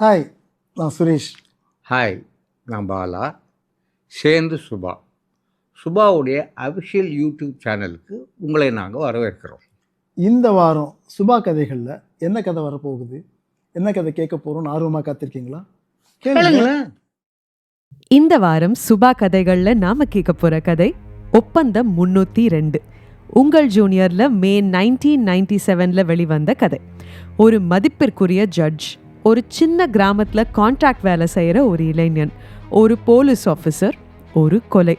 Hi, நான் Suresh. Hi, நான் பாலா. சேர்ந்து சுபாவுடைய அஃபிஷியல் யூடியூப் சேனலுக்கு உங்களை நாங்கள் வரவேற்கிறோம். இந்த வாரம் சுபா கதைகளில் என்ன கதை வரப்போகுது, என்ன கதை கேட்க போகிறோம்னு ஆர்வமாக காத்திருக்கீங்களா? கேளுங்களேன். இந்த வாரம் சுபா கதைகள்ல நாம கேட்க போற கதை ஒப்பந்தம் 302. உங்கள் ஜூனியர்ல மே 1997 வெளிவந்த கதை. ஒரு மதிப்பிற்குரிய ஜட்ஜ், ஒரு சின்ன கிராமத்துல கான்ட்ராக்ட் வேலை செய்யற ஒரு இளைஞன், ஒரு போலீஸ் ஆஃபீஸர், ஒரு கொலை.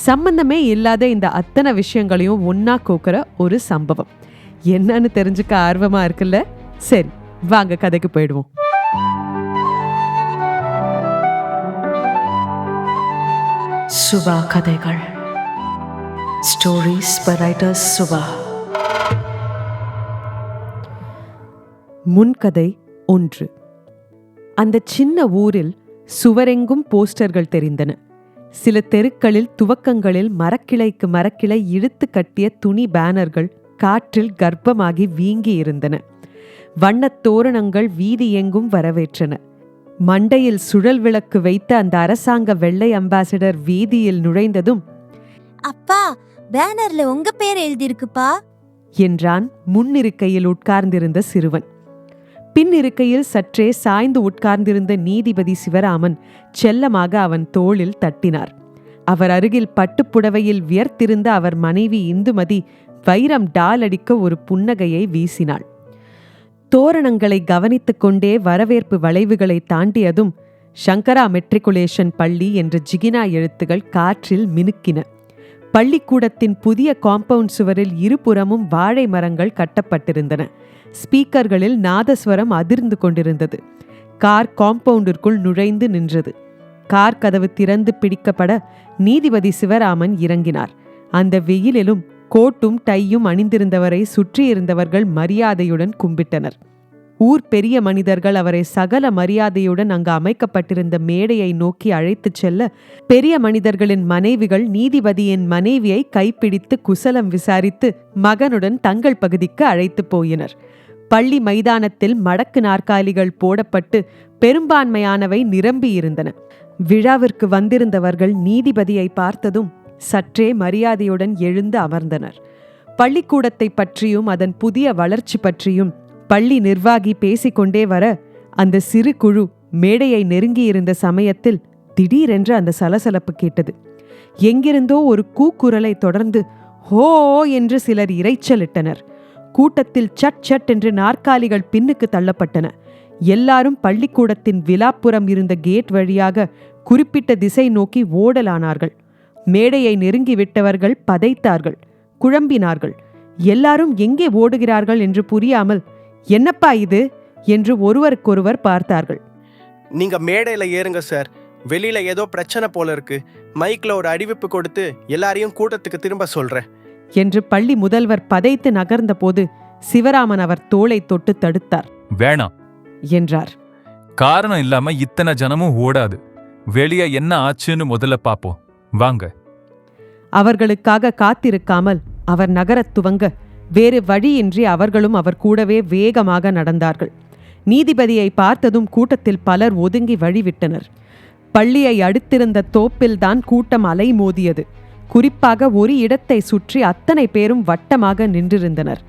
சம்பந்தமே இல்லாத இந்த அத்தனை விஷயங்களையும் ஒன்னா கோக்குற ஒரு சம்பவம். என்னன்னு தெரிஞ்சுக்க ஆர்வமா இருக்குல்ல? சரி, வாங்க கதைக்கு போயிடுவோம். சுபா கதைகள். Stories by writers Subha. முன்கதை 1. அந்த சின்ன ஊரில் சுவரெங்கும் போஸ்டர்கள் தெரிந்தன. சில தெருக்களில் துவக்கங்களில் மரக்கிளைக்கு மரக்கிளை இழுத்து கட்டிய துணி பேனர்கள் காற்றில் கர்ப்பமாகி வீங்கி இருந்தன. வண்ணத் தோரணங்கள் வீதி எங்கும் வரவேற்றன. மண்டையில் சுழல் விளக்கு வைத்த அந்த அரசாங்க வெள்ளை அம்பாசிடர் வீதியில் நுழைந்ததும், அப்பா, பேனர்ல உங்க பேர் எழுதியிருக்குப்பா என்றான் முன்னிருக்கையில் உட்கார்ந்திருந்த சிறுவன். பின்னிருக்கையில் சற்றே சாய்ந்து உட்கார்ந்திருந்த நீதிபதி சிவராமன் செல்லமாக அவன் தோளில் தட்டினார். அவர் அருகில் பட்டுப்புடவையில் வியர்த்திருந்த அவர் மனைவி இந்துமதி வைரம் டால் அடிக்க ஒரு புன்னகையை வீசினாள். தோரணங்களை கவனித்துக் கொண்டே வரவேற்பு வளைவுகளை தாண்டியதும் சங்கரா மெட்ரிகுலேஷன் பள்ளி என்ற ஜிகினா எழுத்துகள் காற்றில் மினுக்கின. பள்ளிக்கூடத்தின் புதிய காம்பவுண்ட் சுவரில் இருபுறமும் வாழை மரங்கள் கட்டப்பட்டிருந்தன. ஸ்பீக்கர்களில் நாதஸ்வரம் அதிர்ந்து கொண்டிருந்தது. கார் காம்பவுண்டிற்குள் நுழைந்து நின்றது. கார் கதவு திறந்து பிடிக்கப்பட நீதிபதி சிவராமன் இறங்கினார். அந்த வெயிலிலும் கோட்டும் டையும் அணிந்திருந்தவரை சுற்றியிருந்தவர்கள் மரியாதையுடன் கும்பிட்டனர். ஊர் பெரிய மனிதர்கள் அவரை சகல மரியாதையுடன் அங்கு அமைக்கப்பட்டிருந்த மேடையை நோக்கி அழைத்துச் செல்ல, பெரிய மனிதர்களின் மனைவிகள் நீதிபதியின் மனைவியை கைப்பிடித்து குசலம் விசாரித்து மகனுடன் தங்கள் பகுதிக்கு அழைத்து போயினர். பள்ளி மைதானத்தில் மடக்கு நாற்காலிகள் போடப்பட்டு பெரும்பான்மையானவை நிரம்பியிருந்தன. விழாவிற்கு வந்திருந்தவர்கள் நீதிபதியை பார்த்ததும் சற்றே மரியாதையுடன் எழுந்து அமர்ந்தனர். பள்ளிக்கூடத்தை பற்றியும் அதன் புதிய வளர்ச்சி பற்றியும் பள்ளி நிர்வாகி பேசிக்கொண்டே வர, அந்த சிறு குழு மேடையை நெருங்கியிருந்த சமயத்தில் திடீரென்று அந்த சலசலப்பு கேட்டது. எங்கிருந்தோ ஒரு கூக்குரலை தொடர்ந்து ஹோ என்று சிலர் இரைச்சலிட்டனர். கூட்டத்தில் சட் சட் என்று நாற்காலிகள் பின்னுக்கு தள்ளப்பட்டன. எல்லாரும் பள்ளிக்கூடத்தின் விலாப்புறம் இருந்த கேட் வழியாக குறிப்பிட்ட திசை நோக்கி ஓடலானார்கள். மேடையை நெருங்கிவிட்டவர்கள் பதைத்தார்கள், குழம்பினார்கள். எல்லாரும் எங்கே ஓடுகிறார்கள் என்று புரியாமல், என்னப்பா இது என்று ஒருவருக்கொருவர் பார்த்தார்கள். நீங்க மேடையில ஏறுங்க சார், வெளியில ஏதோ பிரச்சனை போல இருக்கு. மைக்ல ஒரு அறிவிப்பு கொடுத்து எல்லாரையும் கூட்டத்துக்கு திரும்ப சொல்றேன் என்று பள்ளி முதல்வர் பதைத்து நகர்ந்த போது சிவராமன் அவர் தோளை தொட்டு தடுத்தார். வேணாம் என்றார். காரணம் இல்லாம இத்தனை ஜனமும் ஓடாது. வெளியே என்ன ஆச்சுன்னு முதல்ல பாப்போம், வாங்க. அவர்களுக்காக காத்திருக்காமல் அவர் நகரத் துவங்க வேறு வழியின்றி அவர்களும் அவர் கூடவே வேகமாக நடந்தார்கள். நீதிபதியை பார்த்ததும் கூட்டத்தில் பலர் ஒதுங்கி வழிவிட்டனர். பள்ளியை அடுத்திருந்த தோப்பில்தான் கூட்டம் அலைமோதியது. குறிப்பாக ஒரு இடத்தை சுற்றி அத்தனை பேரும் வட்டமாக நின்றிருந்தனர்.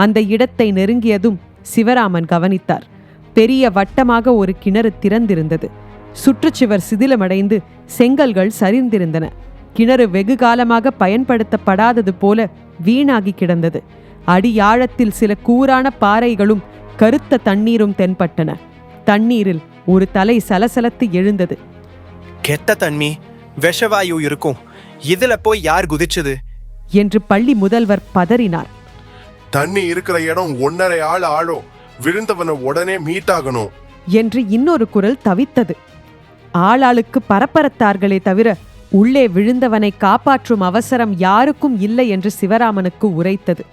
அந்த இடத்தை நெருங்கியதும் சிவராமன் கவனித்தார். பெரிய வட்டமாக ஒரு கிணறு திறந்திருந்தது. சுற்றுச்சுவர் சிதிலமடைந்து செங்கல்கள் சரிந்திருந்தன. கிணறு வெகு காலமாக பயன்படுத்தப்படாதது போல வீணாகி கிடந்தது. அடியாழத்தில் சில கூரான பாறைகளும் கருத்த தண்ணீரும் தென்பட்டன. தண்ணீரில் ஒரு தலை சலசலத்து எழுந்தது. கெட்ட தண்ணி, விஷவாயு இருக்கும். இதுல போய் யார் குதிச்சது என்று பள்ளி முதல்வர் பதறினார். தண்ணி இருக்கிற இடம் 1.5 ஆள் ஆழம். விழுந்தவனை உடனே மீட்டாகணும் என்று இன்னொரு குரல் தவித்தது. ஆளாளுக்கு பரப்பரத்தார்களே தவிர உள்ளே விழுந்தவனை காப்பாற்றும் அவசரம் யாருக்கும் இல்லை என்று சிவராமனுக்கு உரைத்தது.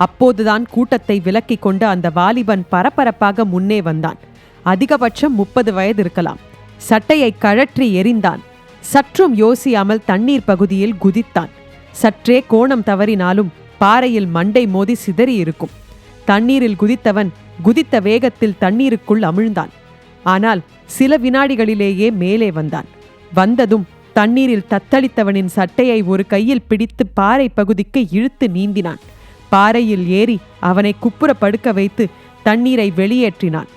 அப்போதுதான் கூட்டத்தை விலக்கிக் கொண்டு அந்த வாலிபன் பரபரப்பாக முன்னே வந்தான். அதிகபட்சம் 30 வயது இருக்கலாம். சட்டையை கழற்றி எறிந்தான். சற்றும் யோசியாமல் தண்ணீர் பகுதியில் குதித்தான். சற்றே கோணம் தவறினாலும் பாறையில் மண்டை மோதி சிதறி இருக்கும். தண்ணீரில் குதித்தவன் குதித்த வேகத்தில் தண்ணீருக்குள் அமிழ்ந்தான். ஆனால் சில வினாடிகளிலேயே மேலே வந்தான். வந்ததும் தண்ணீரில் தத்தளித்தவனின் சட்டையை ஒரு கையில் பிடித்து பாறை பகுதிக்கு இழுத்து நீந்தினான். பாறையில் ஏறி அவனை குப்புற படுக்க வைத்து தண்ணீரை வெளியேற்றினான்.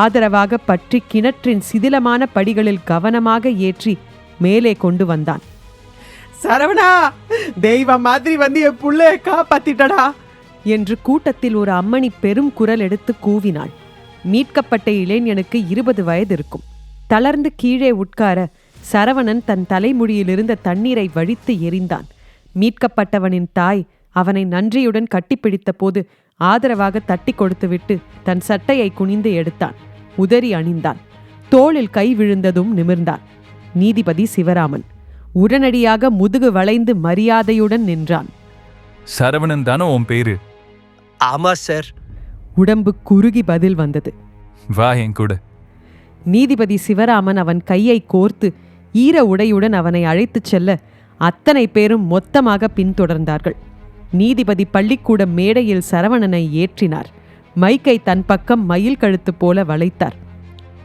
ஆதரவாக பற்றி கிணற்றின் சிதிலமான படிகளில் கவனமாக ஏற்றி மேலே கொண்டு வந்தான். சரவணா, தெய்வம் மாதிரி வந்து என் புள்ளைய காப்பாத்திட்டடா என்று கூட்டத்தில் ஒரு அம்மணி பெரும் குரல் எடுத்து கூவினாள். மீட்கப்பட்ட இளைஞனுக்கு 20 வயது இருக்கும். தளர்ந்து கீழே உட்கார சரவணன் தன் தலைமுடியிலிருந்த தண்ணீரை வழித்து எறிந்தான். மீட்கப்பட்டவனின் தாய் அவனை நன்றியுடன் கட்டிப்பிடித்த போது ஆதரவாக தட்டி கொடுத்துவிட்டு தன் சட்டையை குனிந்து எடுத்தான். உதறி அணிந்தான். தோளில் கை விழுந்ததும் நிமிர்ந்தான். நீதிபதி சிவராமன் உடனடியாக முதுகு வளைந்து மரியாதையுடன் நின்றான். சரவணன் தானே உன் பேரு? ஆமா சார். உடம்பு குறுகி பதில் வந்தது. வா என் கூட. நீதிபதி சிவராமன் அவன் கையை கோர்த்து ஈர உடையுடன் அவனை அழைத்துச் செல்ல அத்தனை பேரும் மொத்தமாக பின்தொடர்ந்தார்கள். நீதிபதி பள்ளிக்கூட மேடையில் சரவணனை ஏற்றினார். மைக்கை தன் பக்கம் மயில் கழுத்து போல வளைத்தார்.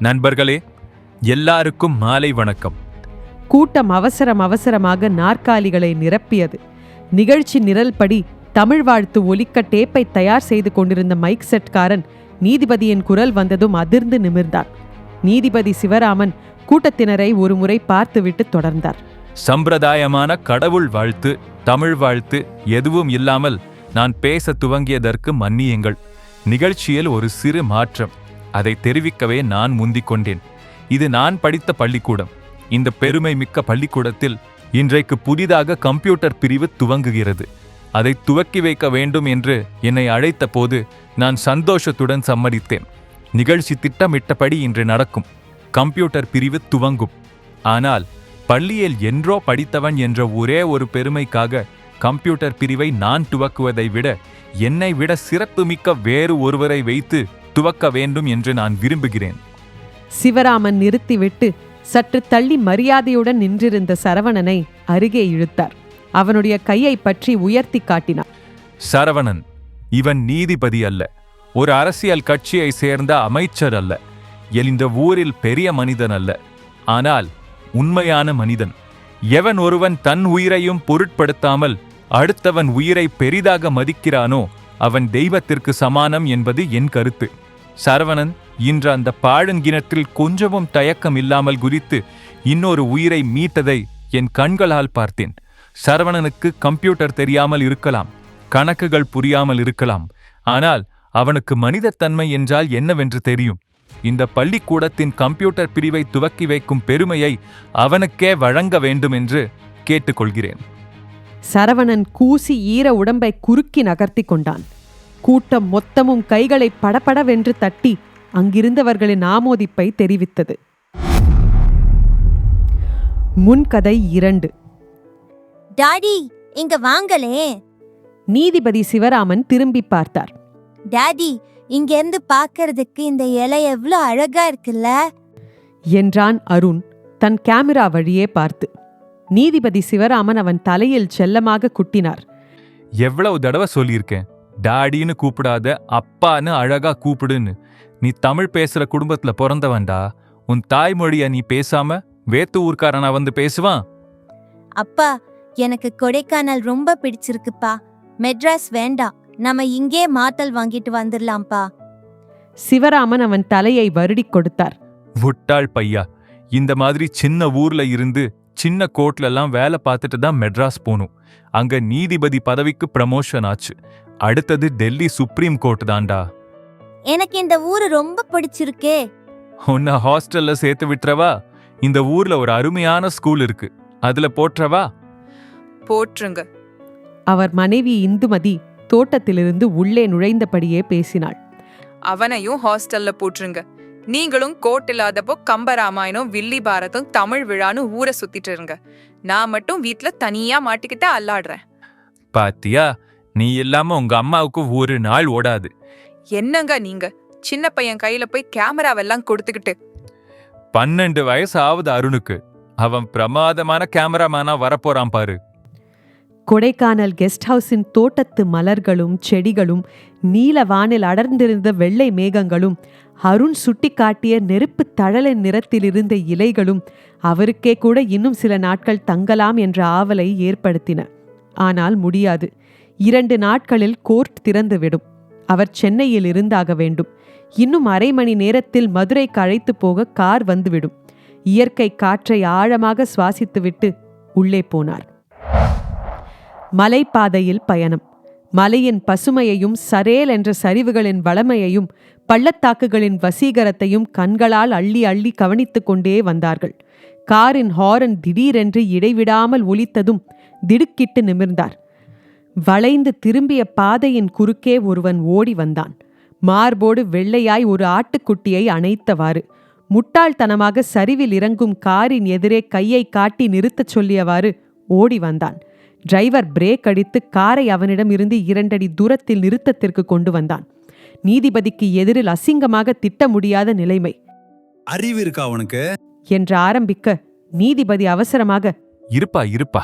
நண்பர்களே, எல்லாருக்கும் மாலை வணக்கம். கூட்டம் அவசரமாக நாற்காலிகளை நிரப்பியது. நிகழ்ச்சி நிரல்படி தமிழ் வாழ்த்து ஒலிக்க டேப்பை தயார் செய்து கொண்டிருந்த மைக் செட்காரன் நீதிபதியின் குரல் வந்ததும் அதிர்ந்து நிமிர்ந்தான். நீதிபதி சிவராமன் கூட்டத்தினரை ஒரு முறை பார்த்துவிட்டு தொடர்ந்தார். சம்பிரதாயமான கடவுள் வாழ்த்து, தமிழ் வாழ்த்து எதுவும் இல்லாமல் நான் பேச துவங்கியதற்கு மன்னியுங்கள். நிகழ்ச்சியில் ஒரு சிறு மாற்றம், அதை தெரிவிக்கவே நான் முந்திக் கொண்டேன். இது நான் படித்த பள்ளிக்கூடம். இந்த பெருமை மிக்க பள்ளிக்கூடத்தில் இன்றைக்கு புதிதாக கம்ப்யூட்டர் பிரிவு துவங்குகிறது. அதை துவக்கி வைக்க வேண்டும் என்று என்னை அழைத்த போது நான் சந்தோஷத்துடன் சம்மதித்தேன். நிகழ்ச்சி திட்டமிட்டபடி இன்று நடக்கும். கம்ப்யூட்டர் பிரிவு துவங்கும். ஆனால் பள்ளியில் என்றோ படித்தவன் என்ற ஒரே ஒரு பெருமைக்காக கம்ப்யூட்டர் பிரிவை நான் துவக்குவதை விட என்னை விட சிறப்புமிக்க வேறு ஒருவரை வைத்து துவக்க வேண்டும் என்று நான் விரும்புகிறேன். சிவராமன் நிறுத்திவிட்டு சற்று தள்ளி மரியாதையுடன் நின்றிருந்த சரவணனை அருகே இழுத்தார். அவனுடைய கையை பற்றி உயர்த்தி காட்டினார். சரவணன், இவன் நீதிபதி அல்ல, ஒரு அரசியல் கட்சியை சேர்ந்த அமைச்சர் அல்ல, இந்த ஊரில் பெரிய மனிதன் அல்ல, ஆனால் உண்மையான மனிதன். எவன் ஒருவன் தன் உயிரையும் பொருட்படுத்தாமல் அடுத்தவன் உயிரை பெரிதாக மதிக்கிறானோ அவன் தெய்வத்திற்கு சமானம் என்பது என் கருத்து. சரவணன் இன்று அந்த பாழங்கிணற்றில் கொஞ்சமும் தயக்கம் இல்லாமல் குதித்து இன்னொரு உயிரை மீட்டதை என் கண்களால் பார்த்தேன். சரவணனுக்கு கம்ப்யூட்டர் தெரியாமல் இருக்கலாம், கணக்குகள் புரியாமல் இருக்கலாம், ஆனால் அவனுக்கு மனிதத்தன்மை என்றால் என்னவென்று தெரியும். இந்த பள்ளிக்கூடத்தின் கம்ப்யூட்டர் பிரிவை துவக்கி வைக்கும் பெருமையை அவனுக்கே வழங்க வேண்டும் என்று கேட்டுக்கொள்கிறேன். சரவணன் கூசி ஈர உடம்பை குறுக்கி நகர்த்தி கொண்டான். கூட்டம் மொத்தமும் கைகளை படபடவென்று தட்டி அங்கிருந்தவர்களின் ஆமோதிப்பை தெரிவித்தது. முன்கதை 2. டாடி, இங்க வாங்களே. நீதிபதி சிவராமன் திரும்பி பார்த்தார். டாடி, இங்க இருந்து பாக்குறதுக்கு இந்த இலை எவ்வளவு அழகா இருக்குல்ல என்றான் அருண் தன் கேமரா வழியே பார்த்து. நீதிபதி சிவராமன் அவன் தலையில் செல்லமாக குட்டினார். எவ்வளவு தடவை சொல்லியிருக்கேன், டாடின்னு கூப்பிடாத, அப்பான்னு அழகா கூப்பிடுன்னு. நீ தமிழ் பேசுற குடும்பத்துல பிறந்தவன்டா. உன் தாய்மொழிய நீ பேசாம வேத்து ஊர்க்காரனா வந்து பேசுவான்? அப்பா, எனக்கு கொடைக்கானல் ரொம்ப பிடிச்சிருக்குப்பா. மெட்ராஸ் வேண்டாம், நம்ம இங்கே மாத்தல் வாங்கிட்டு வந்துடலாம்ப்பா. சிவராமன் அவன் தலையை வருடிக் கொடுத்தார். முட்டாள் பையா, இந்த மாதிரி சின்ன ஊர்ல இருந்து சின்ன கோர்ட்லலாம் வேலை பார்த்துட்டு தான் மெட்ராஸ் போகணும். அங்க நீதிபதி பதவிக்கு ப்ரமோஷன் ஆச்சு. அடுத்தது டெல்லி சுப்ரீம் கோர்ட் தான்டா. எனக்கு இந்த ஊரு ரொம்ப பிடிச்சிருக்கே. உன்னை ஹாஸ்டல்ல சேர்த்து விட்டுறவா? இந்த ஊர்ல ஒரு அருமையான ஸ்கூல் இருக்கு, அதுல போற்றவா? போற்றுங்க. அவர் மனைவி இந்துமதி தோட்டத்திலிருந்து உள்ளே நுழைந்தபடியே பேசினாள். அவனையும் ஹாஸ்டல்ல போட்டுருங்க. நீங்களும் கோட் இல்லாதப்போ கம்பராமாயணம், வில்லி பாரதம், தமிழ் விழான்னு ஊரை சுத்திட்டு இருங்க. நான் மட்டும் வீட்டுல தனியா மாட்டிக்கிட்டு அல்லாடுறேன். பாத்தியா, நீ இல்லாம உங்க அம்மாவுக்கு ஒரு நாள் ஓடாது. என்னங்க நீங்க சின்ன பையன் கையில போய் கேமராவெல்லாம் கொடுத்துக்கிட்டு. 12 வயசு ஆகுது அருணுக்கு. அவன் பிரமாதமான கேமராமேனா வரப்போறான் பாரு. கொடைக்கானல் கெஸ்ட் ஹவுஸின் தோட்டத்து மலர்களும் செடிகளும் நீல வானில் அடர்ந்திருந்த வெள்ளை மேகங்களும் அருண் சுட்டிக்காட்டிய நெருப்பு தழலின் நிறத்திலிருந்த இலைகளும் அவருக்கே கூட இன்னும் சில நாட்கள் தங்கலாம் என்ற ஆவலை ஏற்படுத்தின. ஆனால் முடியாது. 2 நாட்களில் கோர்ட் திறந்துவிடும். அவர் சென்னையில் இருந்தாக வேண்டும். இன்னும் அரை மணி நேரத்தில் மதுரைக்கு அழைத்து போக கார் வந்துவிடும். இயற்கை காற்றை ஆழமாக சுவாசித்துவிட்டு உள்ளே போனார். மலைப்பாதையில் பயணம். மலையின் பசுமையையும் சரேல் என்ற சரிவுகளின் வளமையையும் பள்ளத்தாக்குகளின் வசீகரத்தையும் கண்களால் அள்ளி அள்ளி கவனித்துக் கொண்டே வந்தார்கள். காரின் ஹாரன் திடீரென்று இடைவிடாமல் ஒலித்ததும் திடுக்கிட்டு நிமிர்ந்தார். வளைந்து திரும்பிய பாதையின் குறுக்கே ஒருவன் ஓடி வந்தான். மார்போடு வெள்ளையாய் ஒரு ஆட்டுக்குட்டியை அணைத்தவாறு முட்டாள்தனமாக சரிவில் இறங்கும் காரின் எதிரே கையை காட்டி நிறுத்தச் சொல்லியவாறு ஓடி வந்தான். டிரைவர் பிரேக் அடித்து காரை அவனிடம் இருந்து 2 அடி தூரத்தில் நிறுத்தத்திற்கு கொண்டு வந்தான். நீதிபதிக்கு எதிரில் அசிங்கமாக திட்ட முடியாத நிலைமை. அறிவு இருக்கா அவனுக்கு என்று ஆரம்பிக்க நீதிபதி அவசரமாக இருப்பா இருப்பா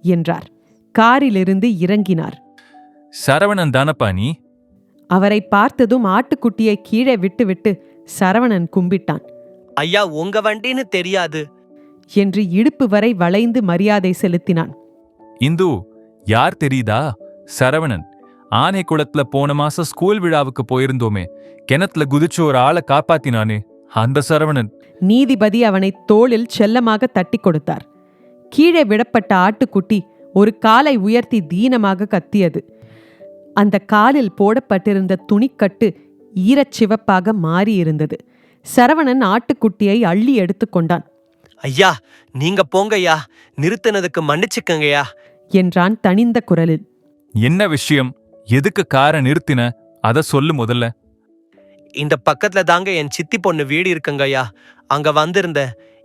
என்றார். காரிலிருந்து இறங்கினார். சரவணன் தானப்பா நீ? அவரை பார்த்ததும் ஆட்டுக்குட்டியை கீழே விட்டுவிட்டு சரவணன் கும்பிட்டான். ஐயா, உங்க வண்டின்னு தெரியாது என்று இடுப்பு வரை வளைந்து மரியாதை செலுத்தினான். இந்து, யார் தெரியுதா? சரவணன். ஆனைக்குளத்துல போன மாசம் ஸ்கூல் விழாவுக்கு போயிருந்தோமே, கிணத்துல குதிச்சு ஒரு ஆளை காப்பாத்தினானே, அந்த சரவணன். நீதிபதி அவனை தோளில் செல்லமாக தட்டி கொடுத்தார். கீழே விடப்பட்ட ஆட்டுக்குட்டி ஒரு காலை உயர்த்தி தீனமாக கத்தியது. அந்த காலில் போடப்பட்டிருந்த துணிக்கட்டு ஈரச்சிவப்பாக மாறியிருந்தது. சரவணன் ஆட்டுக்குட்டியை அள்ளி எடுத்துக்கொண்டான். ஐயா, நீங்க போங்கய்யா, நிறுத்தினதுக்கு மன்னிச்சுக்கங்கய்யா என்றான் தனிந்த குரலில். என்ன விஷயம்? எதுக்கு காரை நிறுத்தின? அத சொல்லு முதல்ல. இந்த பக்கத்துல தாங்க என் சித்தி பொண்ணு வீடு இருக்குங்கய்யா, அங்க வந்திருந்த.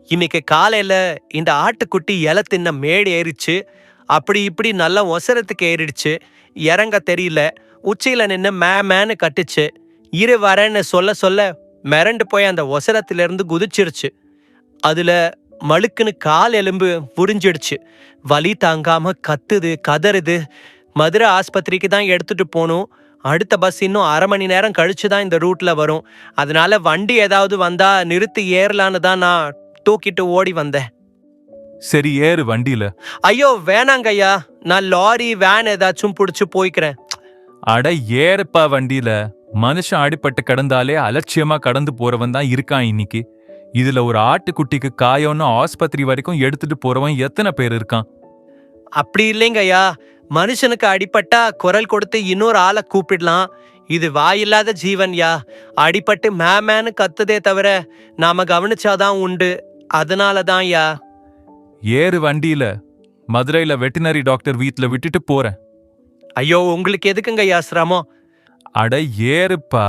இன்னைக்கு காலையில இந்த ஆட்டுக்குட்டி இலை தின்ன மேடு ஏறிச்சு. அப்படி இப்படி நல்லா ஒசரத்துக்கு ஏறிடுச்சு. இறங்க தெரியல. உச்சியில நின்று மேன்னு கட்டுச்சு. இரு வரேன்னு சொல்ல சொல்ல மிரண்டு போய் அந்த ஒசரத்திலிருந்து குதிச்சிருச்சு. அதுல மழுக்குன்னு கால் எலும்பு புரிஞ்சிடுச்சு. வலி தாங்காம கத்துது, கதறுது. மதுரை ஆஸ்பத்திரிக்கு தான் எடுத்துட்டு போகணும். அடுத்த பஸ் இன்னும் அரை மணி நேரம் கழிச்சு தான் இந்த ரூட்ல வரும். அதனால வண்டி ஏதாவது வந்தா நிறுத்தி ஏறலான்னு தான் நான் தூக்கிட்டு ஓடி வந்தேன். சரி, ஏறு வண்டியில. ஐயோ வேணாங்கய்யா, நான் லாரி வேன் ஏதாச்சும் புடிச்சு போய்க்கிறேன். அட ஏறுப்பா வண்டியில. மனுஷன் அடிபட்டு கடந்தாலே அலட்சியமா கடந்து போறவன் தான் இருக்கான் இன்னைக்கு. இதுல ஒரு ஆட்டுக்குட்டிக்கு காயம்னு ஆஸ்பத்திரி வரைக்கும் எடுத்துட்டு போறவன் எத்தனை பேர் இருக்கான்? அப்படி இல்லைங்கய்யா, மனுஷனுக்கு அடிபட்டா குரல் கொடுத்து இன்னொரு ஆளை கூப்பிடலாம். இது வாயில்லாத ஜீவன்யா. அடிபட்டு மேன்னு கத்துதே தவிர நாம கவனிச்சாதான் உண்டு. அதனாலதான் யா. ஏறு வண்டியில. மதுரையில வெட்டினரி டாக்டர் வீட்டுல விட்டுட்டு போறேன். ஐயோ, உங்களுக்கு எதுக்குங்கய்யா சிரமம்? அட ஏறுப்பா.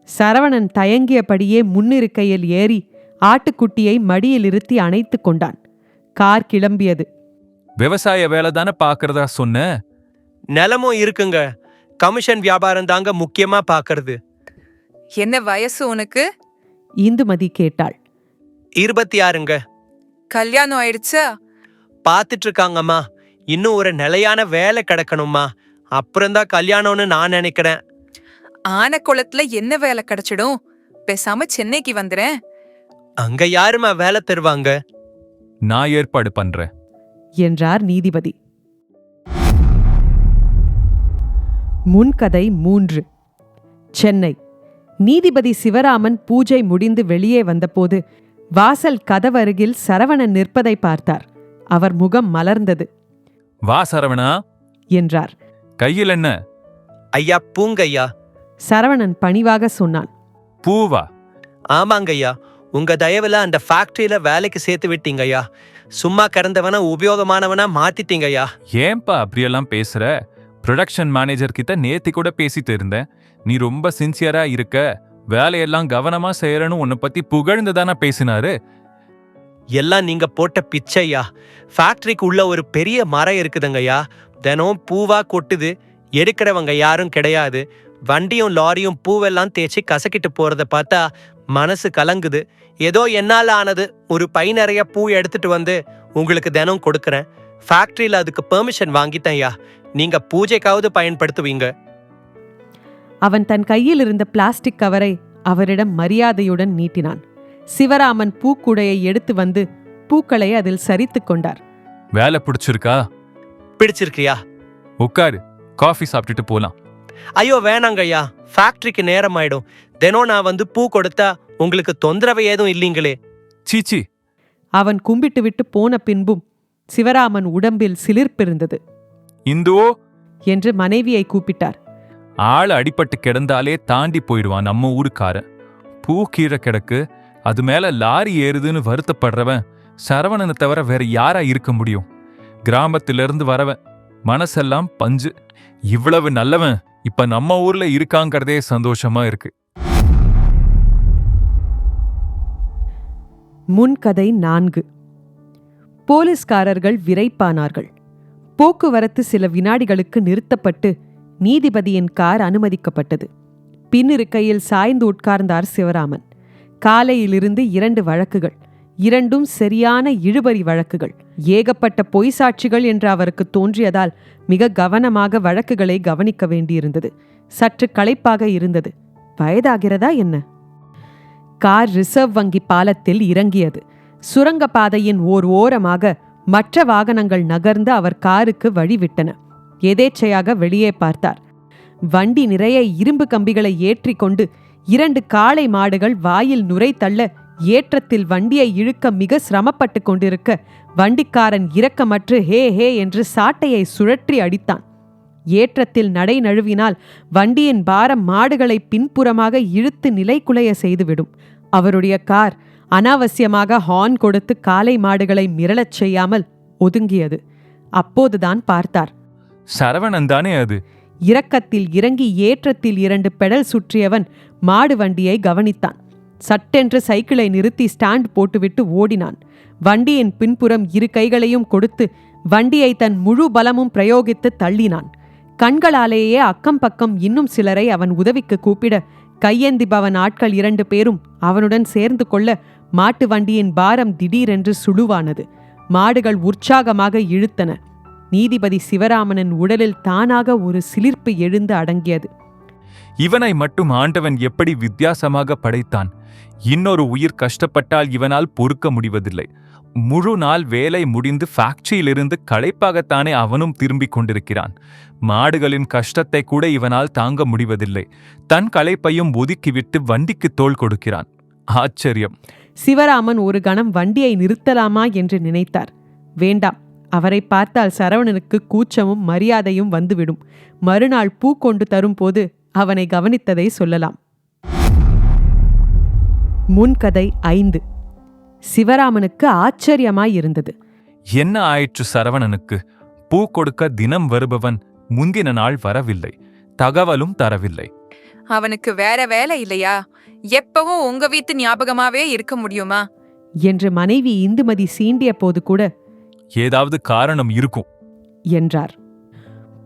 சரவணன் தயங்கியபடியே முன்னிருக்கையில் ஏறி ஆட்டுக்குட்டியை மடியில் இருத்தி அணைத்து கொண்டான். கார் கிளம்பியது. விவசாய வேலை தானே பாக்குறதா சொன்ன? நிலமும் இருக்குங்க. கமிஷன் வியாபாரம் தாங்க முக்கியமா பாக்குறது. என்ன வயசு உனக்கு? இந்துமதி கேட்டாள். 26ங்க. கல்யாணம் ஆயிடுச்சா? பாத்துட்டு இருக்காங்கம்மா. இன்னும் ஒரு நிலையான வேலை கிடைக்கணும்மா. அப்புறம்தான் கல்யாணம்னு நான் நினைக்கிறேன். ஆனைக்குளத்துல என்ன வேலை கிடைச்சிடும்? பேசாம சென்னைக்கு வந்துறேன். அங்க யாருமா வேலை தருவாங்க? நான் ஏற்பாடு பண்றேன் என்றார் நீதிபதி. முன்கதை 3. சென்னை. நீதிபதி சிவராமன் பூஜை முடிந்து வெளியே வந்தபோது வாசல் கதவருகில் சரவணன் நிற்பதை பார்த்தார். அவர் முகம் மலர்ந்தது. வா சரவணா என்றார். கையில் என்ன? ஐயா, பூங்கய்யா. சரவணன் பணிவாக சொன்னான். பூவா? ஆமாங்கய்யா, உங்க தயவுல அந்த ஃபேக்டரியில வேலைக்கு சேர்த்து விட்டீங்கய்யா. சும்மா கிடந்தவன உபயோகமானவனா மாத்திட்டீங்கய்யா. ஏன்பா அப்படியெல்லாம் பேசுற? ப்ரொடக்ஷன் மேனேஜர் கிட்ட நேத்தி கூட பேசிட்டு இருந்தேன். நீ ரொம்ப சின்சியரா இருக்க, வேலையெல்லாம் கவனமா செய்யறன்னு உன்னை பத்தி புகழ்ந்துதானா பேசினாரு. எல்லாம் நீங்க போட்ட பிச்சையா. ஃபேக்டரிக்கு உள்ள ஒரு பெரிய மரம் இருக்குதுங்கய்யா. தினம் பூவா கொட்டுது. எடுக்கிறவங்க யாரும் கிடையாது. வண்டியும் லாரியும் பூவெல்லாம் தேய்ச்சி கசக்கிட்டு போறத பார்த்தா மனசு கலங்குது. ஏதோ என்னால ஆனது ஒரு பை நிறைய பூ எடுத்துட்டு வந்து உங்களுக்கு தினம் கொடுக்கறேன். ஃபேக்டரியில அதுக்கு பெர்மிஷன் வாங்கிட்டேன்யா. நீங்க பூஜைக்காவது பயன்படுத்துவீங்க. அவன் தன் கையில் இருந்த பிளாஸ்டிக் கவரை அவரிடம் மரியாதையுடன் நீட்டினான். சிவராமன் பூக்குடையை எடுத்து வந்து பூக்களை அதில் சரித்துக் கொண்டார். வேலை பிடிச்சிருக்கா? பிடிச்சிருக்கியா? உட்காரு, காஃபி சாப்பிட்டுட்டு போலாம். ஐயோ வேணாங்கய்யா, ஃபேக்டரிக்கு நேரம் ஆயிடும். தினம் நான் வந்து பூ கொடுத்தா உங்களுக்கு தொந்தரவு ஏதும் இல்லீங்களே. சீச்சி. அவன் கும்பிட்டு விட்டு போன பின்பும் சிவராமன் உடம்பில் சிலிர்ப்பிருந்தது. இந்தோ என்று மனைவியை கூப்பிட்டார். ஆள் அடிபட்டு கிடந்தாலே தாண்டி போயிடுவான் நம்ம ஊருக்காரன். பூ கீழே கிடக்கு, அது மேல லாரி ஏறுதுன்னு வருத்தப்படுறவன் சரவணனை தவிர வேற யாரா இருக்க முடியும்? கிராமத்திலிருந்து வரவன், மனசெல்லாம் பஞ்சு. இவ்வளவு நல்லவன் இப்ப நம்ம ஊர்ல இருக்காங்கிறதே சந்தோஷமா இருக்கு. முன்கதை 4. போலீஸ்காரர்கள் விரைப்பானார்கள். போக்குவரத்து சில வினாடிகளுக்கு நிறுத்தப்பட்டு நீதிபதியின் கார் அனுமதிக்கப்பட்டது. பின்னிருக்கையில் சாய்ந்து உட்கார்ந்தார் சிவராமன். காலையிலிருந்து 2 வழக்குகள், 2ம் சரியான இழுபறி வழக்குகள். ஏகப்பட்ட பொய் சாட்சிகள் என்று அவருக்கு தோன்றியதால் மிக கவனமாக வழக்குகளை கவனிக்க வேண்டியிருந்தது. சற்று களைப்பாக இருந்தது. வயதாகிறதா என்ன? கார் ரிசர்வ் வங்கி பாலத்தில் இறங்கியது. சுரங்கப்பாதையின் ஓர் ஓரமாக மற்ற வாகனங்கள் நகர்ந்து அவர் காருக்கு வழிவிட்டன. எதேச்சையாக வெளியே பார்த்தார். வண்டி நிறைய இரும்பு கம்பிகளை ஏற்றி கொண்டு 2 காளை மாடுகள் வாயில் நுரை தள்ள ஏற்றத்தில் வண்டியை இழுக்க மிக சிரமப்பட்டு கொண்டிருக்க வண்டிக்காரன் இரக்கமற்று ஹே ஹே என்று சாட்டையை சுழற்றி அடித்தான். ஏற்றத்தில் நடை நழுவினால் வண்டியின் பாரம் மாடுகளை பின்புறமாக இழுத்து நிலைகுலைய செய்துவிடும். அவருடைய கார் அனாவசியமாக ஹார்ன் கொடுத்து காளை மாடுகளை மிரளச் செய்யாமல் ஒதுங்கியது. அப்போதுதான் பார்த்தார். சரவணன் தானே அது? இரக்கத்தில் இறங்கி ஏற்றத்தில் 2 பெடல் சுற்றியவன் மாடு வண்டியை கவனித்தான். சட்டென்று சைக்கிளை நிறுத்தி ஸ்டாண்ட் போட்டுவிட்டு ஓடினான். வண்டியின் பின்புறம் 2 கைகளையும் கொடுத்து வண்டியை தன் முழு பலமும் பிரயோகித்து தள்ளினான். கண்களாலேயே அக்கம் பக்கம் இன்னும் சிலரை அவன் உதவிக்கு கூப்பிட கையேந்திபவன் ஆட்கள் 2 பேரும் அவனுடன் சேர்ந்து கொள்ள மாட்டு வண்டியின் பாரம் திடீரென்று சுழுவானது. மாடுகள் உற்சாகமாக இழுத்தன. நீதிபதி சிவராமனின் உடலில் தானாக ஒரு சிலிர்ப்பு எழுந்து அடங்கியது. இவனை மட்டும் ஆண்டவன் எப்படி வித்தியாசமாக படைத்தான்! இன்னொரு உயிர் கஷ்டப்பட்டால் இவனால் பொறுக்க முடிவதில்லை. முழு நாள் வேலை முடிந்து ஃபேக்டரியிலிருந்து களைப்பாகத்தானே அவனும் திரும்பிக் கொண்டிருக்கிறான். மாடுகளின் கஷ்டத்தை கூட இவனால் தாங்க முடிவதில்லை. தன் களைப்பையும் ஒதுக்கிவிட்டு வண்டிக்கு தோள் கொடுக்கிறான். ஆச்சரியம். சிவராமன் ஒரு கணம் வண்டியை நிறுத்தலாமா என்று நினைத்தார். வேண்டாம், அவரை பார்த்தால் சரவணனுக்கு கூச்சமும் மரியாதையும் வந்துவிடும். மறுநாள் பூ கொண்டு தரும்போது அவனை கவனித்ததை சொல்லலாம். முன்கதை 5. சிவராமனுக்கு ஆச்சரியமாயிருந்தது. என்ன ஆயிற்று சரவணனுக்கு? பூ கொடுக்க தினம் வருபவன் முந்தின நாள் வரவில்லை, தகவலும் தரவில்லை. அவனுக்கு வேற வேலை இல்லையா? எப்பவும் உங்க வீட்டு ஞாபகமாவே இருக்க முடியுமா என்று மனைவி இந்துமதி சீண்டிய போது கூட ஏதாவது காரணம் இருக்கும் என்றார்.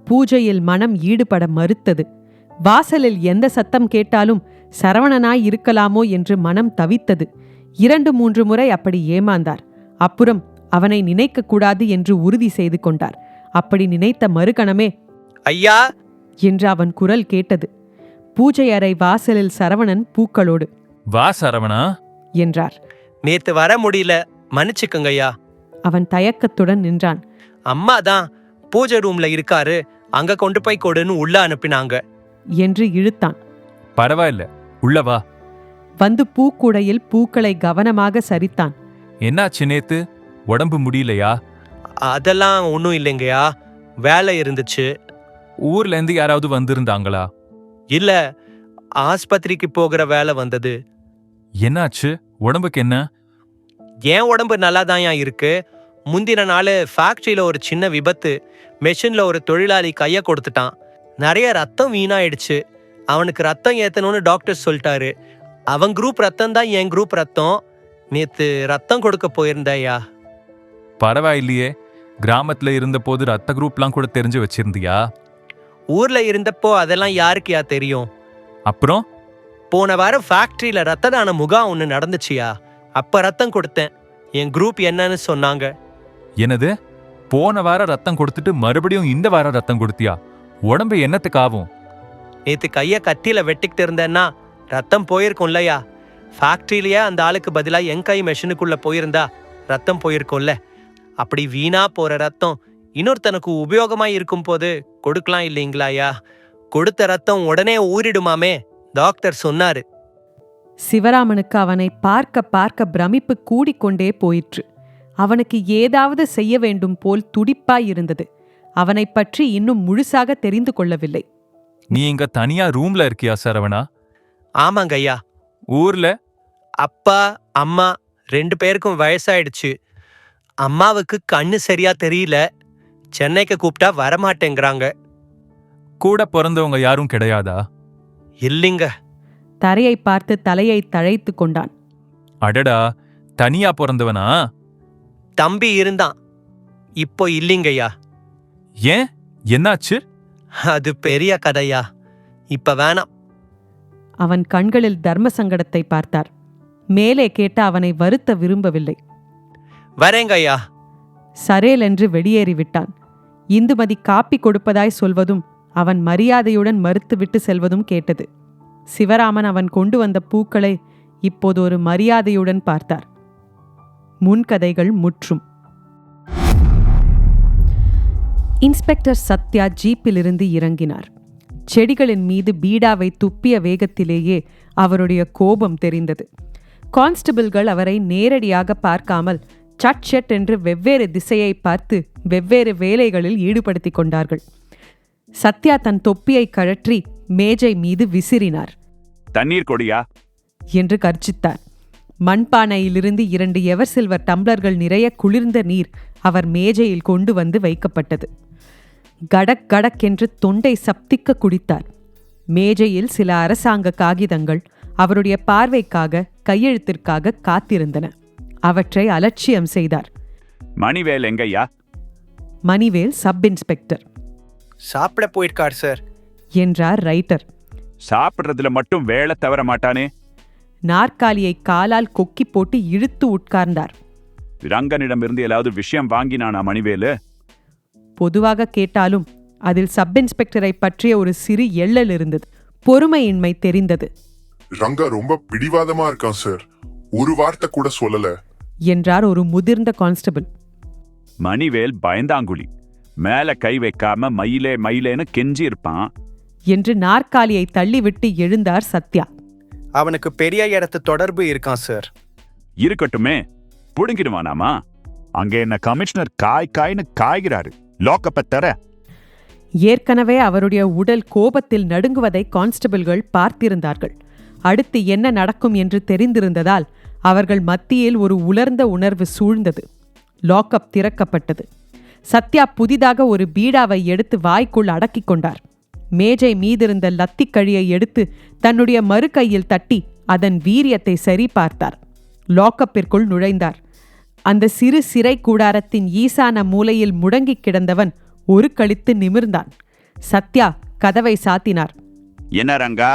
பூஜையில் மனம் ஈடுபட மறுத்தது. வாசலில் எந்த சத்தம் கேட்டாலும் சரவணனாய் இருக்கலாமோ என்று மனம் தவித்தது. 2-3 முறை அப்படி ஏமாந்தார். அப்புறம் அவனை நினைக்கக்கூடாது என்று உறுதி செய்து கொண்டார். அப்படி நினைத்த மறுகணமே ஐயா என்று அவன் குரல் கேட்டது. பூஜை அறை வாசலில் சரவணன் பூக்களோடு வா சரவணா என்றார். நேத்து வர முடியல, மன்னிச்சுக்கங்கய்யா. அவன் தயக்கத்துடன் நின்றான். அம்மா தான் பூஜை ரூம்ல இருக்காரு, அங்க கொண்டு போய் கொடுன்னு உள்ள அனுப்பினாங்க என்று இழுத்தான். பரவாயில்ல, உள்ளவா. வந்து பூக்கூடையில் பூக்களை கவனமாக சரித்தான். என்னாச்சு நேத்து? உடம்பு முடியலையா? அதெல்லாம் ஒன்றும் இல்லைங்கய்யா, வேலை இருந்துச்சு. ஊர்ல இருந்து யாராவது வந்திருந்தாங்களா? இல்ல, ஆஸ்பத்திரிக்கு போகிற வேலை வந்தது. என்னாச்சு? உடம்புக்கு என்ன? ஏன் உடம்பு நல்லாதான்யா இருக்கு. முந்தின நாள் ஃபேக்டரியில ஒரு சின்ன விபத்து. மெஷின்ல ஒரு தொழிலாளி கைய கொடுத்துட்டான். நிறைய ரத்தம் வீணாயிடுச்சு. அவனுக்கு ரத்தம் ஏத்தணும்னு டாக்டர் சொல்லிட்டாரு. அவன் குரூப் ரத்தம் தான் என் குரூப் ரத்தம். நேத்து ரத்தம் கொடுக்க போயிருந்தாயா. பரவாயில்லையே, கிராமத்துல இருந்த போது ரத்த குரூப்லாம் கூட தெரிஞ்சு வச்சிருந்தியா? ஊர்ல இருந்தப்போ அதெல்லாம் யாருக்குயா தெரியும். அப்புறம் போன வாரம் ஃபேக்டரியில ரத்த தான முகாம் ஒன்று நடந்துச்சியா. அப்ப ரத்தம் கொடுத்தேன். என் குரூப் என்னன்னு சொன்னாங்க. என்னது? போன வாரம் ரத்தம் கொடுத்துட்டு மறுபடியும் இந்த வாரம் ரத்தம் கொடுத்தியா? உடம்பு என்னத்துக்கு ஆகும்? நேத்து கைய கத்தியில வெட்டிக்கிட்டு இருந்தேன்னா ரத்தம் போயிருக்கும்லையா? ஃபேக்டரியிலேயே அந்த ஆளுக்கு பதிலா என் கை மெஷினுக்குள்ள போயிருந்தா ரத்தம் போயிருக்கும்ல. அப்படி வீணா போற ரத்தம் இன்னொருத்தனுக்கு உபயோகமா இருக்கும் போது கொடுக்கலாம் இல்லைங்களாயா? கொடுத்த ரத்தம் உடனே ஊறிடுமாமே, டாக்டர் சொன்னாரு. சிவராமனுக்கு அவனை பார்க்க பார்க்க பிரமிப்பு கூடிக்கொண்டே போயிற்று. அவனுக்கு ஏதாவது செய்ய வேண்டும் போல் துடிப்பாயிருந்தது. அவனை பற்றி இன்னும் முழுசாக தெரிந்து கொள்ளவில்லை. நீ இங்க தனியா ரூம்ல இருக்கியா சரவணா? ஆமாங்க ஐயா. ஊர்ல அப்பா அம்மா 2 பேருக்கும் வயசாயிடுச்சு. அம்மாவுக்கு கண்ணு சரியா தெரியல. சென்னைக்கு கூப்பிட்டா வரமாட்டேங்கிறாங்க. கூட பிறந்தவங்க யாரும் கிடையாதா? இல்லைங்க. தரையை பார்த்து தலையை தழைத்து கொண்டான். அடடா, தனியா பிறந்தவனா? தம்பி இருந்தான், இப்போ இல்லைங்கய்யா. ஏன், என்னாச்சு? அது பெரிய கதையா, இப்ப வேணாம். அவன் கண்களில் தர்ம சங்கடத்தை பார்த்தார். மேலே கேட்ட அவனை வருத்த விரும்பவில்லை. வரேங்கய்யா. சரேல் என்று வெளியேறிவிட்டான். இந்துமதி காப்பி கொடுப்பதாய் சொல்வதும் அவன் மரியாதையுடன் மறுத்துவிட்டு செல்வதும் கேட்டது. சிவராமன் அவன் கொண்டு வந்த பூக்களை இப்போது ஒரு மரியாதையுடன் பார்த்தார். முன்கதைகள் முற்றும். இன்ஸ்பெக்டர் சத்யா ஜீப்பிலிருந்து இறங்கினார். செடிகளின் மீது பீடாவை துப்பிய வேகத்திலேயே அவருடைய கோபம் தெரிந்தது. கான்ஸ்டபிள்கள் அவரை நேரடியாக பார்க்காமல் சட் சட் என்று வெவ்வேறு திசையை பார்த்து வெவ்வேறு வேலைகளில் ஈடுபடுத்திக் கொண்டார்கள். சத்யா தன் தொப்பியை கழற்றி மேஜை மீது விசிறினார். தண்ணீர் கொடியா என்று கர்ஜித்தார். மண்பானையிலிருந்து 2 எவர் சில்வர் டம்ளர்கள் நிறைய குளிர்ந்த நீர் அவர் மேஜையில் கொண்டு வந்து வைக்கப்பட்டது. கடக் கடக் என்று தொண்டை சப்திக்க குடித்தார். மேஜையில் சில அரசாங்க காகிதங்கள் அவருடைய பார்வைக்காக, கையெழுத்திற்காக காத்திருந்தன. அவற்றை அலட்சியம் செய்தார். மணிவேல் எங்கய்யா? Manivel sub inspector. சாப்பிட போயிருக்கார் சார் என்றார் ரைட்டர். சாப்பிடுறதுல மட்டும் வேலை தவற மாட்டானே. நாற்காலியை காலால் கொக்கி போட்டு இழுத்து உட்கார்ந்தார். ரங்கனிடமிருந்து ஏதாவது விஷயம் வாங்கினானா மணிவேலு? பொதுவாக கேட்டாலும் அதில் சப் இன்ஸ்பெக்டரை பற்றிய ஒரு சிறு எள்ளல் இருந்தது. பொறுமையின்மை தெரிந்தது. ரங்கா ரொம்ப பிடிவாதமா இருக்கான் சார், ஒரு வார்த்தை கூட சொல்லல என்றார் ஒரு முதிர்ந்த கான்ஸ்டபிள். மணிவேல் பயந்தாங்குழி, மேல கை வைக்காம மயிலே மயிலேன்னு கெஞ்சி இருப்பான் என்று நாற்காலியை தள்ளிவிட்டு எழுந்தார் சத்யா. அவனுக்கு பெரிய இடத்து தொடர்பு இருக்கான் சார். இருக்கட்டுமே, புடுங்கிடுவானாமா? அங்க என்ன கமிஷனர் காய்னு காய்கிறாரு, லாக்கப்ப தர. ஏற்கனவே அவருடைய உடல் கோபத்தில் நடுங்குவதை கான்ஸ்டபிள்கள் பார்த்திருந்தார்கள். அடுத்து என்ன நடக்கும் என்று தெரிந்திருந்ததால் அவர்கள் மத்தியில் ஒரு உலர்ந்த உணர்வு சூழ்ந்தது. லாக்கப் திறக்கப்பட்டது. சத்யா புதிதாக ஒரு பீடாவை எடுத்து வாய்க்குள் அடக்கிக் கொண்டார். மேஜை மீதிருந்த லத்திக்கழியை எடுத்து தன்னுடைய மறு கையில் தட்டி அதன் வீரியத்தை சரி பார்த்தார். லாக்கப்பிற்குள் நுழைந்தார். அந்த சிறு சிறை கூடாரத்தின் ஈசான மூலையில் முடங்கிக் கிடந்தவன் ஒரு கழித்து நிமிர்ந்தான். சத்யா கதவை சாத்தினார். என்ன ரங்கா,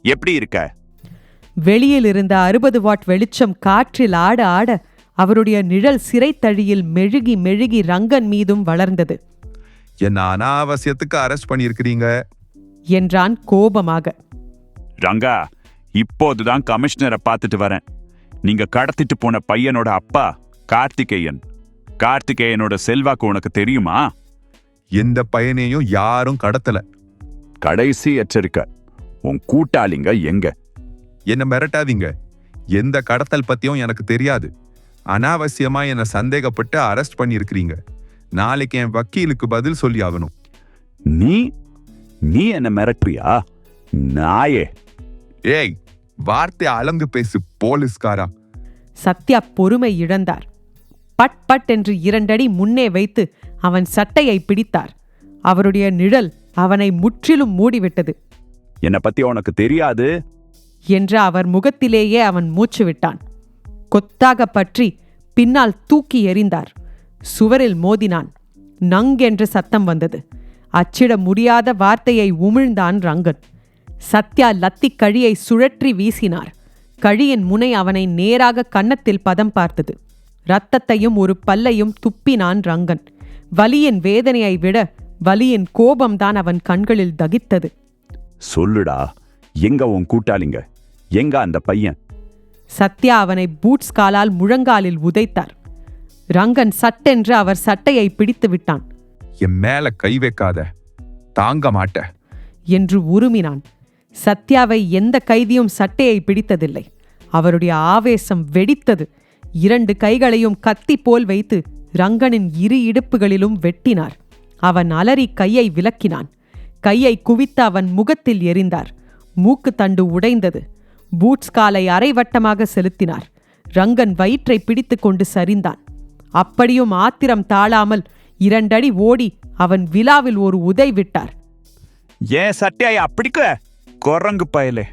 எப்படி இருக்க? வெளியில் இருந்த 60 வாட் வெளிச்சம் காற்றில் ஆட ஆட அவருடைய நிழல் சிறைத்தழியில் மெழுகி மெழுகி ரங்கன் மீதும் வளர்ந்தது. என்ன அனாவசியத்துக்கு அரெஸ்ட் பண்ணியிருக்கிறீங்க என்றான் கோபமாக. ரங்கா, இப்போதுதான் கமிஷனரை பார்த்துட்டு வரேன். நீங்க கடத்திட்டு போன பையனோட அப்பா கார்த்திகேயன். கார்த்திகேயனோட செல்வாக்கு உனக்கு தெரியுமா? எந்த பையனையும் யாரும் கடத்தல. கடைசி எச்சரிக்கை, உன் கூட்டாளிங்க எங்க? என்ன மிரட்டாதீங்க. எந்த கடத்தல் பத்தியும் எனக்கு தெரியாது. அனாவசியமா என்ன சந்தேகப்பட்டு அரெஸ்ட் பண்ணியிருக்கிறீங்க. நாளைக்கு என் வக்கீலுக்கு பதில் சொல்லி ஆகணும். நீ என்ன மிரட்டுறியா நாயே? ஏய், வார்த்தை அளந்து பேசு போலீஸ்காரா. சத்யா பொறுமை இழந்தார். பட் பட் என்று 2 அடி முன்னே வைத்து அவன் சட்டையை பிடித்தார். அவருடைய நிழல் அவனை முற்றிலும் மூடிவிட்டது. என்னை பத்தி உனக்கு தெரியாது என்று அவர் முகத்திலேயே அவன் மூச்சு விட்டான். கொத்தாக பற்றி பின்னால் தூக்கி எறிந்தார். சுவரில் மோதினான். நங்கென்று சத்தம் வந்தது. அச்சிட முடியாத வார்த்தையை உமிழ்ந்தான் ரங்கன். சத்யா லத்திக் கழியை சுழற்றி வீசினார். கழியின் முனை அவனை நேராக கன்னத்தில் பதம் பார்த்தது. இரத்தத்தையும் ஒரு பல்லையும் துப்பினான் ரங்கன். வலியின் வேதனையை விட வலியின் கோபம்தான் அவன் கண்களில் தகித்தது. சொல்லுடா, எங்க உன் கூட்டாளிங்க? எங்க அந்த பையன்? சத்யா அவனை பூட்ஸ் காலால் முழங்காலில் உதைத்தார். ரங்கன் சட்டென்று அவர் சட்டையை பிடித்து விட்டான். என் மேல கை வைக்காத, தாங்க மாட்ட என்று உருமினான். சத்யாவை எந்த கைதியும் சட்டையை பிடித்ததில்லை. அவருடைய ஆவேசம் வெடித்தது. 2 கைகளையும் கத்தி போல் வைத்து ரங்கனின் 2 இடுப்புகளிலும் வெட்டினார். அவன் அலறி கையை விலக்கினான். கையை குவித்து அவன் முகத்தில் எறிந்தார். மூக்கு தண்டு உடைந்தது. பூட்ஸ் காலை அரைவட்டமாக செலுத்தினார். ரங்கன் வயிற்றை பிடித்து கொண்டு சரிந்தான். அப்படியும் ஆத்திரம் தாழாமல் 2 அடி ஓடி அவன் விலாவில் ஒரு உதை விட்டார். ஏன் சட்டையை அப்படிக்க குரங்கு பயலே!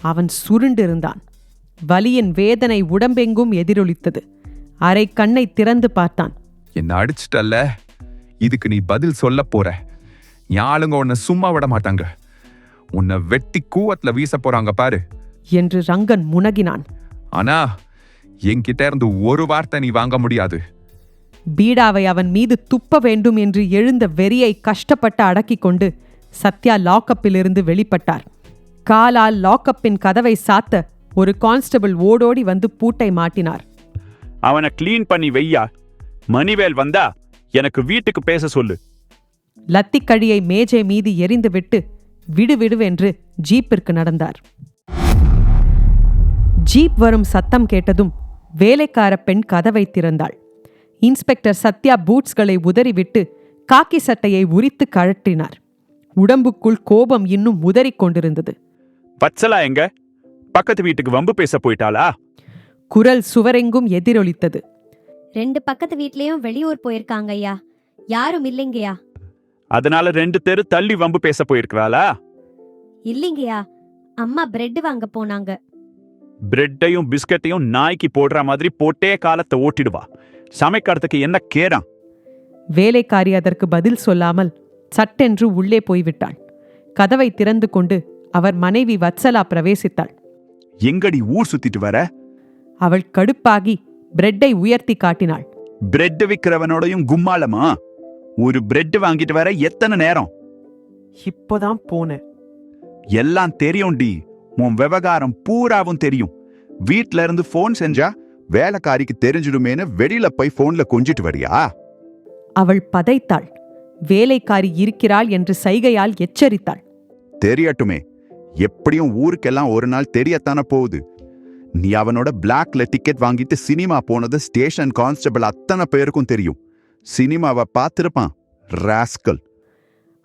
அவன் சுருண்டிருந்தான். வலியின் வேதனை உடம்பெங்கும் எதிரொலித்தது. அரை கண்ணை திறந்து பார்த்தான். என்ன அடிச்சிட்டல்ல, இதுக்கு நீ பதில் சொல்ல போற. யாளுங்க உன்னை சும்மா விட மாட்டாங்க. உன்னை வெட்டி கூவத்துல வீச போறாங்க பாரு என்று ரங்கன் முனகினான். ஆனா என்கிட்ட இருந்து ஒரு வார்த்தை நீ வாங்க முடியாது. பீடாவை அவன் மீது துப்ப வேண்டும் என்று எழுந்த வெறியை கஷ்டப்பட்டு அடக்கிக் கொண்டு சத்யா லாக்கப்பிலிருந்து வெளிப்பட்டார். காலால் லாக்கப்பின் கதவை சாத்த ஒரு கான்ஸ்டபிள் ஓடோடி வந்து பூட்டை மாட்டினார். அவனை கிளீன் பண்ணி வெய்யா. மணிவேல் வந்தா எனக்கு வீட்டுக்கு பேச சொல்லு. லத்திக்கழியை மேஜை மீது எறிந்துவிட்டு விடுவிடுவென்று ஜீப்பிற்கு நடந்தார். ஜீப் வரும் சத்தம் கேட்டதும் வேலைக்கார பெண் கதவை திறந்தாள். இன்ஸ்பெக்டர் சத்யா பூட்ஸ்களை உதறிவிட்டு காக்கி சட்டையை உரித்து கழற்றினார். உடம்புக்குள் கோபம் இன்னும் உதறிக் கொண்டிருந்தது. வத்சலா எங்க? பக்கத்து வீட்டுக்கு வம்பு பேச போயிட்டாளா? குரல் சுவரெங்கும் எதிரொலித்தது. 2 பக்கத்து வீட்லயும் வெளியூர் போயிருக்காங்க ஐயா. யாரும் இல்லைங்கயா. அதனால 2 தெரு தள்ளி வம்பு பேச போயிருக்கிறாளா? இல்லைங்கயா, அம்மா பிரெட் வாங்க போனாங்க. பிரெட்டையும் பிஸ்கட்டையும் நாய்க்கு போடுற மாதிரி போட்டே காலத்தை ஓட்டிடுவா. சமைக்கிறதுக்கு என்ன கேறான்? வேலைக்காரி அதற்கு பதில் சொல்லாமல் சட்டென்று உள்ளே போய்விட்டாள். கதவை திறந்து கொண்டு அவர் மனைவி வத்சலா பிரவேசித்தாள். எங்கடி ஊர் சுத்திட்டு வர? அவள் கடுப்பாகி பிரெட்டை உயர்த்தி காட்டினாள். பிரெட் விக்கிறவனோடையும் கும்மாளமா? ஒரு பிரெட் வாங்கிட்டு வர எத்தனை நேரம்? இப்போதான் போனேன். எல்லாம் தெரியும்டி. உன் விவகாரம் பூராவும் தெரியும். வீட்ல இருந்து போன் செஞ்சா வேலைக்காரிக்கு தெரிஞ்சிடுமேனு வெளியில போய் போன்ல கொஞ்சிட்டு வரியா? அவள் பதைத்தாள். வேலைக்காரி இருக்கிறாள் என்று சைகையால் எச்சரித்தாள். தெரியட்டுமே, எப்படியும் ஊருக்கெல்லாம் ஒரு நாள் தெரியத்தானே போகுது. நீ அவனோட பிளாக்ல டிக்கெட் வாங்கிட்டு சினிமா போனது ஸ்டேஷன் கான்ஸ்டபிள் அத்தனை பேருக்கும் தெரியும். சினிமாவை பார்த்திருப்பான் ராஸ்கல்.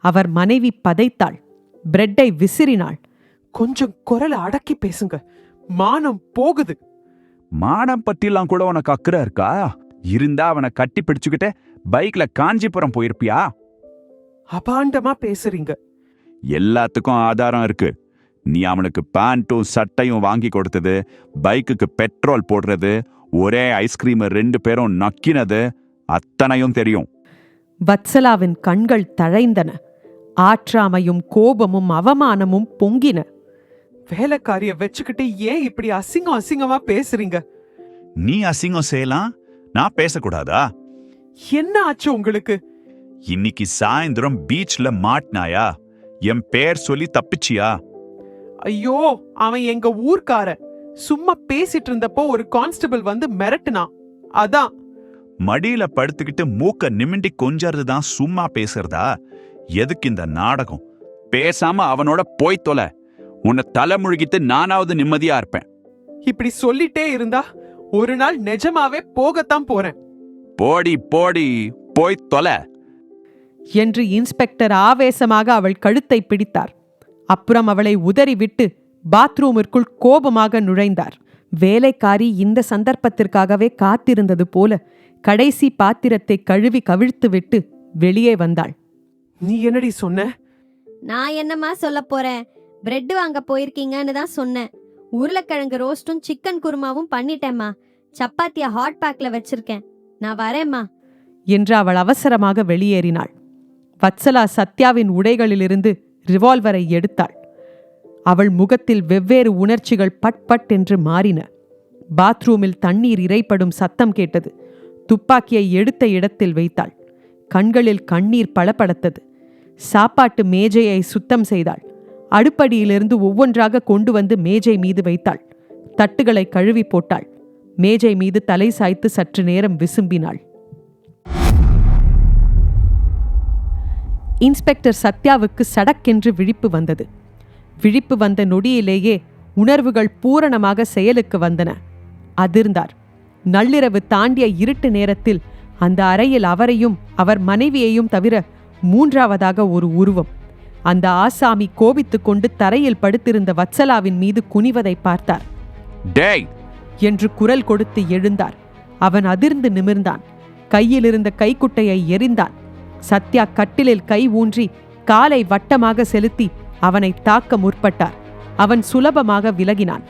அவர் மனைவி பதைத்தாள். பிரெட்டை விசிறினாள். கொஞ்சம் குரலை அடக்கி பேசுங்க, மானம் போகுது. மானம் பத்திலாம் கூட உனக்கு அக்கறை இருக்கா? இருந்தா அவனை கட்டி பிடிச்சுக்கிட்ட பைக்ல காஞ்சிபுரம் போயிருப்பியா? அபாண்டமா பேசுறீங்க. எல்லாத்துக்கும் ஆதாரம் இருக்கு. நீ அவனுக்கு பேண்ட்டும் சட்டையும் வாங்கி கொடுத்தது, பைக்குக்கு பெட்ரோல் போடுறது, ஒரே ஐஸ்கிரீம் 2 பேரும் நக்கினது, அத்தனையும் தெரியும். வத்சலாவின் கண்கள் தழைந்தன. ஆற்றாமையும் கோபமும் அவமானமும் பொங்கின. வேலைக்காரிய வச்சுக்கிட்டு ஏன் இப்படி அசிங்கமா பேசுறீங்க? நீ அசிங்கம் செய்யலாம், நான் பேசக்கூடாதா? என்ன ஆச்சு உங்களுக்கு? இன்னைக்கு சாயந்தரம் பீச்ல மாட்டினாயா? என் பேர் சொல்லி தப்பிச்சியா? ஐயோ, அவன் எங்க ஊர்க்கார. சும்மா பேசிட்டு இருந்தப்போ ஒரு கான்ஸ்டபிள் வந்து மிரட்டுனான். அதான். மடியில படுத்துக்கிட்டு மூக்க நிமிண்டி கொஞ்சறதுதான் சும்மா பேசுறதா? எதுக்கு இந்த நாடகம்? பேசாம அவனோட போய் தொலை. உன்னை தலை முழுகிட்டு நானாவது நிம்மதியா இருப்பேன். இப்படி சொல்லிட்டே இருந்தா ஒரு நாள் நிஜமாவே போகத்தான் போறேன். போடி போடி, போய் தொலை என்று இன்ஸ்பெக்டர் ஆவேசமாக அவள் கழுத்தை பிடித்தார். அப்புறம் அவளை உதறிவிட்டு பாத்ரூமிற்குள் கோபமாக நுழைந்தார். வேலைக்காரி இந்த சந்தர்ப்பத்திற்காகவே காத்திருந்தது போல கடைசி பாத்திரத்தை கழுவி கவிழ்த்துவிட்டு வெளியே வந்தாள். நீ என்னடி சொன்ன? நான் என்னமா சொல்ல போறேன்? பிரெட் வாங்க போயிருக்கீங்கன்னு தான் சொன்னேன். உருளைக்கிழங்கு ரோஸ்டும் சிக்கன் குருமாவும் பண்ணிட்டேம்மா. சப்பாத்திய ஹாட் பேக்ல வச்சிருக்கேன். நான் வரேம்மா என்று அவள் அவசரமாக வெளியேறினாள். வத்சலா சத்யாவின் உடைகளிலிருந்து ரிவால்வரை எடுத்தாள். அவள் முகத்தில் வெவ்வேறு உணர்ச்சிகள் பட் பட் என்று மாறின. பாத்ரூமில் தண்ணீர் இறைப்படும் சத்தம் கேட்டது. துப்பாக்கியை எடுத்த இடத்தில் வைத்தாள். கண்களில் கண்ணீர் பளபளத்தது. சாப்பாட்டு மேஜையை சுத்தம் செய்தாள். அடுப்படியிலிருந்து ஒவ்வொன்றாக கொண்டு வந்து மேஜை மீது வைத்தாள். தட்டுகளை கழுவி போட்டாள். மேஜை மீது தலை சாய்த்து சற்று நேரம் விசும்பினாள். இன்ஸ்பெக்டர் சத்யாவுக்கு சடக்கென்று விழிப்பு வந்தது. விழிப்பு வந்த நொடியிலேயே உணர்வுகள் பூரணமாக செயலுக்கு வந்தன. அதிர்ந்தார். நள்ளிரவு தாண்டிய இருட்டு நேரத்தில் அந்த அறையில் அவரையும் அவர் மனைவியையும் தவிர மூன்றாவதாக ஒரு உருவம். அந்த ஆசாமி கோபித்துக் கொண்டு தரையில் படுத்திருந்த வத்சலாவின் மீது குனிவதை பார்த்தார். என்று குரல் கொடுத்து எழுந்தார். அவன் அதிர்ந்து நிமிர்ந்தான். கையிலிருந்த கைக்குட்டையை எறிந்தான். சத்யா கட்டிலில் கை ஊன்றி காலை வட்டமாக செலுத்தி அவனை தாக்க முற்பட்டார். அவன் சுலபமாக விலகினான்.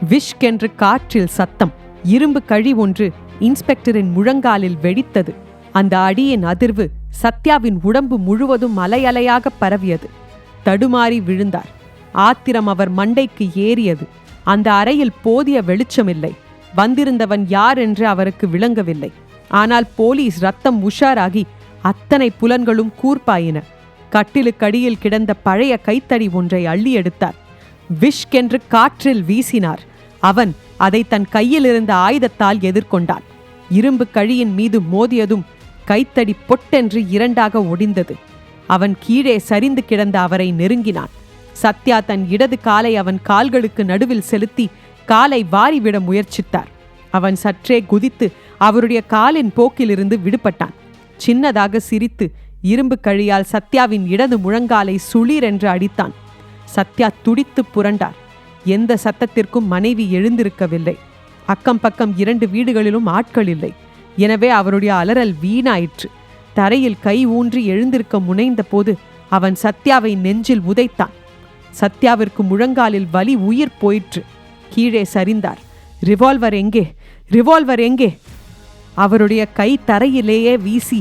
விஷ்கென்று காற்றில் சத்தம். இரும்பு கழி ஒன்று இன்ஸ்பெக்டரின் முழங்காலில் வெடித்தது. அந்த அடியின் அதிர்வு சத்யாவின் உடம்பு முழுவதும் அலையலையாக பரவியது. தடுமாறி விழுந்தார். ஆத்திரம் அவர் மண்டைக்கு ஏறியது. அந்த அறையில் போதிய வெளிச்சமில்லை. வந்திருந்தவன் யார் என்று அவருக்கு விளங்கவில்லை. ஆனால் போலீஸ் ரத்தம் உஷாராகி அத்தனை புலன்களும் கூர்ப்பாயின. கட்டிலுக்கடியில் கிடந்த பழைய கைத்தடி ஒன்றை அள்ளி எடுத்தார். விஷ்கென்று காற்றில் வீசினார். அவன் அதை தன் கையில் இருந்த ஆயுதத்தால் எதிர்கொண்டான். இரும்பு கழியின் மீது மோதியதும் கைத்தடி பொட்டென்று இரண்டாக ஒடிந்தது. அவன் கீழே சரிந்து கிடந்த அவரை நெருங்கினான். சத்யா தன் இடது காலை அவன் கால்களுக்கு நடுவில் செலுத்தி காலை வாரிவிட முயற்சித்தார். அவன் சற்றே குதித்து அவருடைய காலின் போக்கிலிருந்து விடுபட்டான். சின்னதாக சிரித்து இரும்பு கழியால் சத்யாவின் இடது முழங்காலை சுளீரென்று அடித்தான். சத்யா துடித்து புரண்டார். எந்த சத்தத்திற்கும் மனைவி எழுந்திருக்கவில்லை. அக்கம் பக்கம் 2 வீடுகளிலும் ஆட்கள் இல்லை. எனவே அவருடைய அலறல் வீணாயிற்று. தரையில் கை ஊன்றி எழுந்திருக்க முனைந்த போது அவன் சத்யாவை நெஞ்சில் உதைத்தான். சத்யாவிற்கு முழங்காலில் வலி உயிர் போயிற்று. கீழே சரிந்தார். ரிவால்வர் எங்கே? ரிவால்வர் எங்கே? அவருடைய கை தரையிலேயே வீசி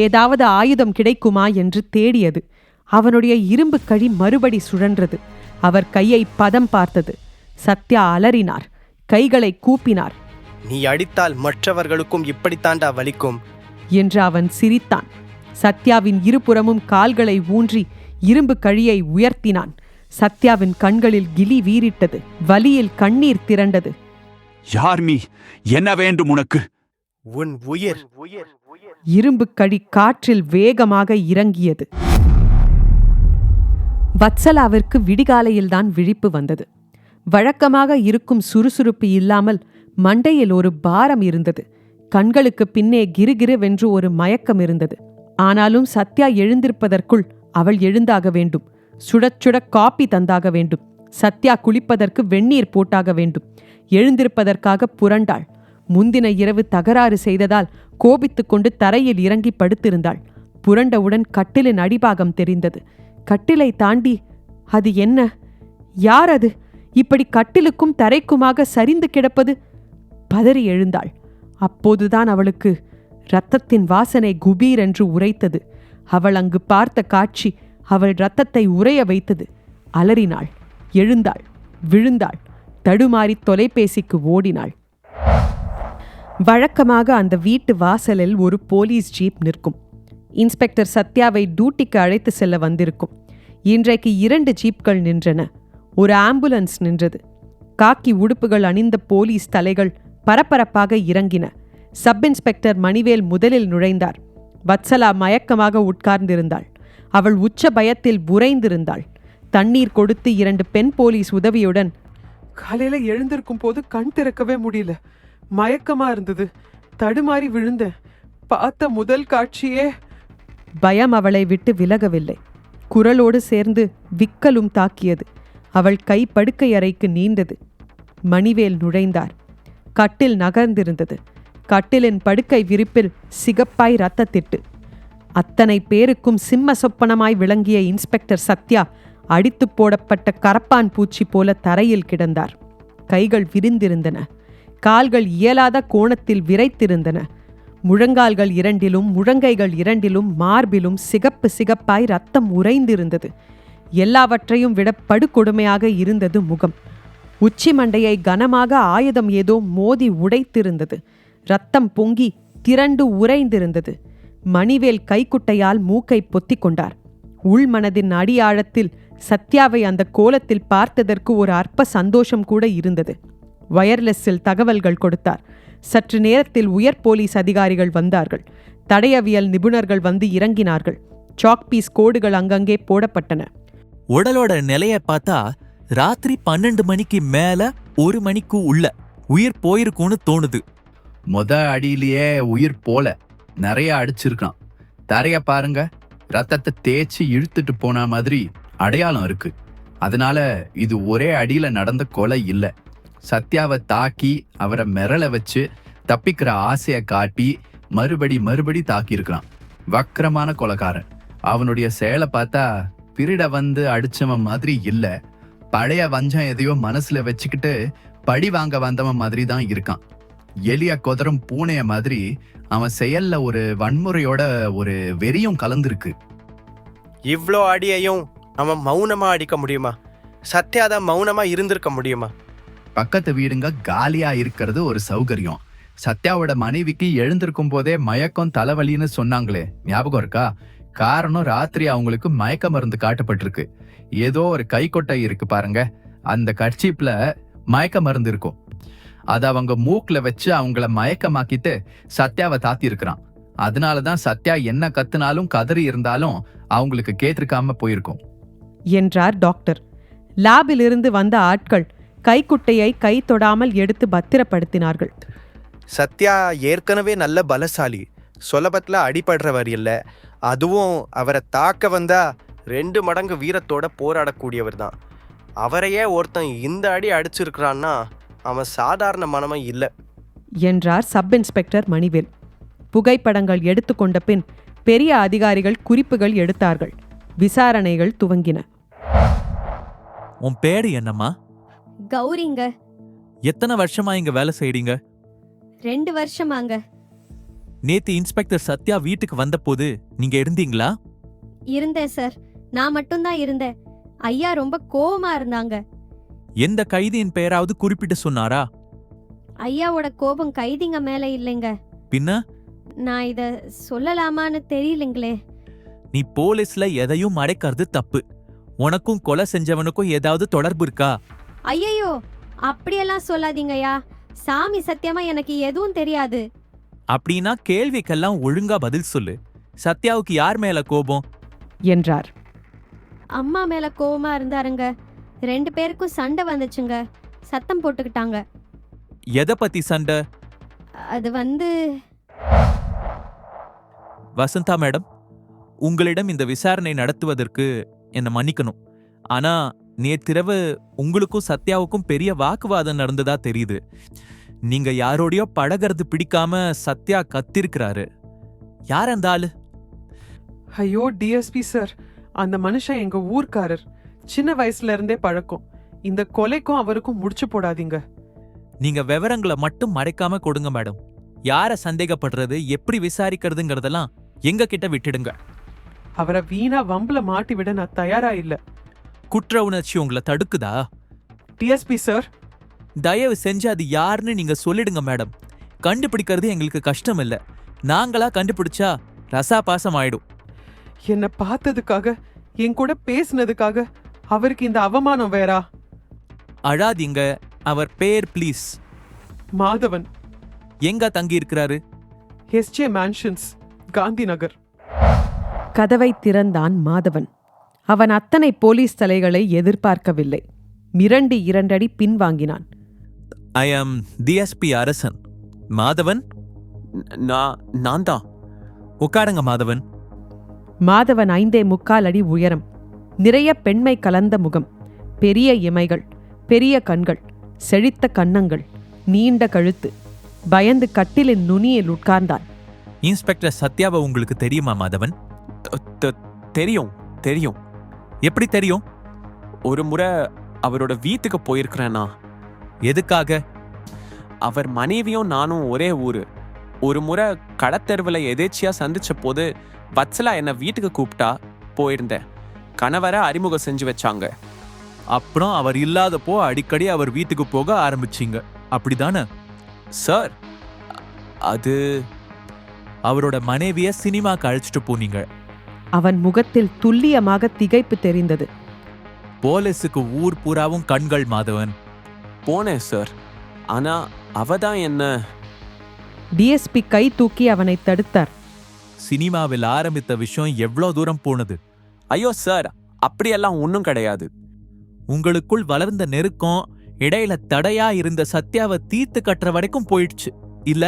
ஏதாவது ஆயுதம் கிடைக்குமா என்று தேடியது. அவனுடைய இரும்பு கழி மறுபடி சுழன்றது. அவர் கையை பதம் பார்த்தது. சத்யா அலறினார். கைகளை கூப்பினார். நீ அடித்தால் மற்றவர்களுக்கும் இப்படித்தாண்டா வலிக்கும் என்று அவன் சிரித்தான். சத்யாவின் இருபுறமும் கால்களை ஊன்றி இரும்பு கழியை உயர்த்தினான். சத்யாவின் கண்களில் கிளி வீறிட்டது. வலியில் கண்ணீர் திரண்டது. யார்மி, என்ன வேண்டும் உனக்கு? உன் உயிர். இரும்பு கழி காற்றில் வேகமாக இறங்கியது. வத்சலாவிற்கு விடிகாலையில்தான் விழிப்பு வந்தது. வழக்கமாக இருக்கும் சுறுசுறுப்பு இல்லாமல் மண்டையில் ஒரு பாரம் இருந்தது. கண்களுக்கு பின்னே கிருகிருவென்று ஒரு மயக்கம் இருந்தது. ஆனாலும் சத்யா எழுந்திருப்பதற்குள் அவள் எழுந்தாக வேண்டும். சுடச் சுட காப்பி தந்தாக வேண்டும். சத்யா குளிப்பதற்கு வெந்நீர் போட்டாக வேண்டும். எழுந்திருப்பதற்காக புரண்டாள். முந்தின இரவு தகராறு செய்ததால் கோபித்துக் கொண்டு தரையில் இறங்கி படுத்திருந்தாள். புரண்டவுடன் கட்டிலின் அடிபாகம் தெரிந்தது. கட்டிலை தாண்டி அது என்ன? யார் அது? இப்படி கட்டிலுக்கும் தரைக்குமாக சரிந்து கிடப்பது? பதறி எழுந்தாள். அப்போதுதான் அவளுக்கு இரத்தத்தின் வாசனை குபீர் என்று உரைத்தது. அவள் அங்கு பார்த்த காட்சி அவள் இரத்தத்தை உறைய வைத்தது. அலறினாள். எழுந்தாள். விழுந்தாள். தடுமாறி தொலைபேசிக்கு ஓடினாள். வழக்கமாக அந்த வீட்டு வாசலில் ஒரு போலீஸ் ஜீப் நிற்கும். இன்ஸ்பெக்டர் சத்யாவை டியூட்டிக்கு அழைத்து செல்ல வந்திருக்கும். இன்றைக்கு 2 ஜீப்கள் நின்றன. ஒரு ஆம்புலன்ஸ் நின்றது. காக்கி உடுப்புகள் அணிந்த போலீஸ் தலைகள் பரபரப்பாக இறங்கின. சப் இன்ஸ்பெக்டர் மணிவேல் முதலில் நுழைந்தார். வத்சலா மயக்கமாக உட்கார்ந்திருந்தாள். அவள் உச்ச பயத்தில் உறைந்திருந்தாள். தண்ணீர் கொடுத்து 2 பெண் போலீஸ் உதவியுடன் காலையில எழுந்திருக்கும் போது கண் திறக்கவே முடியல. மயக்கமா இருந்தது. தடுமாறி விழுந்த. பார்த்த முதல் காட்சியே. பயம் அவளை விட்டு விலகவில்லை. குரலோடு சேர்ந்து விக்கலும் தாக்கியது. அவள் கை படுக்கை அறைக்கு நீண்டது. மணிவேல் நுழைந்தார். கட்டில் நகர்ந்திருந்தது. கட்டிலின் படுக்கை விரிப்பில் சிகப்பாய் இரத்தத்திட்டு. அத்தனை பேருக்கும் சிம்ம சொப்பனமாய் விளங்கிய இன்ஸ்பெக்டர் சத்யா அடித்து போடப்பட்ட கரப்பான் பூச்சி போல தரையில் கிடந்தார். கைகள் விரிந்திருந்தன. கால்கள் இயலாத கோணத்தில் விரைத்திருந்தன. முழங்கால்கள் 2லும் முழங்கைகள் 2லும் மார்பிலும் சிகப்பு சிகப்பாய் ரத்தம் உறைந்திருந்தது. எல்லாவற்றையும் விட படுகொடுமையாக இருந்தது முகம். உச்சி மண்டையை கனமாக ஆயுதம் ஏதோ மோதி உடைத்திருந்தது. ரத்தம் பொங்கி திரண்டு உறைந்திருந்தது. மணிவேல் கைக்குட்டையால் மூக்கை பொத்திக் கொண்டார். உள்மனதின் அடியாழத்தில் சத்யாவை அந்த கோலத்தில் பார்த்ததற்கு ஒரு அற்ப சந்தோஷம் கூட இருந்தது. வயர்லெஸ்ஸில் தகவல்கள் கொடுத்தார். சற்று நேரத்தில் உயர் போலீஸ் அதிகாரிகள் வந்தார்கள். தடயவியல் நிபுணர்கள் வந்து இறங்கினார்கள். சாக்பீஸ் கோடுகள் அங்கங்கே போடப்பட்டன. உடலோட நிலைய பார்த்தா ராத்திரி 12 மணிக்கு மேல 1 மணிக்கு உள்ள உயிர் போயிருக்கும்னு தோணுது. அடியிலேயே உயிர் போல நிறைய அடிச்சிருக்கான். தரைய பாருங்க, ரத்தத்தை தேய்ச்சி இழுத்துட்டு போன மாதிரி அடையாளம் இருக்கு. அதனால இது ஒரே அடியில நடந்த கொலை இல்ல. சத்யாவை தாக்கி அவரை மிரள வச்சு தப்பிக்கிற ஆசைய காட்டி மறுபடி தாக்கி இருக்கிறான். வக்கரமான கொலைக்காரன். அவனுடைய செயலை பார்த்தா திருட வந்து அடிச்சவன் மாதிரி இல்ல, பழைய வஞ்சம் எதையோ மனசுல வச்சுக்கிட்டு பழி வாங்க வந்தவன் மாதிரி தான் இருக்கான். எலிய கொதரும் பூனைய மாதிரி அவன் செயல்ல ஒரு வன்முறையோட ஒரு வெறியும் கலந்துருக்கு. இவ்ளோ அடியையும் அவன் மௌனமா அடிக்க முடியுமா? சத்யாதான் மௌனமா இருந்திருக்க முடியுமா? பக்கத்து வீடுங்க காலியா இருக்கிறது ஒரு சௌகரியம். சத்யாவோட மனைவிக்கு எழுந்திருக்கும் போதே மயக்கம் தலைவலின்னு சொன்னாங்களே, ஞாபகம் இருக்கா? காரணம் ராத்திரி அவங்களுக்கு மயக்க மருந்து காட்டப்பட்டிருக்கு. ஏதோ ஒரு கைக்கொட்டை இருக்கு பாருங்க, அந்த கர்ச்சீப்ல மயக்க மருந்து இருக்கும். அத அவங்க மூக்குல வச்சு அவங்கள மயக்கமாக்கிட்டு சத்யாவை தாத்தி இருக்கிறான். அதனாலதான் சத்யா என்ன கத்துனாலும் கதறி இருந்தாலும் அவங்களுக்கு கேட்டிருக்காம போயிருக்கும் என்றார் டாக்டர். லேபில் இருந்து வந்த ஆட்கள் கைக்குட்டையை கை தொடாமல் எடுத்து பத்திரப்படுத்தினார்கள். சத்யா ஏற்கனவே நல்ல பலசாலி, சுலபத்துல அடிபடுறவர் இல்ல. அதுவும் அவரை தாக்க வந்தா 2 மடங்கு வீரத்தோட போராடக்கூடியவர் தான். அவரையே ஒருத்தன் இந்த அடி அடிச்சிருக்கிறான்னா அவன் சாதாரண மனமே இல்ல என்றார் சப் இன்ஸ்பெக்டர் மணிவேல். புகைப்படங்கள் எடுத்துக்கொண்ட பின் பெரிய அதிகாரிகள் குறிப்புகள் எடுத்தார்கள். விசாரணைகள் துவங்கின. உன் பேரு என்னம்மா? கௌரிங்க. எத்தனை வருஷமா இங்க வேலை செய்றீங்க? 2 வருஷமாங்க. நேத்து இன்ஸ்பெக்டர் சத்யா வீட்டுக்கு வந்த போது நீங்க இருந்தீங்களா? இருந்தேன் சார், நான் மட்டும்தான் இருந்தேன். ஐயா ரொம்ப கோவமா இருந்தாங்க. எந்த கைதியின் பெயராவது குறிப்பிட்டு சொன்னாரா? ஐயாவோட கோபம் கைதிங்க மேல இல்லைங்க. பின்ன? நான் இத சொல்லலாமான்னு தெரியலங்களே. நீ போலீஸ்ல எதையும் மறைக்கிறது தப்பு. உனக்கும் கொலை செஞ்சவனுக்கும் ஏதாவது தொடர்பு இருக்கா? ஐயோ, அப்படியெல்லாம் சொல்லாதீங்கய்யா. சாமி சத்தியமா எனக்கு எதுவும் தெரியாது. அப்படின்னா கேள்விக்கெல்லாம் ஒழுங்கா பதில் சொல்லு. சத்யாவுக்கு யார் மேல கோபம் என்றார். அம்மா மேல கோவமா இருந்தாருங்க. 2 பேருக்கும் சண்டை வந்துச்சுங்க. சத்தம் போட்டுக்கிட்டாங்க. எதை பத்தி சண்டை? அது வந்து வசந்தா மேடம், உங்களிடம் இந்த விசாரணை நடத்துவதற்கு என்ன மன்னிக்கணும். ஆனா நேற்றிரவு உங்களுக்கும் சத்யாவுக்கும் பெரிய வாக்குவாதம் நடந்ததா தெரியுது. நீங்க யாரோடையோ பழகிறது பிடிக்காம சத்யா கத்திருக்கிறாரு. யார் அந்த ஆளு? ஐயோ டிஎஸ்பி சார், அந்த மனுஷன் எங்க ஊர்க்காரர். சின்ன வயசுல இருந்தே பழக்கம். இந்த கொலைக்கும் அவருக்கும் முடிச்சு போடாதீங்க. நீங்க விவரங்களை மட்டும் மறைக்காம கொடுங்க மேடம். யார சந்தேகப்படுறது, எப்படி விசாரிக்கிறதுங்கிறதெல்லாம் எங்க கிட்ட விட்டுடுங்க. அவரை வீணா வம்புல மாட்டி விட நான் தயாரா இல்ல. குற்ற உணர்ச்சி உங்களை தடுக்குதா? டிஎஸ்பி சார், தயவு செஞ்சு அது யாருன்னு நீங்க சொல்லிடுங்க மேடம். கண்டுபிடிக்கிறது எங்களுக்கு கஷ்டம் இல்ல. நாங்களா கண்டுபிடிச்சா ரசா பாசம் ஆயிடும். என்ன பார்த்ததுக்காக, என் கூட பேசினதுக்காக அவருக்கு இந்த அவமானம் வேறா? அழாதீங்க. அவர் பேர் ப்ளீஸ். மாதவன். எங்க தங்கி இருக்கிறாரு? SJ mansions, Gandhi Nagar. கதவை திறந்தான் மாதவன். அவன் அத்தனை போலீஸ் தலைகளை எதிர்பார்க்கவில்லை. மிரண்டி 2 அடி பின்வாங்கினான். ஐ ஆம் டிஎஸ்பி அரசன். மாதவன்? நான் தான். உட்காருங்க மாதவன். மாதவன் 5.25 அடி உயரம், நிறைய பெண்மை கலந்த முகம், பெரிய இமைகள், பெரிய கண்கள், செழித்த கன்னங்கள், நீண்ட கழுத்து. பயந்து கட்டிலின் நுனியில் உட்கார்ந்தான். இன்ஸ்பெக்டர் சத்யாவை உங்களுக்கு தெரியுமா மாதவன்? தெரியும். எப்படி தெரியும்? ஒரு முறை அவரோட வீட்டுக்கு போயிருக்கிறேன்னா. எதுக்காக? அவர் மனைவியும் நானும் ஒரே ஊரு. ஒரு முறை கடத்தெருவில் எதேச்சியா சந்திச்ச போது வத்சலா என்னை வீட்டுக்கு கூப்பிட்டா போயிருந்தேன். கணவரை அறிமுகம் செஞ்சு வச்சாங்க. அப்புறம் அவர் இல்லாதப்போ அடிக்கடி அவர் வீட்டுக்கு போக ஆரம்பிச்சிங்க, அப்படிதானே? சார், அது அவரோட மனைவிய சினிமாக்கு அழைச்சிட்டு போனீங்க. அவன் முகத்தில் துல்லியமாக திகைப்பு தெரிந்தது. போலீஸுக்கு ஊர் பூராவும் கண்கள் மாதவன். போனேன் சார், ஆனா அவதான் என்ன. டிஎஸ்பி கை தூக்கி அவனை தடுத்தார். சினிமாவில் ஆரம்பித்த விஷயம் எவ்வளவு தூரம் போனது? ஐயோ சார், அப்படியெல்லாம் ஒன்றும் கிடையாது. உங்களுக்குள் வளர்ந்த நெருக்கம் இடையில தடையா இருந்த சத்யாவை தீர்த்து கட்டுற வரைக்கும் போயிடுச்சு இல்ல?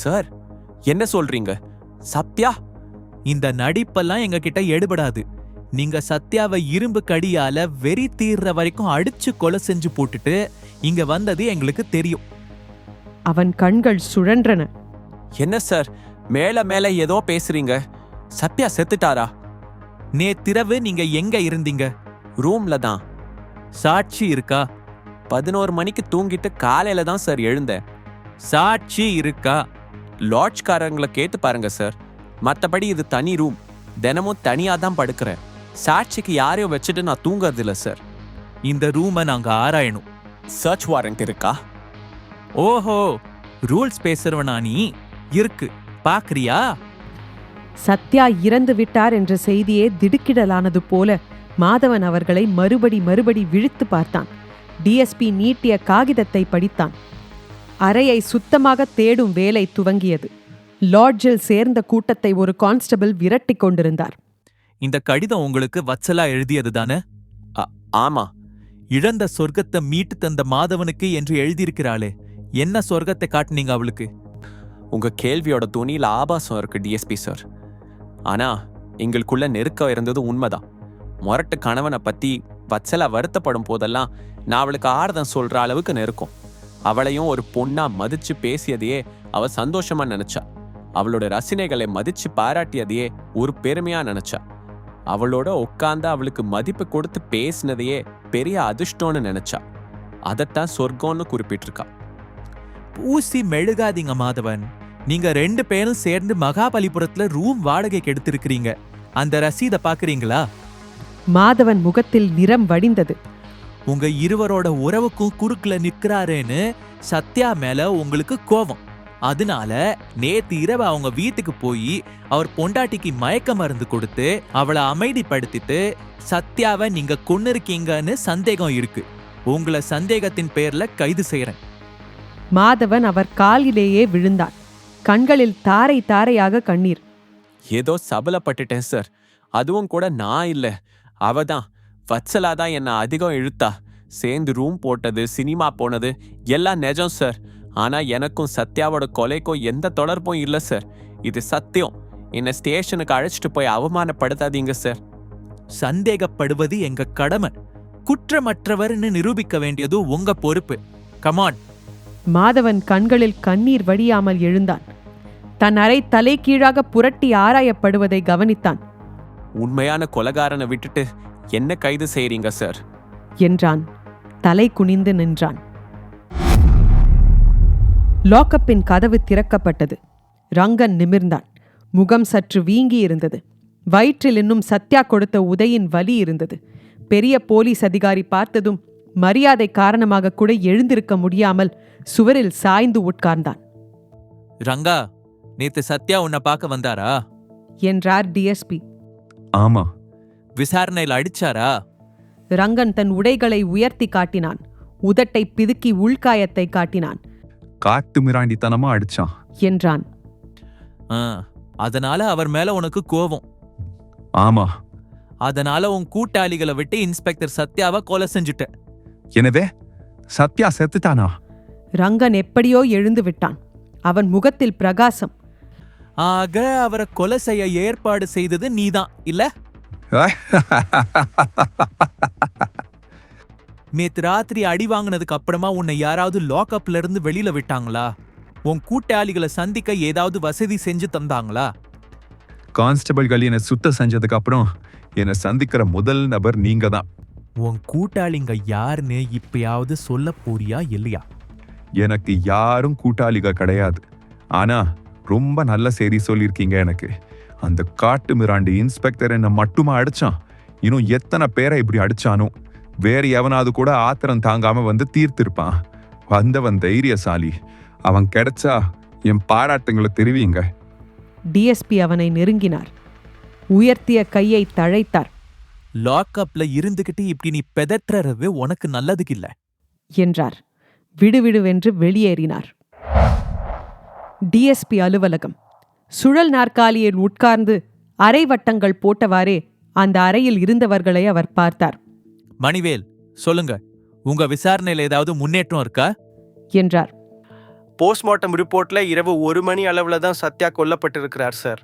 சார் என்ன சொல்றீங்க? சத்யா? இந்த நடிப்பெல்லாம் எங்க கிட்ட எடுபடாது. நீங்க சத்யாவை இரும்பு கடியால வெறி தீர்ற வரைக்கும் அடிச்சு கொலை செஞ்சு போட்டுட்டு இங்க வந்தது எங்களுக்கு தெரியும். அவன் கண்கள் சுழன்றன. என்ன சார் மேல மேல ஏதோ பேசுறீங்க? சத்யா செத்துட்டாரா? நேத்திரவு நீங்க எங்க இருந்தீங்க? ரூம்ல தான். சாட்சி இருக்கா? 11 மணிக்கு தூங்கிட்டு காலையில தான் சார் எழுந்தேன். சாட்சி இருக்கா? லாட்ஜ்காரங்களை கேட்டு பாருங்க சார். மற்றபடி இது தனி ரூம், தினமும் தனியா தான் படுக்கிறேன். சாட்சிக்கு யாரையும் வச்சுட்டு நான் தூங்குறது இல்லை சார். இந்த ரூமை நாங்க ஆராயணும். சர்ச் வாரண்ட் இருக்கா? ஓஹோ, ரூல்ஸ் பேசுறவனா நீ? இருக்கு, பாக்குறியா? சத்யா இறந்து விட்டார் என்ற செய்தியே திடுக்கிடலானது போல மாதவன் அவர்களை மறுபடி விழித்து பார்த்தான். டிஎஸ்பி நீட்டிய காகிதத்தை படித்தான். அறையை சுத்தமாக தேடும் வேலை துவங்கியது. லாட்ஜில் சேர்ந்த கூட்டத்தை ஒரு கான்ஸ்டபிள் விரட்டி கொண்டிருந்தார். இந்த கடிதம் உங்களுக்கு வத்சலா எழுதியது தானே? ஆமா. இழந்த சொர்க்கத்தை மீட்டு தந்த மாதவனுக்கு என்று எழுதியிருக்கிறாளே, என்ன சொர்க்கத்தை காட்டுனீங்க அவளுக்கு? உங்க கேள்வியோட துணியில ஆபாசம் இருக்கு டிஎஸ்பி சார். ஆனா எங்களுக்குள்ள நெருக்கம் இருந்தது உண்மைதான். மொரட்டு கணவனை பத்தி வத்சலா வருத்தப்படும் போதெல்லாம் நான் அவளுக்கு ஆறுதல் சொல்ற அளவுக்கு நெருக்கம். அவளையும் ஒரு பொண்ணா மதிச்சு பேசியதையே அவ சந்தோஷமா நினைச்சா. அவளோட ரசனைகளை மதிச்சு பாராட்டியதையே ஒரு பெருமையா நினைச்சா. அவளோட உட்கார்ந்து அவளுக்கு மதிப்பு கொடுத்து பேசினதையே பெரிய அதிர்ஷ்டம்னு நினைச்சா. அதைத்தான் சொர்க்கம்னு குறிப்பிட்டிருக்கா. பூசி மெழுகாதீங்க மாதவன். நீங்க 2 பேரும் சேர்ந்து மகாபலிபுரத்துல ரூம் வாடகைக்கு எடுத்திருக்கிறீங்க. அந்த ரசீதை பாக்குறீங்களா? மாதவன் முகத்தில் நிறம் வடிந்தது. உங்க இருவரோட உறவுக்கும் குறுக்குல நிற்கிறாரேன்னு சத்யா மேல உங்களுக்கு கோபம். அதனால நேத்து இரவு அவங்க வீட்டுக்கு போய் அவர் பொண்டாட்டிக்கு மயக்க மருந்து கொடுத்து அவளை அமைதிப்படுத்திட்டு சத்யாவை நீங்க கொன்னிருக்கீங்கன்னு சந்தேகம் இருக்கு. உங்களை சந்தேகத்தின் பேர்ல கைது செய்யறேன். மாதவன் அவர் காலிலேயே விழுந்தான். கண்களில் தாரை தாரையாக கண்ணீர். ஏதோ சபலப்பட்டுட்டேன் சார். அதுவும் கூட நான் இல்ல, அவதான். வத்சலா தான் என்ன அதிகம் இழுத்தா. சேர்ந்து ரூம் போட்டது, சினிமா போனது எல்லாம் நிஜம் சார். ஆனா எனக்கும் சத்யாவோட கொலைக்கும் எந்த தொடர்பும் இல்ல சார். இது சத்தியம். என்ன ஸ்டேஷனுக்கு அழைச்சிட்டு போய் அவமானப்படுத்தாதீங்க சார். சந்தேகப்படுவது எங்க கடமை. குற்றமற்றவர்னு நிரூபிக்க வேண்டியது உங்க பொறுப்பு. கமான். மாதவன் கண்களில் கண்ணீர் வடியாமல் எழுந்தான். தன் அறை தலை கீழாக புரட்டி ஆராயப்படுவதை கவனித்தான். உண்மையான கொலைகாரனை விட்டுட்டு என்ன கைது செய்றீங்க சார் என்றான். தலை குனிந்து நின்றான். லாக்கப்பின் கதவு திறக்கப்பட்டது. ரங்கன் நிமிர்ந்தான். முகம் சற்று வீங்கி இருந்தது. வயிற்றில் இன்னும் சத்யா கொடுத்த உதையின் வலி இருந்தது. பெரிய போலீஸ் அதிகாரி பார்த்ததும் மரியாதை காரணமாக கூட எழுந்திருக்க முடியாமல் சுவரில் சாய்ந்து உட்கார்ந்தான். ரங்கா, நேத்து சத்யா உன்னை பார்க்க வந்தாரா? என்றார் டிஎஸ்பி. ஆமா. விசாரணையில் அடிச்சாரா? ரங்கன் தன் உடைகளை உயர்த்தி காட்டினான். உதட்டை பிதுக்கி உள்காயத்தை காட்டினான். காட்டு மிராண்டித்தனமா அடிச்சான் என்றான். அதனால அவர் மேல உனக்கு கோபம்? ஆமா. அதனால உன் கூட்டாளிகளை விட்டு இன்ஸ்பெக்டர் சத்யாவை கொலை செஞ்சுட்ட. எனவே சத்யா செத்துட்டானா? ரங்கன் எப்படியோ எழுந்து விட்டான். அவன் முகத்தில் பிரகாசம். ஆக அவரை கொலை செய்ய ஏற்பாடு செய்தது நீதான் இல்ல? நேத்து ராத்திரி அடி வாங்கினதுக்கு அப்புறமா உன்னை யாராவது லாக்அப்ல இருந்து வெளியில விட்டாங்களா? உன் கூட்டாளிகளை சந்திக்க ஏதாவது வசதி செஞ்சு தந்தாங்களா? கான்ஸ்டபிள்கள் என்னை சுத்தம் செஞ்சதுக்கு அப்புறம் என்னை சந்திக்கிற முதல் நபர் நீங்க தான். உன் கூட்டாளிங்க யாருன்னு இப்பயாவது சொல்ல போறியா இல்லையா? எனக்கு யாரும் கூட்டாளிக கிடையாது. ஆனா ரொம்ப நல்ல செய்தி சொல்லியிருக்கீங்க எனக்கு. அந்த காட்டு மிராண்டி இன்ஸ்பெக்டர் என்னை மட்டுமா அடிச்சான்? இன்னும் எத்தனை பேரை இப்படி அடிச்சானோ? வேற எவனாவது கூட ஆத்திரம் தாங்காம வந்து தீர்த்திருப்பான். வந்தவன் தைரியசாலி. அவன் கிடைச்சா என் பாராட்டுங்களை தெரிவிங்க. டிஎஸ்பி அவனை நெருங்கினார். உயர்த்திய கையை தழைத்தார். லாக்அப்ல இருந்துகிட்டு இப்படி நீ பெதற்றறது உனக்கு நல்லதுக்கு இல்ல என்றார். விடுவிடுவென்று வெளியேறினார். டிஎஸ்பி அலுவலகம். சுழல் நாற்காலியில் உட்கார்ந்து அரை வட்டங்கள் போட்டவாறே அந்த அறையில் இருந்தவர்களை அவர் பார்த்தார். மணிவேல், சொல்லுங்க, உங்க விசாரணையில ஏதாவது முன்னேற்றம் இருக்கா என்றார். போஸ்ட்மார்ட்டம் ரிப்போர்ட்ல இரவு 1 மணி அளவுல தான் சத்யா கொல்லப்பட்டிருக்கிறார் சார்.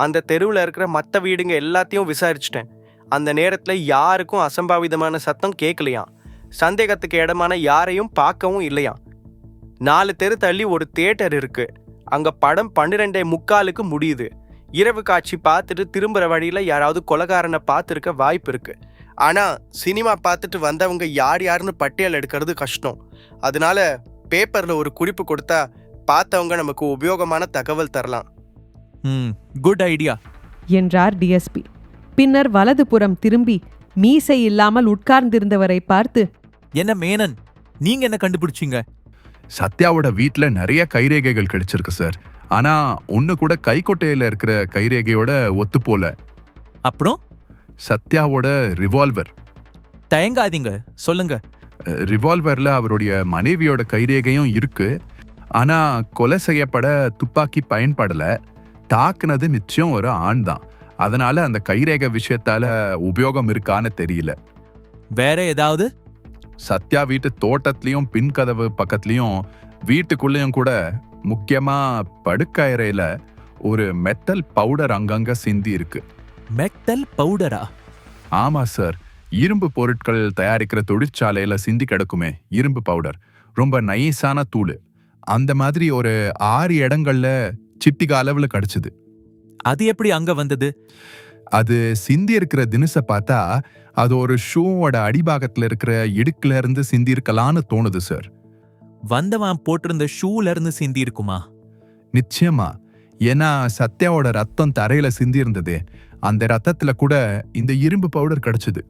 அந்த தெருவில் இருக்கிற மற்ற வீடுங்க எல்லாத்தையும் விசாரிச்சிட்டேன். அந்த நேரத்தில் யாருக்கும் அசம்பாவிதமான சத்தம் கேட்கலையாம். சந்தேகத்துக்கு இடமான யாரையும் பார்க்கவும் இல்லையாம். 4 தெரு தள்ளி ஒரு தியேட்டர் இருக்கு. அங்க படம் 12:45 முடியுது. இரவு காட்சி பார்த்துட்டு திரும்புற வழியில யாராவது கொலைகாரனை பார்த்துருக்க வாய்ப்பு இருக்கு. ஆனா சினிமா பார்த்துட்டு வந்தவங்க யார் யாருன்னு பட்டியல் எடுக்கிறது கஷ்டம். அதனால பேப்பர்ல ஒரு குறிப்பு கொடுத்தா பார்த்தவங்க நமக்கு உபயோகமான தகவல் தரலாம். குட் ஐடியா என்றார் டிஎஸ்பி. பின்னர் வலதுபுறம் திரும்பி மீசை இல்லாமல் உட்கார்ந்திருந்தவரை பார்த்து, என்ன மேனன், நீங்க என்ன கண்டுபிடிச்சீங்க? சத்யாவோட வீட்ல நிறைய கைரேகைகள் கிடைச்சிருக்கு சார். ஆனா ஒண்ணு கூட கைக்கொட்டையில இருக்கிற கைரேகையோட ஒத்து போல. அப்புறம் சத்யாவோட ரிவால்வர். தயங்காதீங்க, சொல்லுங்க. ரிவால்வர்ல அவருடைய மனைவியோட கைரேகையும் இருக்கு. ஆனா கொலை செய்யப்பட துப்பாக்கி பயன்படல. தாக்குனது நிச்சயம் ஒரு ஆண் தான். அதனால அந்த கைரேகை விஷயத்தால உபயோகம் இருக்கான்னு தெரியல. வேற ஏதாவது? சத்யா வீட்டு தோட்டத்திலயும் பின்கதவு பக்கத்துலயும் வீட்டுக்குள்ளேயும் கூட, முக்கியமா படுக்கறையில ஒரு மெட்டல் பவுடர் அங்கங்க சிந்தி இருக்கு. மெட்டல் பவுடரா? ஆமா சார், இரும்பு பொருட்கள் தயாரிக்கிற தொழிற்சாலையில சிந்தி கிடக்குமே இரும்பு பவுடர், ரொம்ப நைஸான தூள். அந்த மாதிரி ஒரு 6 இடங்கள்ல சிட்டிக அளவுல கிடைச்சது. அது எப்படி அங்க வந்தது? அது சிந்தி இருக்கிற தினசை பார்த்தா அது ஒரு ஷூவோட அடிபாகத்துல இருக்கிற இடுக்குல இருந்து சிந்தி இருக்கலான்னு தோணுது சார். வந்தவன் போட்டிருந்த ஷூல இருந்து சிந்தி இருக்குமா? நிச்சயமா. ஏன்னா சத்யாவோட ரத்தம் தரையில சிந்தி இருந்தது. அந்த ரத்தத்துல கூட இந்த இரும்பு பவுடர் கிடைச்சது.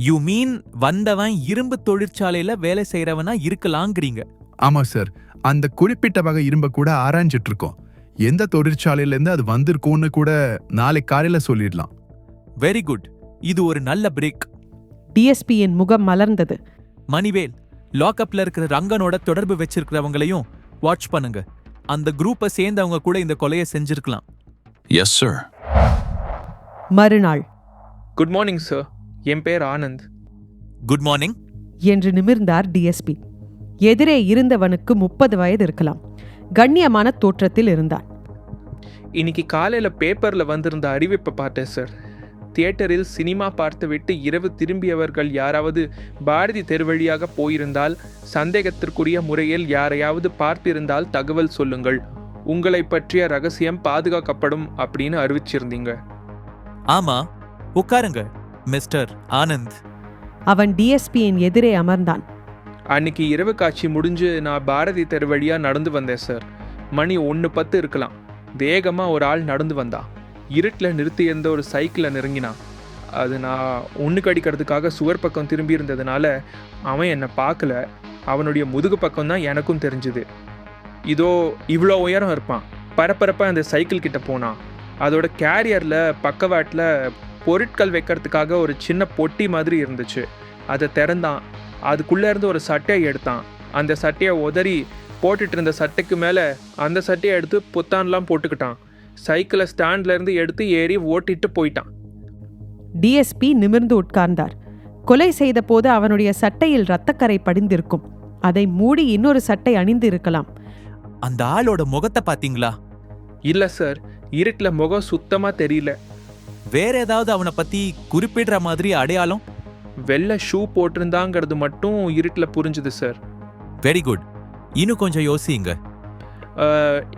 யூ மீன் வந்தவன் இரும்பு தொழிற்சாலையில வேலை செய்யறவனா இருக்கலாங்கிறீங்க? ஆமா சார், அந்த குறிப்பிட்ட வகை இரும்ப கூட ஆராய்ஞ்சிட்டு இருக்கோம். எந்த தொழிற்சாலையில இருந்து அது வந்திருக்கும்னு கூட நாளை காலையில சொல்லிடலாம். வெரி குட், இது ஒரு நல்ல பிரேக். டிஎஸ்பியின் முகம் மலர்ந்தது. மணிவேல், லாக்அப்ல இருக்கிற ரங்கனோட தொடர்பு வச்சிருக்கிறவங்களையும் வாட்ச் பண்ணுங்க. அந்த குரூப்பை சேர்ந்தவங்க கூட இந்த கொலையை செஞ்சிருக்கலாம். Yes sir. மறுநாள். குட் மார்னிங் சார், என் பேர் ஆனந்த். குட் மார்னிங் என்று நிமிர்ந்தார் டிஎஸ்பி. எதிரே இருந்தவனுக்கு 30 வயது இருக்கலாம். கண்ணியமான தோற்றத்தில் இருந்தான். இன்னைக்கு காலையில பேப்பர்ல வந்திருந்த அறிவிப்பை பார்த்தேன் சார். தியேட்டரில் சினிமா பார்த்துவிட்டு இரவு திரும்பியவர்கள் யாராவது பாரதி தெரு வழியாக போயிருந்தால், சந்தேகத்திற்குரிய முறையில் யாரையாவது பார்த்திருந்தால் தகவல் சொல்லுங்கள். உங்களை பற்றிய ரகசியம் பாதுகாக்கப்படும் அப்படின்னு அறிவிச்சிருந்தீங்க. ஆமா, உட்காருங்க மிஸ்டர் ஆனந்த். அவன் டிஎஸ்பியின் எதிரே அமர்ந்தான். அன்னைக்கு இரவு காட்சி முடிஞ்சு நான் பாரதி தெரு வழியா நடந்து வந்தேன் சார். மணி 1:10 இருக்கலாம். வேகமா ஒரு ஆள் நடந்து வந்தான். இருட்டில் நிறுத்தி இருந்த ஒரு சைக்கிளை நெருங்கினான். அது நான் ஒன்றுக்கு அடிக்கிறதுக்காக சுவர் பக்கம் திரும்பி இருந்ததுனால அவன் என்னை பார்க்கல. அவனுடைய முதுகு பக்கம் தான் எனக்கும் தெரிஞ்சுது. இதோ இவ்வளோ உயரம் இருப்பான். பரபரப்பாக அந்த சைக்கிள் கிட்ட போனான். அதோட கேரியரில் பக்கவாட்டில் பொருட்கள் வைக்கிறதுக்காக ஒரு சின்ன பொட்டி மாதிரி இருந்துச்சு. அதை திறந்தான். அதுக்குள்ளே இருந்து ஒரு சட்டையை எடுத்தான். அந்த சட்டையை உதறி போட்டுட்டு இருந்த சட்டைக்கு மேலே அந்த சட்டையை எடுத்து புத்தான்லாம் போட்டுக்கிட்டான். சைக்கிளை ஸ்டாண்ட்ல இருந்து எடுத்து ஏறி ஓட்டிட்டு போயிட்டான். டிஎஸ்பி நிமிர்ந்து உட்கார்ந்தார். கொலை செய்த போது அவனுடைய சட்டையில் இரத்தக்கரை படிந்திருக்கும். அதை மூடி இன்னொரு சட்டை அணிந்து இருக்கலாம். அந்த ஆளோட முகத்தை பாத்தீங்களா? இல்ல சார், இருட்டில் முகம் சுத்தமா தெரியல. வேற ஏதாவது அவனை பத்தி குறிப்பிடுற மாதிரி அடையாளம்? வெள்ளை ஷூ போட்டிருந்தாங்கிறது மட்டும் இருட்டில் புரிஞ்சுது சார். வெரி குட், இன்னும் கொஞ்சம் யோசிங்க.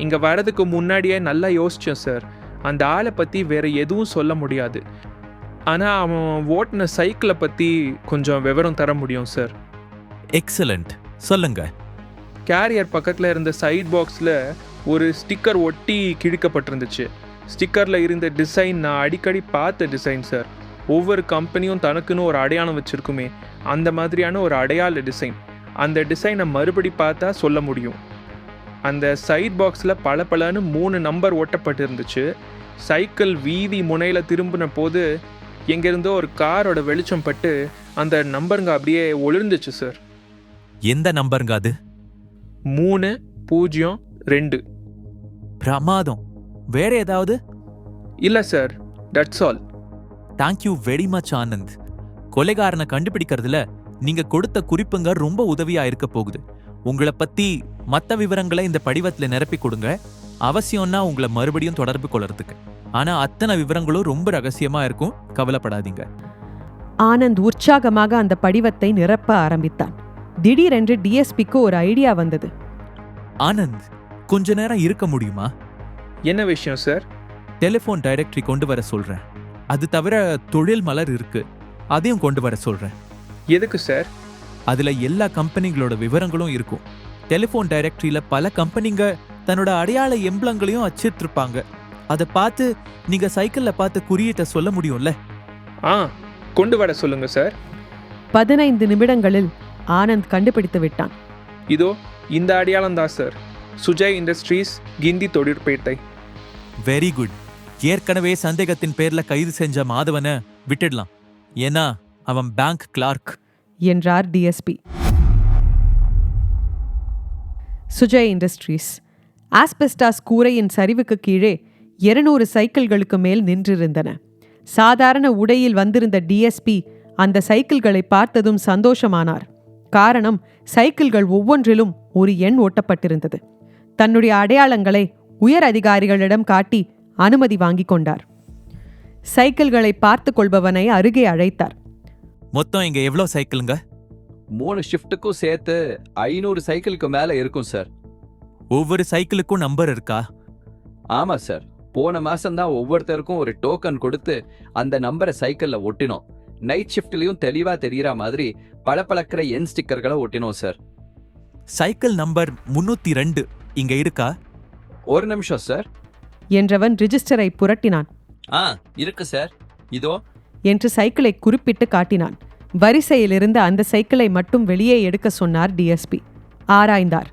இங்கே வரதுக்கு முன்னாடியே நல்லா யோசித்தேன் சார். அந்த ஆளை பற்றி வேற எதுவும் சொல்ல முடியாது. ஆனால் அவன் ஓட்டின சைக்கிளை பற்றி கொஞ்சம் விவரம் தர முடியும் சார். எக்ஸலண்ட், சொல்லுங்க. கேரியர் பக்கத்தில் இருந்த சைட் பாக்ஸில் ஒரு ஸ்டிக்கர் ஒட்டி கிழிக்கப்பட்டிருந்துச்சு. ஸ்டிக்கரில் இருந்த டிசைன் நான் அடிக்கடி பார்த்த டிசைன் சார். ஒவ்வொரு கம்பெனியும் தனக்குன்னு ஒரு அடையாளம் வச்சுருக்குமே, அந்த மாதிரியான ஒரு அடையாள டிசைன். அந்த டிசைனை மறுபடி பார்த்தா சொல்ல முடியும். அந்த சைட் பாக்ஸில் பளபளன்னு 3 நம்பர் ஒட்டப்பட்டு இருந்துச்சு. சைக்கிள் வீதி முனையில் திரும்பின போது எங்கேருந்தோ ஒரு காரோட வெளிச்சம் பட்டு அந்த நம்பருங்க அப்படியே ஒளிர்ந்துச்சு சார். எந்த நம்பருங்க அது? 302. பிரமாதம். வேற ஏதாவது? இல்லை sir, that's all. Thank you very much Anand. கொலைகாரனை கண்டுபிடிக்கிறதுல நீங்க கொடுத்த குறிப்புங்க ரொம்ப உதவியா இருக்க போகுது. உங்களை பத்தி மற்ற விவரங்களை இந்த படிவத்துல நிரப்பி கொடுங்க. அவசியம்னா உங்களை மறுபடியும் தொடர்பு கொள்றதுக்கு. ஆனா அத்தனை விவரங்களும் ரொம்ப ரகசியமா இருக்கும், கவலைப்படாதீங்க. ஆனந்த் உற்சாகமாக அந்த படிவத்தை நிரப்ப ஆரம்பித்தான். திடீரென்று டிஎஸ்பிக்கு ஒரு ஐடியா வந்தது. ஆனந்த், கொஞ்ச நேரம் இருக்க முடியுமா? என்ன விஷயம் சார்? டெலிஃபோன் டைரக்டரி கொண்டு வர சொல்றேன். அது தவிர தொழில் மலர் இருக்கு, அதையும் கொண்டு வர சொல்றேன். எதுக்கு சார்? அதுல எல்லா கம்பெனிகளோட விவரங்களும் இருக்கும். டெலிஃபோன் டைரக்டரியில பல கம்பெனிங்க தன்னோட அடையாள எம்பளங்களையும் அச்சிட்டிருப்பாங்க. அதை பார்த்து நீங்க சைக்கிள்ல பார்த்து குறியீட்டை சொல்ல முடியும்ல? கொண்டு வர சொல்லுங்க சார். 15 நிமிடங்களில் ஆனந்த் கண்டுபிடித்து விட்டான். இதோ இந்த அடையாளம் தான் சார், சுஜய் இண்டஸ்ட்ரீஸ், கிண்டி தொழிற்பேட்டை. Very good. ஏற்கனவே சந்தேகத்தின் பேர்ல கைது செஞ்ச மாதவனை விட்டுடலாம், ஏன்னா அவன் பேங்க் கிளார்க் என்றார் டிஎஸ்பி. சுஜய் இண்டஸ்ட்ரீஸ் ஆஸ்பெஸ்டாஸ் கூரையின் சரிவுக்கு கீழே 200 சைக்கிள்களுக்கு மேல் நின்றிருந்தன. சாதாரண உடையில் வந்திருந்த டிஎஸ்பி அந்த சைக்கிள்களை பார்த்ததும் சந்தோஷமானார். காரணம், சைக்கிள்கள் ஒவ்வொன்றிலும் ஒரு எண் ஒட்டப்பட்டிருந்தது. தன்னுடைய அடையாளங்களை உயர் அதிகாரிகளிடம் காட்டி அனுமதி வாங்கிக் கொண்டார். சைக்கிள்களை பார்த்து கொள்பவனை அருகே அழைத்தார். மொத்தம் இங்க எவ்வளோ சைக்கிளுங்க? 3 ஷிஃப்ட்டுக்கும் சேர்த்து 500 சைக்கிளுக்கு மேல இருக்கும் சார். ஒவ்வொரு சைக்கிளுக்கும் நம்பர் இருக்கா? ஆமா சார். போன மாசம் தான் ஒவ்வொருத்தருக்கும் ஒரு டோக்கன் கொடுத்து அந்த நம்பரை சைக்கிள்ல ஒட்டினோம். நைட் ஷிஃப்ட்லயும் தெளிவா தெரியற மாதிரி பளபளக்கிற எண் ஸ்டிக்கர்களை ஒட்டினோம் சார். சைக்கிள் நம்பர் 302 இங்க இருக்கா? ஒரு நிமிஷம் சார் என்றவன் ரிஜிஸ்டரை புரட்டினான். இருக்கு சார், இதோ என்று சைக்கிளை குறிப்பிட்டு காட்டினான். வரிசையிலிருந்து அந்த சைக்கிளை மட்டும் வெளியே எடுக்க சொன்னார் டிஎஸ்பி. ஆராய்ந்தார்.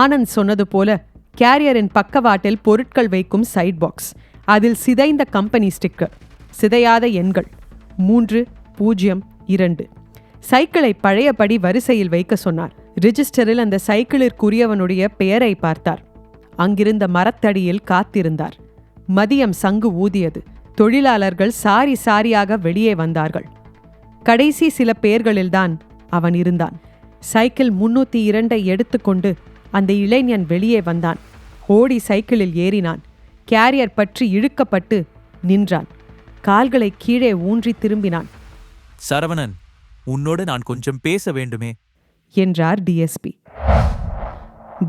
ஆனந்த் சொன்னது போல கேரியரின் பக்கவாட்டில் பொருட்கள் வைக்கும் சைட் பாக்ஸ், அதில் சிதைந்த கம்பெனி ஸ்டிக்கர், சிதையாத எண்கள் 302. சைக்கிளை பழையபடி வரிசையில் வைக்க சொன்னார். ரிஜிஸ்டரில் அந்த சைக்கிளிற்குரியவனுடைய பெயரை பார்த்தார். அங்கிருந்த மரத்தடியில் காத்திருந்தார். மதியம் சங்கு ஊதியது. தொழிலாளர்கள் சாரி சாரியாக வெளியே வந்தார்கள். கடைசி சில பேர்களில்தான் அவன் இருந்தான். சைக்கிள் 302 எடுத்துக்கொண்டு அந்த இளைஞன் வெளியே வந்தான். ஓடி சைக்கிளில் ஏறினான். கேரியர் பற்றி இழுக்கப்பட்டு நின்றான். கால்களை கீழே ஊன்றி திரும்பினான். சரவணன், உன்னோடு நான் கொஞ்சம் பேச வேண்டுமே என்றார் டிஎஸ்பி.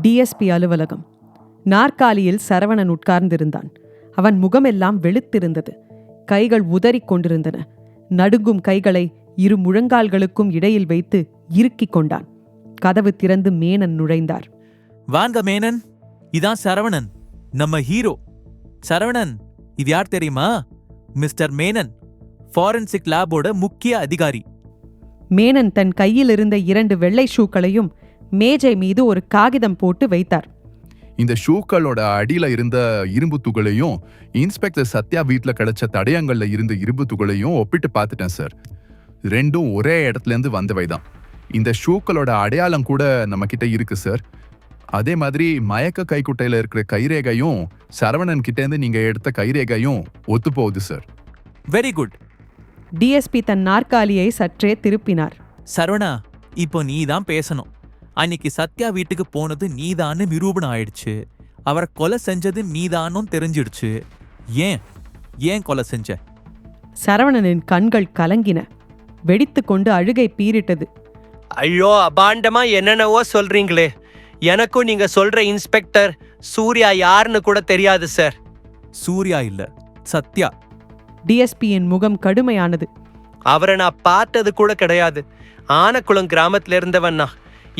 டிஎஸ்பி அலுவலகம். நாற்காலியில் சரவணன் உட்கார்ந்திருந்தான். அவன் முகமெல்லாம் வெளுத்திருந்தது. கைகள் உதறிக் கொண்டிருந்தன. நடுங்கும் கைகளை 2 முழங்கால்களுக்கும் இடையில் வைத்து இறுக்கிக் கொண்டான். கதவு திறந்து மேனன் நுழைந்தார். வாங்க மேனன், இதான் சரவணன், நம்ம ஹீரோ. சரவணன், இது யார் தெரியுமா? மிஸ்டர் மேனன், ஃபாரன்சிக் லேபோட முக்கிய அதிகாரி. மேனன் தன் கையில் இருந்த 2 வெள்ளை ஷூக்களையும் மேஜை மீது ஒரு காகிதம் போட்டு வைத்தார். இந்த ஷூக்களோட அடியில இருந்த இரும்பு துகளையும் இன்ஸ்பெக்டர் சத்யா வீட்ல கிடைச்ச தடயங்கள்ல இருந்த இரும்பு துகளையும் ஒப்பிட்டு பார்த்துட்டேன் சார். ரெண்டும் ஒரே இடத்துல இருந்து வந்தவைதான். இந்த ஷூக்களோட அடையாளம் கூட நம்ம கிட்ட இருக்கு சார். அதே மாதிரி மயக்க கைக்குட்டையில இருக்கிற கைரேகையும் சரவணன் கிட்ட இருந்து நீங்க எடுத்த கைரேகையும் ஒத்து போகுது சார். Very good. டிஎஸ்பி தன் நாற்காலியை சற்றே திருப்பினார். சரவணா, இப்போ நீ தான் பேசணும். அன்னைக்கு சத்யா வீட்டுக்கு போனது நீதான்னு நிரூபணம் ஆயிடுச்சு. அவரை கொலை செஞ்சது நீதானும் தெரிஞ்சிடுச்சு. ஏன் கொலை செஞ்ச? சரவணனின் கண்கள் கலங்கின. வெடித்துக்கொண்டு அழுகை பீரிட்டது. ஐயோ, அபாண்டமா என்னென்னவோ சொல்றீங்களே. எனக்கும் நீங்க சொல்ற இன்ஸ்பெக்டர் சூர்யா யாருன்னு கூட தெரியாது சார். சூர்யா இல்ல, சத்யா. டிஎஸ்பியின் முகம் கடுமையானது. அவரை நான் பார்த்தது கூட கிடையாது. ஆனக்குளம் கிராமத்துல இருந்தவன்னா.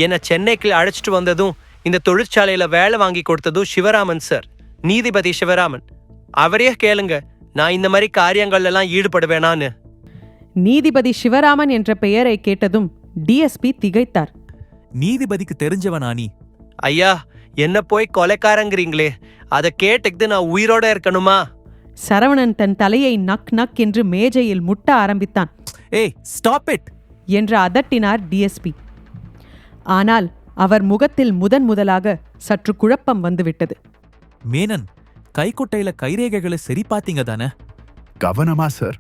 என்னை சென்னைக்கு அழைச்சிட்டு வந்ததும் இந்த தொழிற்சாலையில வேலை வாங்கி கொடுத்ததும் சிவராமன் சார், நீதிபதி சிவராமன். அவரையே கேளுங்க, நான் இந்த மாதிரி காரியங்கள் எல்லாம் ஈடுபடுவேனான்னு. நீதிபதி சிவராமன் என்ற பெயரை கேட்டதும் டிஎஸ்பி திகைத்தார். நீதிபதிக்கு தெரிஞ்சவனா நீ? ஐயா, என்ன போய் கொலைக்காரங்கிறீங்களே, அதை கேட்டுக்கிட்டு நான் உயிரோட இருக்கணுமா? சரவணன் தன் தலையை நக் நக் என்று மேஜையில் முட்ட ஆரம்பித்தான். ஏய் ஸ்டாப் இட் என்று அதட்டினார் டிஎஸ்பி. ஆனால் அவர் முகத்தில் முதலாக சற்று குழப்பம் வந்துவிட்டது. மேனன், கைக்குட்டையில கைரேகைகளை சரி பாத்தீங்க தானே? கவனமா சார்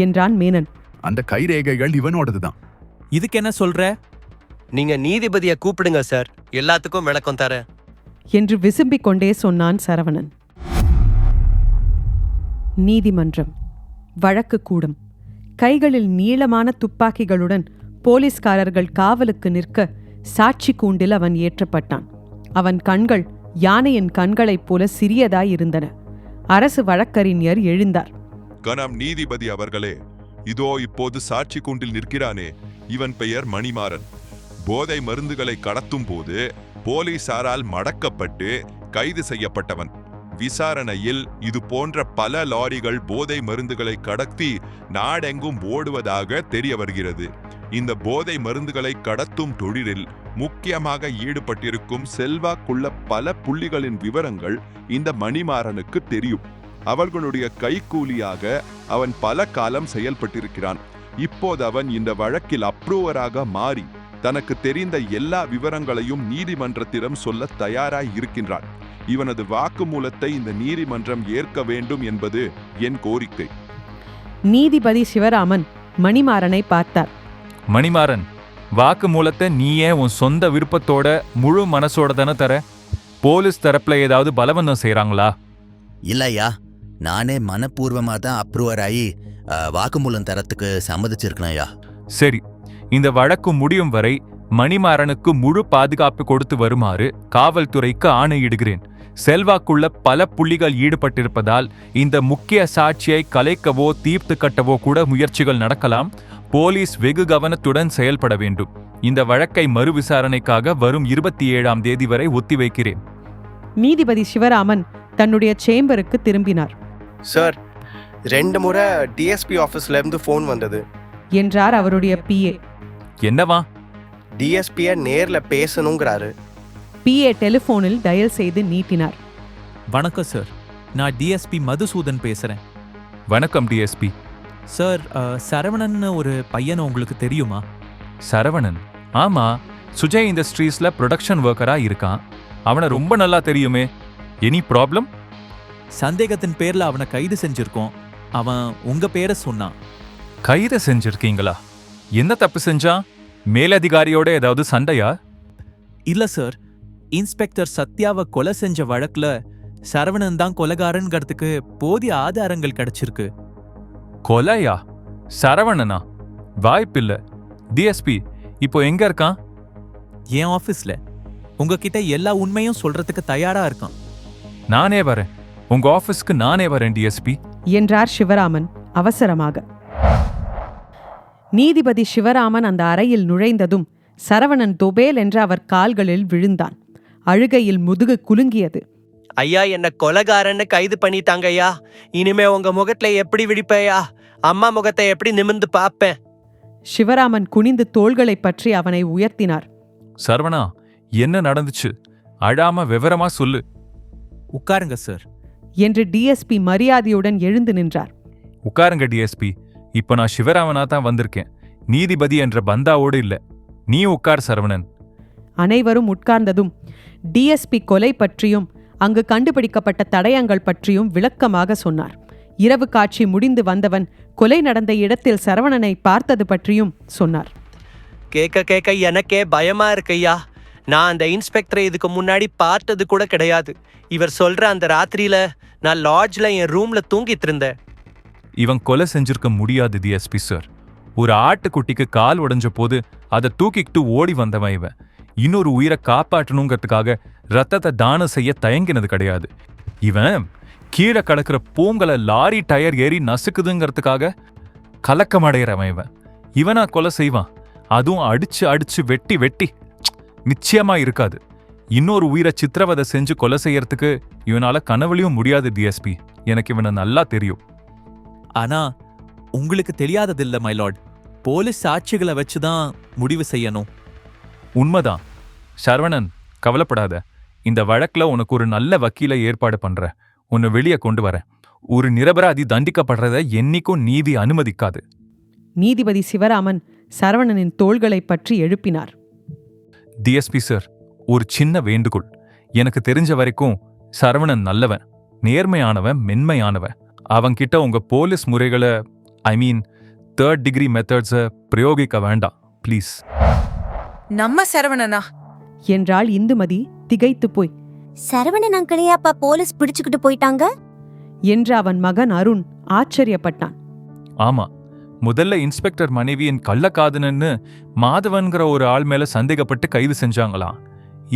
என்றான் மேனன். அந்த கைரேகைகள் இவனோடதுதான். இதுக்கு என்ன சொல்ற? நீங்க நீதிபதியை கூப்பிடுங்க சார், எல்லாத்துக்கும் விளக்கம் தர என்று விசும்பிக் கொண்டே சொன்னான் சரவணன். நீதிமன்றம், வழக்கு கூடம். கைகளில் நீளமான துப்பாக்கிகளுடன் போலீஸ்காரர்கள் காவலுக்கு நிற்க சாட்சி கூண்டில் அவன் ஏற்றப்பட்டான். அவன் கண்கள் யானையின் கண்களைப் போல சிறியதாயிருந்தன. அரசு வழக்கறிஞர் எழுந்தார். கணம் நீதிபதி அவர்களே, இதோ இப்போது சாட்சி கூண்டில் நிற்கிறானே, இவன் பெயர் மணிமாறன். போதை மருந்துகளை கடத்தும் போது போலீசாரால் மடக்கப்பட்டு கைது செய்யப்பட்டவன். விசாரணையில் இது போன்ற பல லாரிகள் போதை மருந்துகளை கடத்தி நாடெங்கும் ஓடுவதாக தெரிய வருகிறது. இந்த போதை மருந்துகளை கடத்தும் தொழிலில் முக்கியமாக ஈடுபட்டிருக்கும் செல்வாக்குள்ள பல புள்ளிகளின் விவரங்கள் இந்த மணிமாறனுக்கு தெரியும். அவர்களுடைய கைக்கூலியாக அவன் பல காலம் செயல்பட்டிருக்கிறான். இப்போது அவன் இந்த வழக்கில் அப்ரூவராக மாறி தனக்கு தெரிந்த எல்லா விவரங்களையும் நீதிமன்றத்திடம் சொல்ல தயாராய் இருக்கின்றான். இவனது வாக்குமூலத்தை இந்த நீதிமன்றம் ஏற்க வேண்டும் என்பது என் கோரிக்கை. நீதிபதி சிவராமன் மணிமாறனை பார்த்தார். மணிமாறன், வாக்குமூலத்தை நீயே உன் சொந்த விருப்பத்தோட முழு மனசோட தானே தர? போலீஸ் தரப்புல ஏதாவது பலவந்தம் செய்றாங்களா? இல்லையா, நானே மனப்பூர்வமா தான் அப்ரூவர் ஆகி வாக்குமூலம் தரத்துக்கு சம்மதிச்சிருக்கணையா. சரி, இந்த வழக்கு முடியும் வரை மணிமாறனுக்கு முழு பாதுகாப்பு கொடுத்து வருமாறு காவல்துறைக்கு ஆணையிடுகிறேன். செல்வாக்குள்ள பல புள்ளிகள் ஈடுபட்டிருப்பதால் இந்த முக்கிய சாட்சியை கலைக்கவோ தீர்த்து கட்டவோ கூட முயற்சிகள் நடக்கலாம். போலீஸ் வெகு கவனத்துடன் செயல்பட வேண்டும். இந்த வழக்கை மறு விசாரணைக்காக வரும் 27ஆம் தேதி வரை ஒத்திவைக்கிறேன். நீதிபதி சிவராமன் தன்னுடைய சேம்பருக்கு திரும்பினார். சார், 2 முறை டிஎஸ்பி ஆபீஸ்ல இருந்து போன் வந்தது என்றார் அவருடைய பிஏ. என்னவா? டிஎஸ்பியை நேர்ல பேசணுங்கிறாரு. பிஏ டெலிபோனில் டயல் செய்து நீட்டினார். வணக்கம் சார், நான் டிஎஸ்பி மதுசூதன் பேசுறேன். வணக்கம் டிஎஸ்பி. சார், சரவணன் ஒரு பையன் உங்களுக்கு தெரியுமா? சரவணன்? ஆமா, சுஜய் இண்டஸ்ட்ரீஸ்ல ப்ரொடக்ஷன் ஒர்க்கரா இருக்கான். அவனை ரொம்ப நல்லா தெரியுமே. Any problem? சந்தேகத்தின் பேர்ல அவனை கைது செஞ்சிருக்கோம். அவன் உங்க பேரை சொன்னான். கைது செஞ்சிருக்கீங்களா? என்ன தப்பு செஞ்சான்? மேலதிகாரியோட ஏதாவது சண்டையா? இல்ல சார், இன்ஸ்பெக்டர் சத்யாவை கொலை செஞ்ச வழக்குல சரவணன் தான் கொலைகாரன்கிறதுக்கு போதிய ஆதாரங்கள் கிடைச்சிருக்கு. கொலையா? சரவணனா? வாய்ப்பில்ல. டிஎஸ்பி இப்போ எங்க இருக்கான்? என் ஆபீஸ்ல. உங்ககிட்ட எல்லா உண்மையும் சொல்றதுக்கு தயாரா இருக்கான். நானே வரேன், உங்க ஆபீஸ்க்கு நானே வரேன் டிஎஸ்பி என்றார் சிவராமன் அவசரமாக. நீதிபதி சிவராமன் அந்த அறையில் நுழைந்ததும் சரவணன் தொபேல் என்று அவர் கால்களில் விழுந்தான். அழுகையில் முதுகு குலுங்கியது. ஐயா, என்ன கொலைகாரன்னு கைது பண்ணிட்டாங்க ஐயா. இனிமே உங்க முகத்துல எப்படி விழிப்பையா? அம்மா முகத்தை எப்படி நிமிர்ந்து பாப்பேன்? சிவராமன் குனிந்து தோள்களை பற்றி அவனை உயர்த்தினார். சரவணா, என்ன நடந்துச்சு? அழாம விவரமா சொல்லு. உட்காருங்க சார் என்று டிஎஸ்பி மரியாதையுடன் எழுந்து நின்றார். உட்காருங்க டிஎஸ்பி. இப்ப நான் சிவராமனா தான் வந்திருக்கேன், நீதிபதி என்ற பந்தாவோடு இல்ல. நீ உட்கார் சரவணன். அனைவரும் உட்கார்ந்ததும் டிஎஸ்பி கொலை பற்றியும் அங்கு கண்டுபிடிக்கப்பட்ட தடயங்கள் பற்றியும் விளக்கமாக சொன்னார். இரவு காட்சி முடிந்து வந்தவன் கொலை நடந்த இடத்தில் சரவணனை பார்த்தது பற்றியும் சொன்னார். கேட்க கேட்க எனக்கே பயமா இருக்கையா. நான் அந்த இன்ஸ்பெக்டரை இதுக்கு முன்னாடி பார்த்தது கூட கிடையாது. இவர் சொல்ற அந்த ராத்திரியில நான் லாட்ஜ்ல என் ரூம்ல தூங்கிட்டு இருந்தேன். இவன் கொலை செஞ்சிருக்க முடியாது டிஎஸ்பி சார். ஒரு ஆட்டுக்குட்டிக்கு கால் உடைஞ்ச போது அதை தூக்கிக்கிட்டு ஓடி வந்தவன் இவன். இன்னொரு உயிரை காப்பாற்றணுங்கிறதுக்காக ரத்தத்தை தானம் செய்ய தயங்கினது கிடையாது. இவன் கீழே கடக்கிற பூங்களை லாரி டயர் ஏறி நசுக்குதுங்கிறதுக்காக கலக்கமடைகிறவன் இவன். இவனா கொலை செய்வான்? அதுவும் அடிச்சு அடிச்சு வெட்டி வெட்டி? நிச்சயமா இருக்காது. இன்னொரு உயிரை சித்திரவதை செஞ்சு கொலை செய்யறதுக்கு இவனால கனவுலையும் முடியாது டிஎஸ்பி. எனக்கு இவனை நல்லா தெரியும். ஆனா உங்களுக்கு தெரியாததில்ல மைலார்ட், போலீஸ் சாட்சிகளை வச்சுதான் முடிவு செய்யணும். உண்மைதான் சரவணன், கவலைப்படாத. இந்த வழக்குல உனக்கு ஒரு நல்ல வக்கீலை ஏற்பாடு பண்றேன். உன்னை வெளியே கொண்டு வரேன். ஒரு நிரபராதி தண்டிக்கப்படுறத என்னைக்கும் நீதி அனுமதிக்காது. நீதிபதி சிவராமன் சரவணனின் தோள்களை பற்றி எழுப்பினார். டிஎஸ்பி சார், ஒரு சின்ன வேண்டுகோள். எனக்கு தெரிஞ்ச வரைக்கும் சரவணன் நல்லவன், நேர்மையானவன், மென்மையானவன். அவன்கிட்ட உங்க போலீஸ் முறைகளை, ஐ மீன் 3rd டிகிரி மெத்தட்ஸை பிரயோகிக்க வேண்டாம் ப்ளீஸ். நம்ம சரவணனா என்றாள் இந்துமதி திகைத்து போய். சரவணன் அங்கிளையாப்பா போலீஸ் பிடிச்சுக்கிட்டு போயிட்டாங்க என்று அவன் மகன் அருண் ஆச்சரியப்பட்டான். ஆமா, முதல்ல இன்ஸ்பெக்டர் மனைவியின் கள்ளக்காதனன்னு மாதவன்கிற ஒரு ஆள் மேல சந்தேகப்பட்டு கைது செஞ்சாங்களாம்.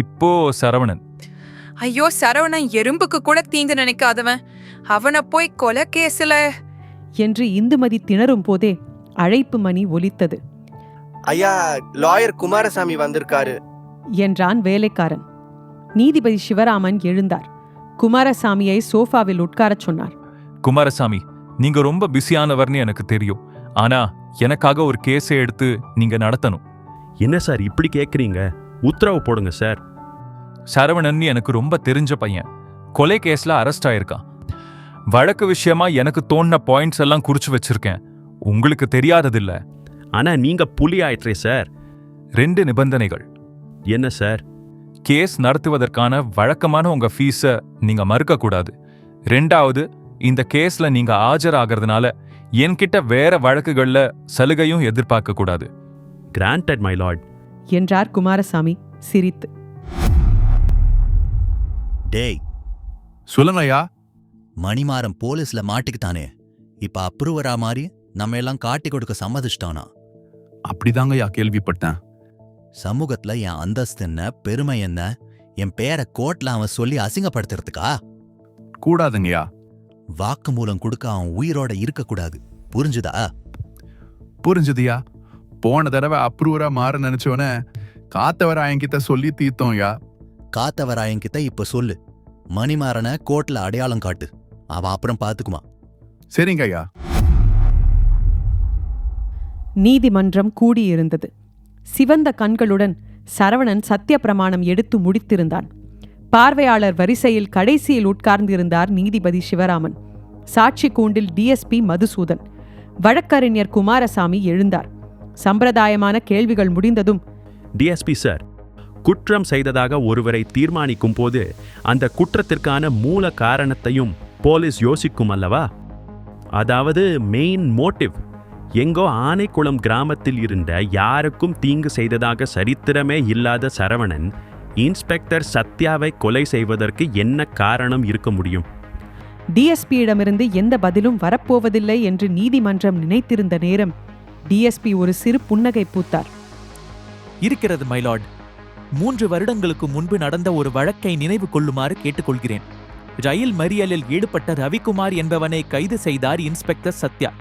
இப்போ சரவணன். ஐயோ, சரவணன் எறும்புக்கு கூட தீங்கு நினைக்காதவன். அவனை போய் கொலை கேஸ்ல என்று இந்துமதி திணறும் போதே அழைப்பு மணி ஒலித்தது. ஐயா, லாயர் குமாரசாமி வந்திருக்காரு என்றான் வேலைக்காரன். நீதிபதி சிவராமன் எழுந்தார். குமாரசாமியை சோஃபாவில் உட்காரச் சொன்னார். குமாரசாமி, நீங்க ரொம்ப பிஸியானவர்னு எனக்கு தெரியும். ஆனா எனக்காக ஒரு கேஸை எடுத்து நீங்க நடத்தணும். என்ன சார் இப்படி கேக்குறீங்க? உத்தரவு போடுங்க சார். சரவணன் எனக்கு ரொம்ப தெரிஞ்ச பையன். கொலை கேஸ்ல அரெஸ்ட் ஆயிருக்கான். வழக்கு விஷயமா எனக்கு தோணுன பாயிண்ட்ஸ் எல்லாம் குறிச்சு வச்சிருக்கேன். உங்களுக்கு தெரியாததில்ல. ஆனா நீங்க புலி ஆயிற்றே சார். 2 நிபந்தனைகள். என்ன சார்? கேஸ் நடத்துவதற்கான வழக்கமான உங்க ஃபீஸை நீங்க மறுக்க கூடாது. 2வது, இந்த கேஸ்ல நீங்க ஆஜராகிறதுனால என்கிட்ட வேற வழக்குகள்ல சலுகையும் எதிர்பார்க்க கூடாது. கிராண்டட் மை லார்ட் என்றார் குமாரசாமி சிரித்து. டேய் சொல்லுங்கய்யா. மணிமாறன் போலீஸ்ல மாட்டிக்கிட்டானே, இப்ப அப்ரூவரா மாதிரி நம்ம எல்லாம் காட்டி கொடுக்க சம்மதிச்சிட்டானா? அப்படிதாங்கய்யா கேள்விப்பட்டேன். சமூகத்துல என் அந்தஸ்து என்ன, பெருமை என்ன, என் பேரை கோர்ட்ல அவன் சொல்லி அசிங்கப்படுத்துறதுக்கா? கூடாதுங்கய்யா. வாக்குமூலம் கொடுக்க அவன் உயிரோட இருக்கக்கூடாது. புரிஞ்சுதா? புரிஞ்சுதியா. போன தடவை அப்ரூவரா மாற நினைச்சவன காத்தவராயங்கிட்ட சொல்லி தீர்த்தோம்யா. காத்தவராயங்கிட்ட இப்ப சொல்லு, மணிமாறனை கோர்ட்ல அடையாளம் காட்டு. அவன் அப்புறம் பாத்துக்குமா. சரிங்க ஐயா. நீதிமன்றம் கூடியிருந்தது. சிவந்த கண்களுடன் சரவணன் சத்திய பிரமாணம் எடுத்து முடித்திருந்தான். பார்வையாளர் வரிசையில் கடைசியில் உட்கார்ந்திருந்தார் நீதிபதி சிவராமன். சாட்சி கூண்டில் டிஎஸ்பி மதுசூதன். வழக்கறிஞர் குமாரசாமி எழுந்தார். சம்பிரதாயமான கேள்விகள் முடிந்ததும், டிஎஸ்பி சார், குற்றம் செய்ததாக ஒருவரை தீர்மானிக்கும் போது அந்த குற்றத்திற்கான மூல காரணத்தையும் போலீஸ் யோசிக்கும் அல்லவா? அதாவது மெயின் மோட்டிவ். எங்கோ ஆனைக்குளம் கிராமத்தில் இருந்த யாருக்கும் தீங்கு செய்ததாக சரித்திரமே இல்லாத சரவணன் இன்ஸ்பெக்டர் சத்யாவை கொலை செய்வதற்கு என்ன காரணம் இருக்க முடியும்? டிஎஸ்பியிடமிருந்து எந்த பதிலும் வரப்போவதில்லை என்று நீதிமன்றம் நினைத்திருந்த நேரம் டிஎஸ்பி ஒரு சிறு புன்னகை பூத்தார். இருக்கிறது மைலார்ட். 3 வருடங்களுக்கு முன்பு நடந்த ஒரு வழக்கை நினைவு கொள்ளுமாறு கேட்டுக்கொள்கிறேன். ரயில் மறியலில் ஈடுபட்ட ரவிக்குமார் என்பவனை கைது செய்தார் இன்ஸ்பெக்டர் சத்யா.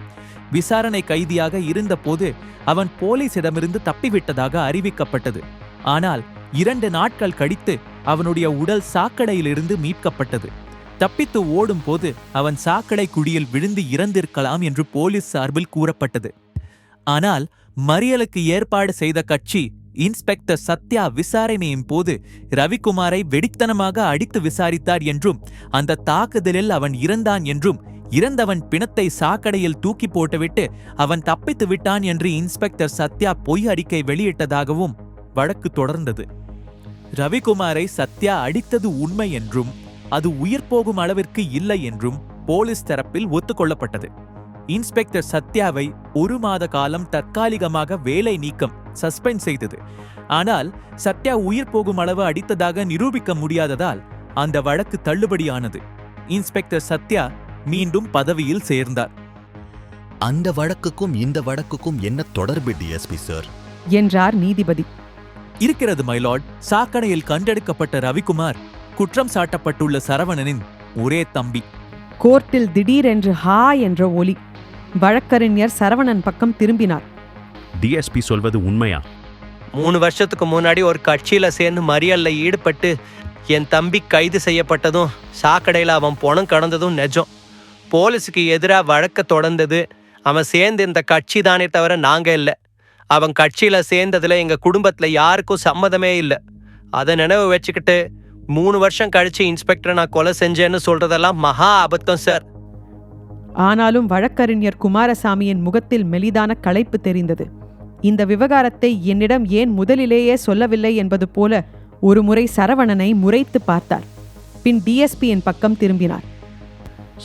விசாரணை கைதியாக இருந்தபோது அவன் போலீசிடமிருந்து தப்பிவிட்டதாக அறிவிக்கப்பட்டது. ஆனால் 2 நாட்கள் கழித்து அவனுடைய உடல் சாக்கடையிலிருந்து மீட்கப்பட்டது. தப்பித்து ஓடும் போது அவன் சாக்கடை குழியில் விழுந்து இறந்திருக்கலாம் என்று போலீஸ் சார்பில் கூறப்பட்டது. ஆனால் மறியலுக்கு ஏற்பாடு செய்த கட்சி இன்ஸ்பெக்டர் சத்யா விசாரணையின் போது ரவிக்குமாரை வெடித்தனமாக அடித்து விசாரித்தார் என்றும் அந்த தாக்குதலில் அவன் இறந்தான் என்றும் இறந்தவன் பிணத்தை சாக்கடையில் தூக்கி போட்டுவிட்டு அவன் தப்பித்து விட்டான் என்று இன்ஸ்பெக்டர் சத்யா பொய் அறிக்கை வெளியிட்டதாகவும் வழக்கு தொடர்ந்தது. ரவிக்குமாரை சத்யா அடித்தது உண்மை என்றும் அது உயிர் போகும் அளவிற்கு இல்லை என்றும் போலீஸ் தரப்பில் ஒத்துக்கொள்ளப்பட்டது. இன்ஸ்பெக்டர் சத்யாவை 1 மாத காலம் தற்காலிகமாக வேலை நீக்கம் சஸ்பெண்ட் செய்தது. ஆனால் சத்யா உயிர் போகும் அளவு அடித்ததாக நிரூபிக்க முடியாததால் அந்த வழக்கு தள்ளுபடியானது. இன்ஸ்பெக்டர் சத்யா மீண்டும் பதவியில் சேர்ந்தார். அந்த வழக்குக்கும் இந்த வழக்குக்கும் என்ன தொடர்பு டிஎஸ்பி சார்? என்றார் நீதிபதி. இருக்கிறது மைலார்ட். சாக்கடையில் கண்டெடுக்கப்பட்ட ரவிக்குமார் குற்றம் சாட்டப்பட்டுள்ள சரவணனின் ஒரே தம்பி. கோர்ட்டில் திடீரென்று ஹா என்ற ஒலி. வழக்கறிஞர் சரவணன் பக்கம் திரும்பினார். டிஎஸ்பி சொல்வது உண்மையா? 3 வருஷத்துக்கு முன்னாடி ஒரு கட்சியில சேர்ந்து மறியல்ல ஈடுபட்டு என் தம்பி கைது செய்யப்பட்டதும் சாக்கடையில் அவன் பணம் கடந்ததும் நிஜம். போலீஸுக்கு எதிராக வழக்க தொடர்ந்தது அவன் சேர்ந்து இந்த கட்சி தானே தவிர நாங்க இல்லை. அவன் கட்சியில சேர்ந்ததுல எங்க குடும்பத்துல யாருக்கும் சம்மதமே இல்லை. அதை நினைவு வச்சுக்கிட்டு 3 வருஷம் கழிச்சு இன்ஸ்பெக்டரை நான் கொலை செஞ்சேன்னு சொல்றதெல்லாம் மகா அபத்தம் சார். ஆனாலும் வழக்கறிஞர் குமாரசாமியின் முகத்தில் மெலிதான களைப்பு தெரிந்தது. இந்த விவகாரத்தை என்னிடம் ஏன் முதலிலேயே சொல்லவில்லை என்பது போல ஒரு முறை சரவணனை முறைத்து பார்த்தார். பின் டிஎஸ்பியின் பக்கம் திரும்பினார்.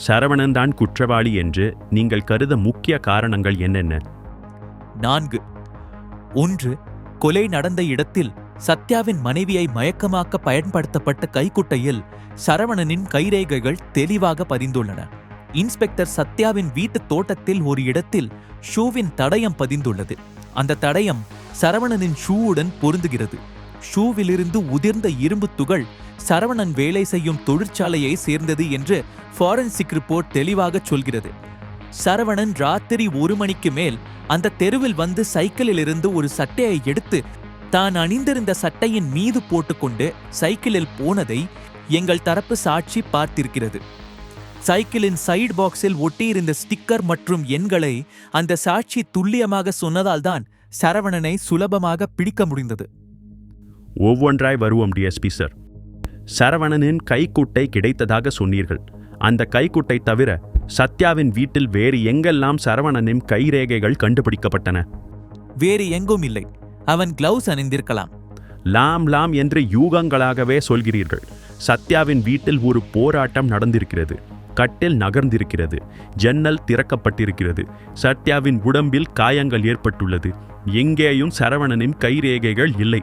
சரவணன் தான் குற்றவாளி என்று நீங்கள் கருத முக்கிய காரணங்கள் என்னென்ன? 4. 1. கொலை நடந்த இடத்தில் சத்யாவின் மனைவியை மயக்கமாக்க பயன்படுத்தப்பட்ட கைக்குட்டையில் சரவணனின் கைரேகைகள் தெளிவாக பதிந்துள்ளன. இன்ஸ்பெக்டர் சத்யாவின் வீட்டு தோட்டத்தில் ஒரு இடத்தில் ஷூவின் தடயம் பதிந்துள்ளது. அந்த தடயம் சரவணனின் ஷூவுடன் பொருந்துகிறது. ஷூவிலிருந்து உதிர்ந்த இரும்பு துகள் சரவணன் வேலை செய்யும் தொழிற்சாலையை சேர்ந்தது என்று ஃபாரன்சிக் ரிப்போர்ட் தெளிவாக சொல்கிறது. சரவணன் ராத்திரி 1 மணிக்கு மேல் அந்த தெருவில் வந்து சைக்கிளிலிருந்து ஒரு சட்டையை எடுத்து தான் அணிந்திருந்த சட்டையின் மீது போட்டுக்கொண்டு சைக்கிளில் போனதை எங்கள் தரப்பு சாட்சி பார்த்திருக்கிறது. சைக்கிளின் சைடு பாக்ஸில் ஒட்டியிருந்த ஸ்டிக்கர் மற்றும் எண்களை அந்த சாட்சி துல்லியமாக சொன்னதால்தான் சரவணனை சுலபமாக பிடிக்க முடிந்தது. ஒவ்வொன்றாய் வருவோம் டிஎஸ்பி சார். சரவணனின் கைக்குட்டை கிடைத்ததாக சொன்னீர்கள். அந்த கைக்குட்டை தவிர சத்யாவின் வீட்டில் வேறு எங்கெல்லாம் சரவணனின் கைரேகைகள் கண்டுபிடிக்கப்பட்டன? வேறு எங்கும் இல்லை. அவன் கிளவுஸ் அணிந்திருக்கலாம். லாம் என்று யூகங்களாகவே சொல்கிறீர்கள். சத்யாவின் வீட்டில் ஒரு போராட்டம் நடந்திருக்கிறது. கட்டில் நகர்ந்திருக்கிறது. ஜன்னல் திறக்கப்பட்டிருக்கிறது. சத்யாவின் உடம்பில் காயங்கள் ஏற்பட்டுள்ளது. எங்கேயும் சரவணனின் கைரேகைகள் இல்லை.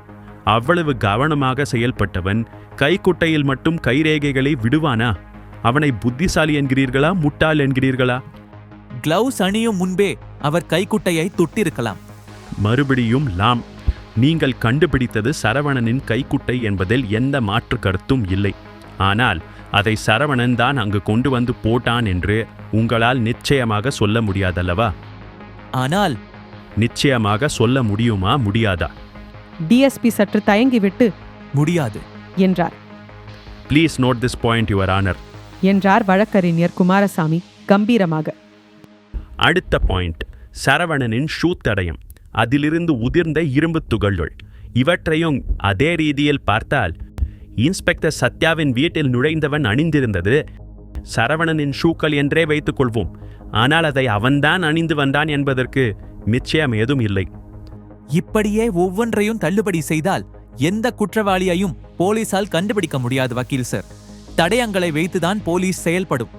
அவ்வளவு கவனமாக செயல்பட்டவன் கைக்குட்டையில் மட்டும் கைரேகைகளை விடுவானா? அவனை புத்திசாலி என்கிறீர்களா, முட்டாள் என்கிறீர்களா? கிளவுஸ் அணியும் முன்பே அவர் கைக்குட்டையை தொட்டிருக்கலாம். மறுபடியும் லாம். நீங்கள் கண்டுபிடித்தது சரவணனின் கைக்குட்டை என்பதில் எந்த மாற்று கருத்தும் இல்லை. ஆனால் அதை சரவணன் தான் அங்கு கொண்டு வந்து போட்டான் என்று உங்களால் நிச்சயமாக சொல்ல முடியாதல்லவா? ஆனால் நிச்சயமாக சொல்ல முடியுமா, முடியாதா? டிஎஸ்பி சற்று தயங்கிவிட்டு முடியாது என்றார். Please note this point your honour என்றார் வழக்கறிஞர் குமாரசாமி கம்பீரமாக. அடுத்த பாயிண்ட், சரவணனின் ஷூ தடயம், அதிலிருந்து உதிர்ந்த இரும்பு துகள்கள். இவற்றையும் அதே ரீதியில் பார்த்தால் இன்ஸ்பெக்டர் சத்யாவின் வீட்டில் நுழைந்தவன் அணிந்திருந்தது சரவணனின் ஷூக்கள் என்றே வைத்துக் கொள்வோம். ஆனால் அதை அவன்தான் அணிந்து வந்தான் என்பதற்கு நிச்சயம் ஏதும் இல்லை. இப்படியே ஒவ்வொன்றையும் தள்ளுபடி செய்தால் எந்த குற்றவாளியையும் போலீசால் கண்டுபிடிக்க முடியாது வக்கீல் சார். தடயங்களை வைத்துதான் போலீஸ் செயல்படும்.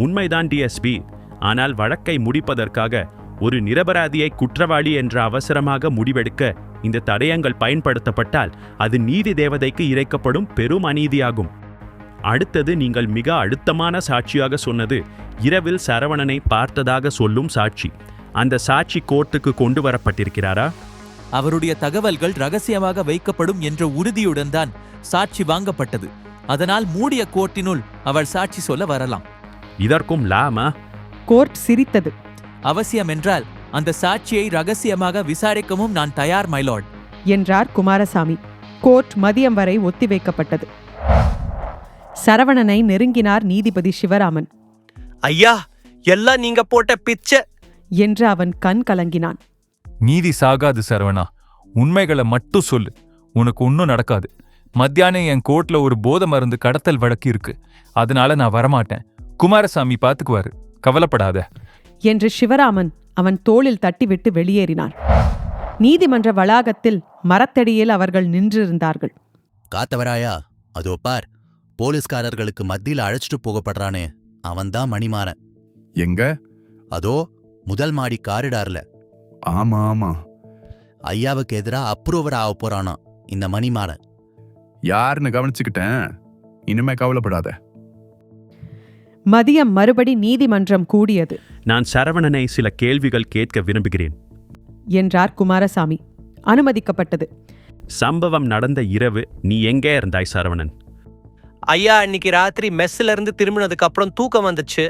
உண்மைதான் டிஎஸ்பி. ஆனால் வழக்கை முடிப்பதற்காக ஒரு நிரபராதியை குற்றவாளி என்ற அவசரமாக முடிவெடுக்க இந்த தடயங்கள் பயன்படுத்தப்பட்டால் அது நீதி தேவதைக்கு இறைக்கப்படும் பெரும் அநீதியாகும். அடுத்தது, நீங்கள் மிக அழுத்தமான சாட்சியாக சொன்னது இரவில் சரவணனை பார்த்ததாக சொல்லும் சாட்சி. அந்த சாட்சி கோர்ட்டுக்கு கொண்டு வரப்பட்டிருக்கிறாரா? அவருடைய தகவல்கள் ரகசியமாக வைக்கப்படும் என்ற உறுதியுடன் தான் சாட்சி வாங்கப்பட்டது. அதனால் மூடிய கோர்ட்டினுள் அவள் சாட்சி சொல்ல வரலாம். இதற்கும் லாமா? கோர்ட் சிரித்தது. அவசியம் என்றால் அந்த சாட்சியை ரகசியமாக விசாரிக்கவும் நான் தயார் மைலார்ட் என்றார் குமாரசாமி. கோர்ட் மதியம் வரை ஒத்திவைக்கப்பட்டது. சரவணனை நெருங்கினார் நீதிபதி சிவராமன். ஐயா, எல்லாம் நீங்க போட்ட பிச்சை என்று அவன் கண் கலங்கினான். நீதி சாகாது சரவணா. உண்மைகளை மட்டும் சொல்லு. உனக்கு ஒன்றும் நடக்காது. மத்தியானம் என் கோர்ட்ல ஒரு போத மருந்து கடத்தல் வழக்கு இருக்கு. அதனால நான் வரமாட்டேன். குமாரசாமி பாத்துக்குவாரு, கவலைப்படாத என்று சிவராமன் அவன் தோளில் தட்டிவிட்டு வெளியேறினான். நீதிமன்ற வளாகத்தில் மரத்தடியில் அவர்கள் நின்றிருந்தார்கள். காத்தவராயா, அதோ பார், போலீஸ்காரர்களுக்கு மத்தியில் அழைச்சிட்டு போகப்படுறானே, அவன்தான் மணிமாறன். எங்க? அதோ முதல் மாடி காரிடார்ல. ஆமா ஆமா, ஐயாவுக்கு எதிரா அப்ரூவர் ஆக போறானா இந்த மணிமாறன். யாருன்னு கவனிச்சுக்கிட்டேன், இனிமே கவலைப்படாத. மதியம் மறுபடி நீதிமன்றம் கூடியது. நான் சரவணனை சில கேள்விகள் கேட்க விரும்புகிறேன் என்றார் குமாரசாமி. அனுமதிக்கப்பட்டது. சம்பவம் நடந்த இரவு நீ எங்கே இருந்தாய் சரவணன்? ஐயா, இன்னைக்கு ராத்திரி மெஸ்ல இருந்து திரும்பினதுக்கு அப்புறம் தூக்கம் வந்துச்சு.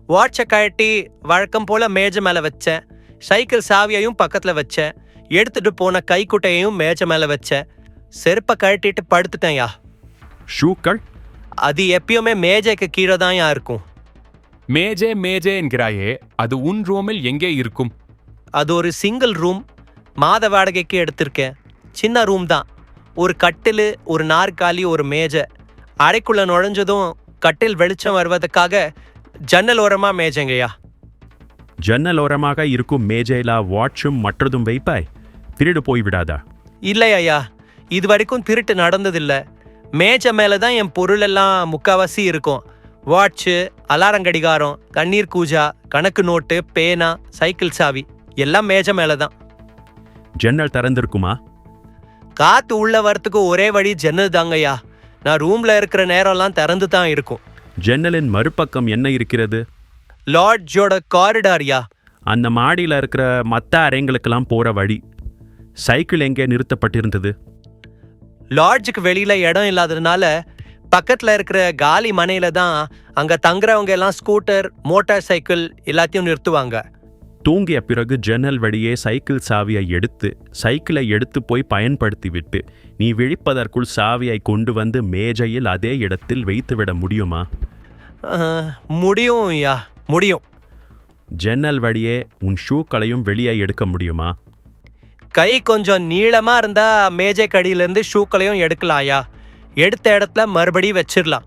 வாட்சை கழட்டி வழக்கம் போல மேஜை மேல வச்சேன். சைக்கிள் சாவியையும் பக்கத்துல வச்சேன். எடுத்துட்டு போன கைக்குட்டையையும் மேஜை மேல வச்சேன். செருப்பை கழட்டிட்டு படுத்துட்டேன்யா. ஷூக்கள்? அது எப்பயுமே மேஜைக்கு கீழே தான் இருக்கும். மேஜே என்கிறாயே, அது உன் ரூமில் எங்கே இருக்கும்? அது ஒரு சிங்கிள் ரூம். மாத வாடகைக்கு எடுத்திருக்கேன். சின்ன ரூம் தான். ஒரு கட்டிலு, ஒரு நாற்காலி, ஒரு மேஜை. அறைக்குள்ள நுழைஞ்சதும் கட்டில் வெளிச்சம் வருவதற்காக ஜன்னல் ஓரமா மேஜங்கய்யா. ஜன்னல் ஓரமாக இருக்கும் மேஜையில வாட்சும் மற்றதும் வைப்பாய்? திருடு போய்விடாதா? இல்லை ஐயா, இது வரைக்கும் திருட்டு நடந்ததில்ல. மேஜை மேலதான் என் பொருள் எல்லாம் முக்காவாசி இருக்கும். வாட்சு, அலாரம் கடிகாரம், கண்ணீர் கூஜா, கணக்கு நோட்டு, பேனா, சைக்கிள் சாவி எல்லாம் மேஜை மேலதான். ஜன்னல் திறந்திருக்குமா? காத்து உள்ள வரத்துக்கு ஒரே வழி ஜன்னல் தாங்கய்யா. நான் ரூம்ல இருக்கிற நேரம்லாம் திறந்து தான் இருக்கும். ஜன்னலின் மறுபக்கம் என்ன இருக்கிறது? லாட்ஜோட காரிடார்யா. அந்த மாடியில் இருக்கிற மற்ற அறைங்களுக்கெல்லாம் போற வழி. சைக்கிள் எங்கே நிறுத்தப்பட்டிருந்தது? லாட்ஜுக்கு வெளியில இடம் இல்லாததுனால பக்கத்துல இருக்கிற காலி மனையில தான் அங்க தங்குறவங்க எல்லாம் ஸ்கூட்டர், மோட்டார் சைக்கிள் எல்லாத்தையும் நிறுத்துவாங்க. தூங்கிய பிறகு ஜன்னல் வழியே சைக்கிள் சாவியை எடுத்து சைக்கிளை எடுத்து போய் பயன்படுத்தி விட்டு நீ விழிப்பதற்குள் சாவியை கொண்டு வந்து மேஜையில் அதே இடத்தில் வைத்துவிட முடியுமா? முடியும் ஐயா, முடியும். ஜன்னல் வழியே உன் ஷூக்களையும் வெளியே எடுக்க முடியுமா? கை கொஞ்சம் நீளமா இருந்தா மேஜை கடியிலிருந்து ஷூக்களையும் எடுக்கலாம் ஐயா. எடுத்த இடத்துல மறுபடியும் வச்சிடலாம்.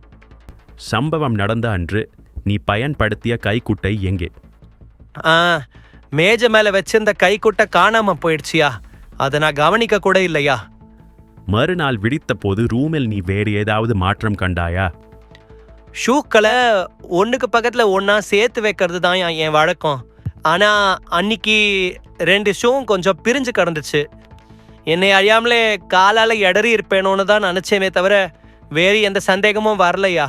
சம்பவம் நடந்த அன்று நீ பயன்படுத்திய கைக்குட்டை எங்கே? மேஜை மேல வச்சிருந்த கைக்குட்டை காணாம போயிடுச்சியா. அதை நான் கவனிக்க கூட இல்லையா. மறுநாள் விழித்த போது ரூமில் நீ வேறு ஏதாவது மாற்றம் கண்டாயா? ஷூக்களை ஒன்றுக்கு பக்கத்துல ஒன்னா சேர்த்து வைக்கிறது தான் என் வழக்கம். ஆனா அன்னைக்கு 2 ஷூவும் கொஞ்சம் பிரிஞ்சு கிடந்துச்சு. என்னை அறியாமலே காலால இடறி இருப்பேனோன்னு தான் நினைச்சேனே தவிர வேறு எந்த சந்தேகமும் வரலையா.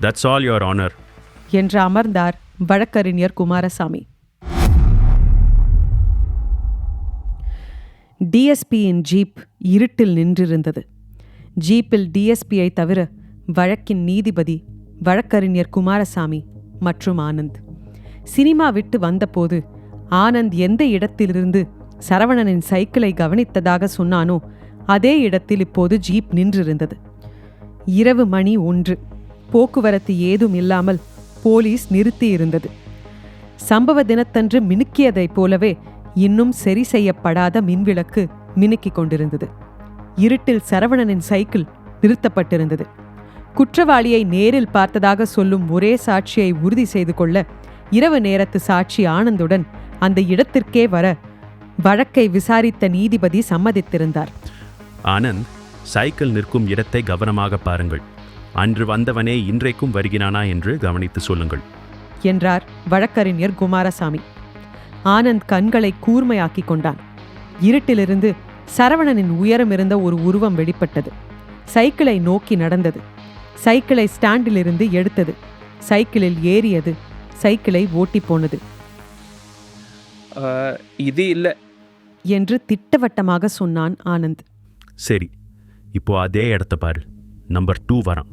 That's all, Your Honor. என்று அமர்ந்தார் வழக்கறிஞர் குமாரசாமி. டிஎஸ்பியின் ஜீப் இருட்டில் நின்றிருந்தது. ஜீப்பில் டிஎஸ்பியை தவிர வழக்கின் நீதிபதி, வழக்கறிஞர் குமாரசாமி மற்றும் ஆனந்த். சினிமா விட்டு வந்தபோது ஆனந்த் எந்த இடத்திலிருந்து சரவணனின் சைக்கிளை கவனித்ததாக சொன்னானோ அதே இடத்தில் இப்போது ஜீப் நின்றிருந்தது. இரவு மணி 1. போக்குவரத்து ஏதும் இல்லாமல் போலீஸ் நிறுத்தியிருந்தது. சம்பவ தினத்தன்று மினுக்கியதைப் போலவே இன்னும் சரி செய்யப்படாத மின்விளக்கு மினுக்கிக் கொண்டிருந்தது. இருட்டில் சரவணனின் சைக்கிள் நிறுத்தப்பட்டிருந்தது. குற்றவாளியை நேரில் பார்த்ததாக சொல்லும் ஒரே சாட்சியை உறுதி செய்து கொள்ள இரவு நேரத்து சாட்சி ஆனந்துடன் அந்த இடத்திற்கே வர வழக்கை விசாரித்த நீதிபதி சம்மதித்திருந்தார். ஆனந்த், சைக்கிள் நிற்கும் இடத்தை கவனமாக பாருங்கள். அன்று வந்தவனே இன்றைக்கும் வருகிறானா என்று கவனித்து சொல்லுங்கள் என்றார் வழக்கறிஞர் குமாரசாமி. ஆனந்த் கண்களை கூர்மையாக்கிக் கொண்டான். இருட்டிலிருந்து சரவணனின் உயரம் இருந்த ஒரு உருவம் வெளிப்பட்டது. சைக்கிளை நோக்கி நடந்தது. சைக்கிளை ஸ்டாண்டிலிருந்து எடுத்தது. சைக்கிளில் ஏறியது. சைக்கிளை ஓட்டி போனது. இது இல்ல என்று திட்டவட்டமாக சொன்னான் ஆனந்த். சரி, இப்போ அதே இடத்த பாரு. நம்பர் 2 வரான்.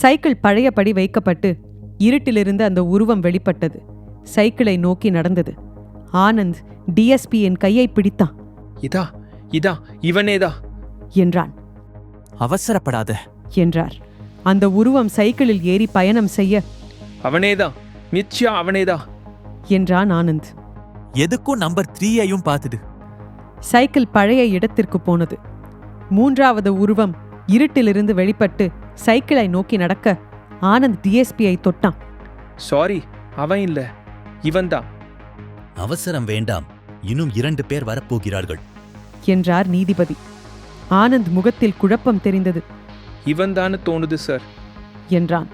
சைக்கிள் பழையபடி வைக்கப்பட்டு இருட்டிலிருந்து அந்த உருவம் வெளிப்பட்டது. சைக்கிளை நோக்கி நடந்தது. ஆனந்த் டிஎஸ்பியின் கையை பிடித்தான். இதா இவனேதா என்றான். அவசரப்படாத என்றார். அந்த உருவம் சைக்கிளில் ஏறி பயணம் செய்ய அவனேதான், நிச்சயம் அவனேதா என்றான் ஆனந்த். எதுக்கும் நம்பர் 3ஐயும் பார்த்துடு. சைக்கிள் பழைய இடத்திற்கு போனது. 3வது உருவம் இருட்டிலிருந்து வெளிப்பட்டு சைக்கிளை நோக்கி நடக்க ஆனந்த் டிஎஸ்பியை தொட்டான். சாரி, அவன் இல்ல, இவன்தான். அவசரம் வேண்டாம், இன்னும் 2 பேர் வரப்போகிறார்கள் என்றார் நீதிபதி. ஆனந்த் முகத்தில் குழப்பம் தெரிந்தது. இவன்தான்னு தோணுது சார் என்றான்.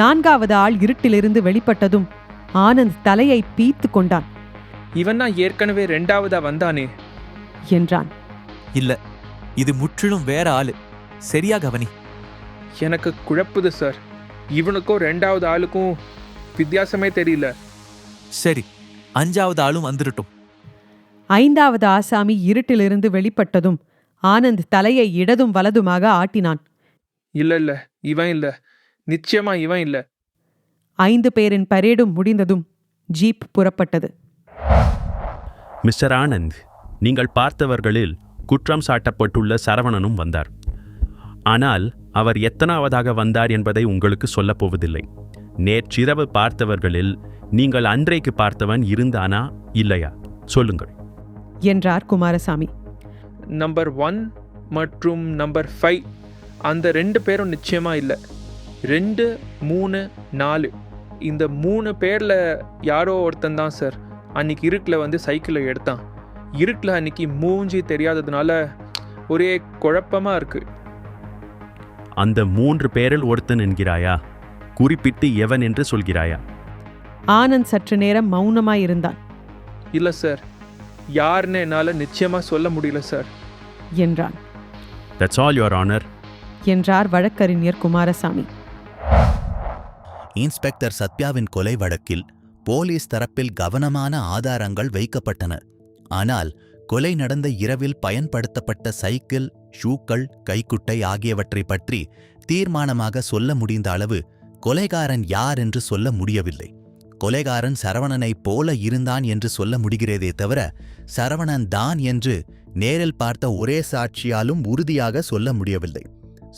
4வது ஆள் இருட்டிலிருந்து வெளிப்பட்டதும் ஆனந்த் தலையை பீத்து கொண்டான். இவன் தான் ஏற்கனவே 2வதா வந்தானே என்றான். இல்ல, இது முற்றிலும் வேற ஆளு. சரியா கவனி. எனக்கு குழப்புது சார். இவனுக்கும் 2வது ஆளுக்கும் வித்தியாசமே தெரியல. சரி, 5வது ஆளும் வந்துடட்டும். 5வது ஆசாமி இருட்டிலிருந்து வெளிப்பட்டதும் ஆனந்த் தலையை இடதும் வலதுமாக ஆட்டினான். இல்ல, இவன் இல்ல, நிச்சயமா இவன் இல்ல. 5 பேரின் பரேடும் முடிந்ததும் ஜீப் புறப்பட்டது. மிஸ்டர் ஆனந்த், நீங்கள் பார்த்தவர்களில் குற்றம் சாட்டப்பட்டுள்ள சரவணனும் வந்தார். ஆனால் அவர் எத்தனாவதாக வந்தார் என்பதை உங்களுக்கு சொல்லப் போவதில்லை. நேற்றிரவு பார்த்தவர்களில் நீங்கள் அன்றைக்கு பார்த்தவன் இருந்தானா இல்லையா சொல்லுங்கள் என்றார் குமாரசாமி. நம்பர் 1 மற்றும் நம்பர் 5 அந்த 2 பேரும் நிச்சயமா இல்லை. 2, 3, 4 இந்த 3 பேர்ல யாரோ ஒருத்தன் தான் சார் அன்னைக்கு இருட்டில் வந்து சைக்கிளை எடுத்தான். இருட்டில் அன்னைக்கு மூஞ்சி தெரியாததுனால ஒரே குழப்பமா இருக்கு. அந்த 3 பேரில் ஒருத்தன் என்கிறாயா? குறிப்பிட்டு எவன் என்று சொல்கிறாயா? ஆனந்த் சற்று நேரம் மௌனமாயிருந்தான். இல்லை சார், யாருன்னு என்னால் நிச்சயமாக சொல்ல முடியல சார் என்றான். That's all, Your Honor. என்றார் வழக்கறிஞர் குமாரசாமி. இன்ஸ்பெக்டர் சத்யாவின் கொலை வழக்கில் போலீஸ் தரப்பில் கவனமான ஆதாரங்கள் வைக்கப்பட்டன. ஆனால் கொலை நடந்த இரவில் பயன்படுத்தப்பட்ட சைக்கிள், ஷூக்கள், கைக்குட்டை ஆகியவற்றை பற்றி தீர்மானமாக சொல்ல முடிந்த அளவு கொலைகாரன் யார் என்று சொல்ல முடியவில்லை. கொலைகாரன் சரவணனைப் போல இருந்தான் என்று சொல்ல முடிகிறதே தவிர சரவணன் தான் என்று நேரில் பார்த்த ஒரே சாட்சியாலும் உறுதியாக சொல்ல முடியவில்லை.